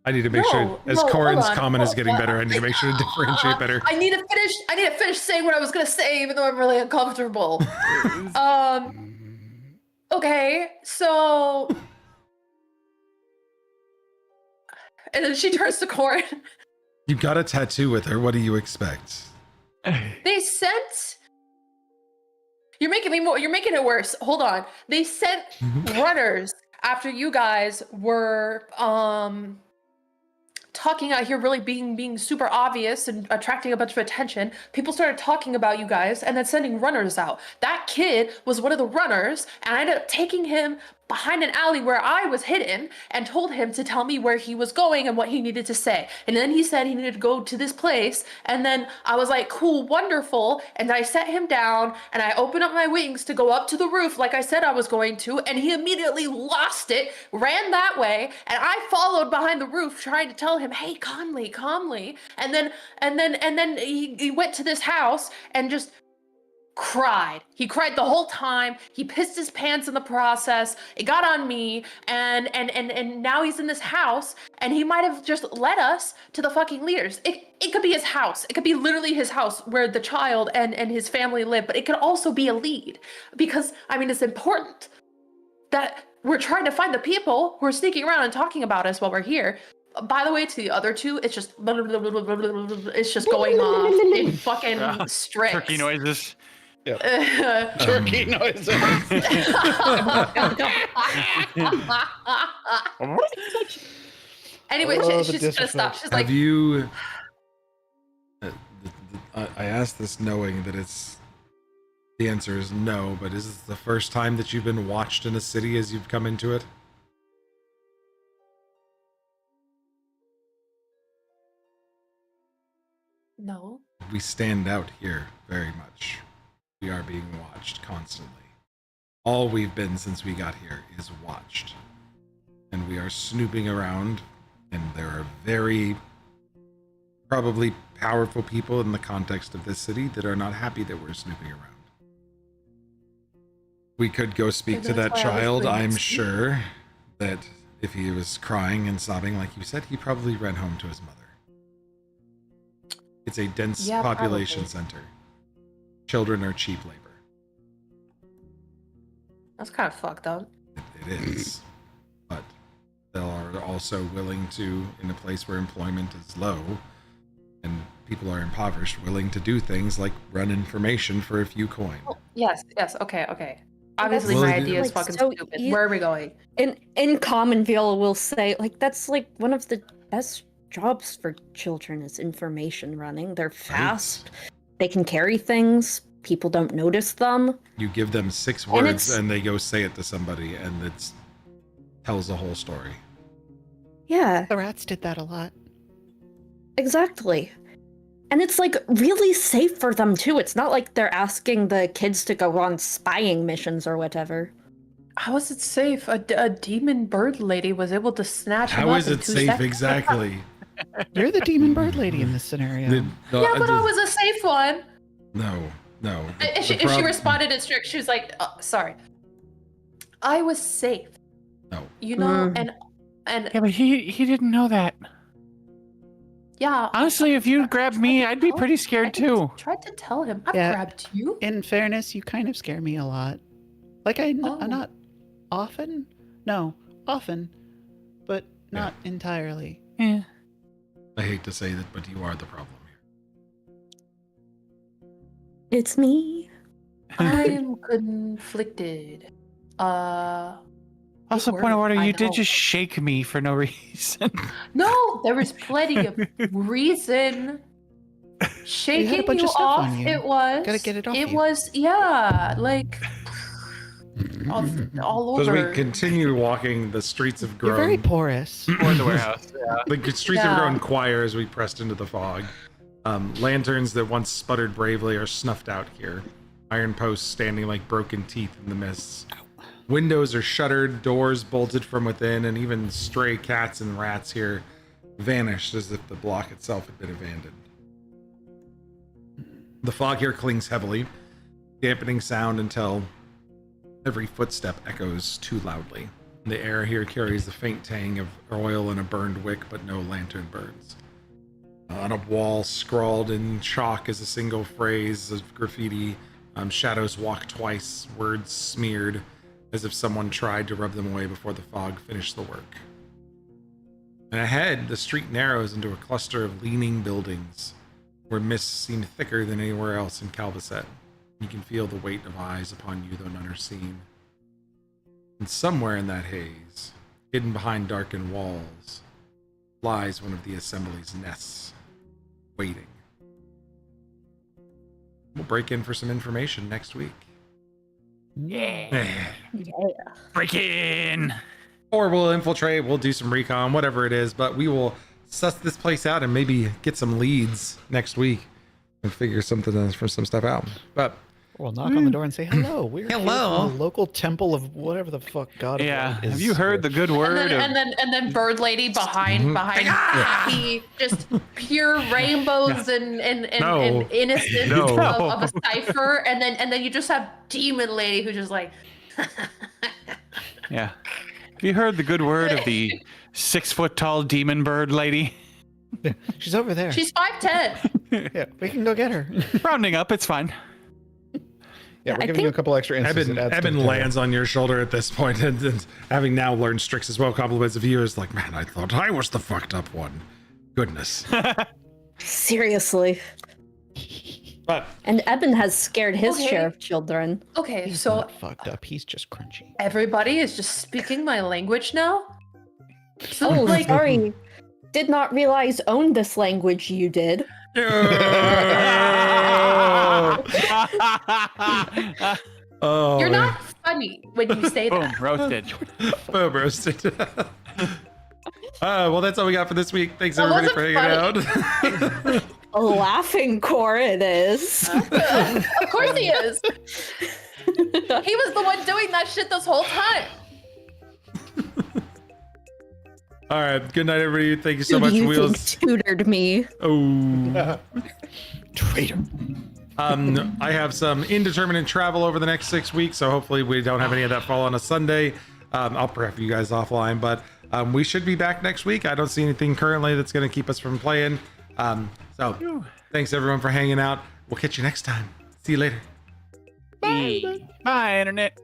I need to make sure, as hold Corin's on, comment is hold getting on. better, I need to make sure to differentiate better. I need to finish saying what I was gonna say, even though I'm really uncomfortable. Okay, so, and then she turns to Corin. You got a tattoo with her. What do you expect? They sent. You're making it worse. Hold on. They sent runners after you guys were talking out here, really being super obvious and attracting a bunch of attention. People started talking about you guys and then sending runners out. That kid was one of the runners, and I ended up taking him behind an alley where I was hidden and told him to tell me where he was going and what he needed to say. And then he said he needed to go to this place. And then I was like, cool, wonderful. And I set him down and I opened up my wings to go up to the roof like I said I was going to. And he immediately lost it, ran that way. And I followed behind the roof trying to tell him, hey, calmly. And then he went to this house and just cried. He cried the whole time. He pissed his pants in the process. It got on me, and now he's in this house, and he might have just led us to the fucking leaders. It could be his house. It could be literally his house where the child and his family live, but it could also be a lead, because I mean, it's important that we're trying to find the people who are sneaking around and talking about us while we're here. By the way, to the other two, it's just going off in fucking Strix. Turkey noises. Turkey noises. Anyway, Oh, the she's just gonna stop. disrespect. She's like, Have you? I asked this knowing that the answer is no, but is this the first time that you've been watched in a city as you've come into it? no. We stand out here very much. We are being watched constantly. All we've been since we got here is watched. And we are snooping around, and there are very probably powerful people in the context of this city that are not happy that we're snooping around. We could go speak to that child. I'm sure that if he was crying and sobbing like you said, he probably ran home to his mother. It's a dense population center. Children are cheap labor. That's kind of fucked up. It is. But they are also willing to, in a place where employment is low and people are impoverished, willing to do things like run information for a few coin. Oh, yes, okay. Obviously, Well, my idea is like, fucking so stupid. you- Where are we going? In Commonville, we'll say like that's like one of the best jobs for children is information running. They're fast. They can carry things. People don't notice them. You give them 6 And words it's- and they go say it to somebody, and it tells the whole story. Yeah, The rats did that a lot. exactly. And it's like really safe for them too. It's not like they're asking the kids to go on spying missions or whatever. How is it safe? A demon bird lady was able to snatch him How up is in it 2 safe seconds. exactly? You're the demon bird lady in this scenario. Yeah, but I was a safe one. No. And she responded in strict. She was like, "Sorry, I was safe. No. You know, Mm. and Yeah, but he didn't know that. yeah. Honestly, if you grabbed me, I'd be pretty I scared too. tried to tell him. I Yeah. grabbed you. In fairness, you kind of scare me a lot. Like I'm not often. No, often, but not entirely. Yeah. I hate to say that, but you are the problem here. It's me. I'm conflicted. Also, Good point of word, order, I you did know. just shake me for no reason. No, there was plenty of reason. Shaking bunch you of stuff off, on you. it was. Gotta get it off It you. was, like all So as over. we continue walking the streets of You're very Grown, porous. Or the warehouse. Yeah. the streets of Yeah. Grown choir as we pressed into the fog. Lanterns that once sputtered bravely are snuffed out here. Iron posts standing like broken teeth in the mists. Windows are shuttered, doors bolted from within, and even stray cats and rats here vanished as if the block itself had been abandoned. The fog here clings heavily, dampening sound until every footstep echoes too loudly. The air here carries the faint tang of oil and a burned wick, but no lantern burns. On a wall, scrawled in chalk, is a single phrase of graffiti. Shadows walk twice, words smeared, as if someone tried to rub them away before the fog finished the work. And ahead, the street narrows into a cluster of leaning buildings, where mists seem thicker than anywhere else in Calvacet. You can feel the weight of eyes upon you, though none are seen. And somewhere in that haze, hidden behind darkened walls, lies one of the assembly's nests, waiting. We'll break in for some information next week. Yeah. Break in. Or we'll infiltrate, we'll do some recon, whatever it is, but we will suss this place out and maybe get some leads next week and figure something for some stuff out. But We'll knock on the door and say, hello. We're here Hello. from the local temple of whatever the fuck God of Yeah. Light is. Have you heard the good word of and then bird lady behind happy, just pure rainbows and innocence No. of a cipher, and then you just have demon lady who just like Yeah. Have you heard the good word of the 6 foot tall demon bird lady? She's over there. she's 5'10". Yeah, we can go get her. Rounding up, it's fine. Yeah, we're I giving you a think- couple extra instances. Eben, Eben lands on your shoulder at this point, and having now learned Strix as well, compliments of you is like, man, I thought I was the fucked up one. Goodness. Seriously. But And Eben has scared his Okay. share of children. Okay, He's so not fucked up. He's just crunchy. everybody is just speaking my language now? So, Oh, like, sorry. Did not realize owned this language you did. oh, you're man. not funny when you say Boom, that. roasted. Boom, roasted. Well, that's all we got for this week. Thanks That everybody for wasn't hanging out. A laughing core it is. Of course he is. He was the one doing that shit this whole time. All right. Good night, everybody. Thank you so Who much, do you Wheels. think tutored me? Oh. Traitor. I have some indeterminate travel over the next 6 weeks, so hopefully we don't have any of that fall on a Sunday. I'll prep you guys offline, but we should be back next week. I don't see anything currently that's going to keep us from playing. So thanks everyone for hanging out. We'll catch you next time. See you later. Bye, Internet.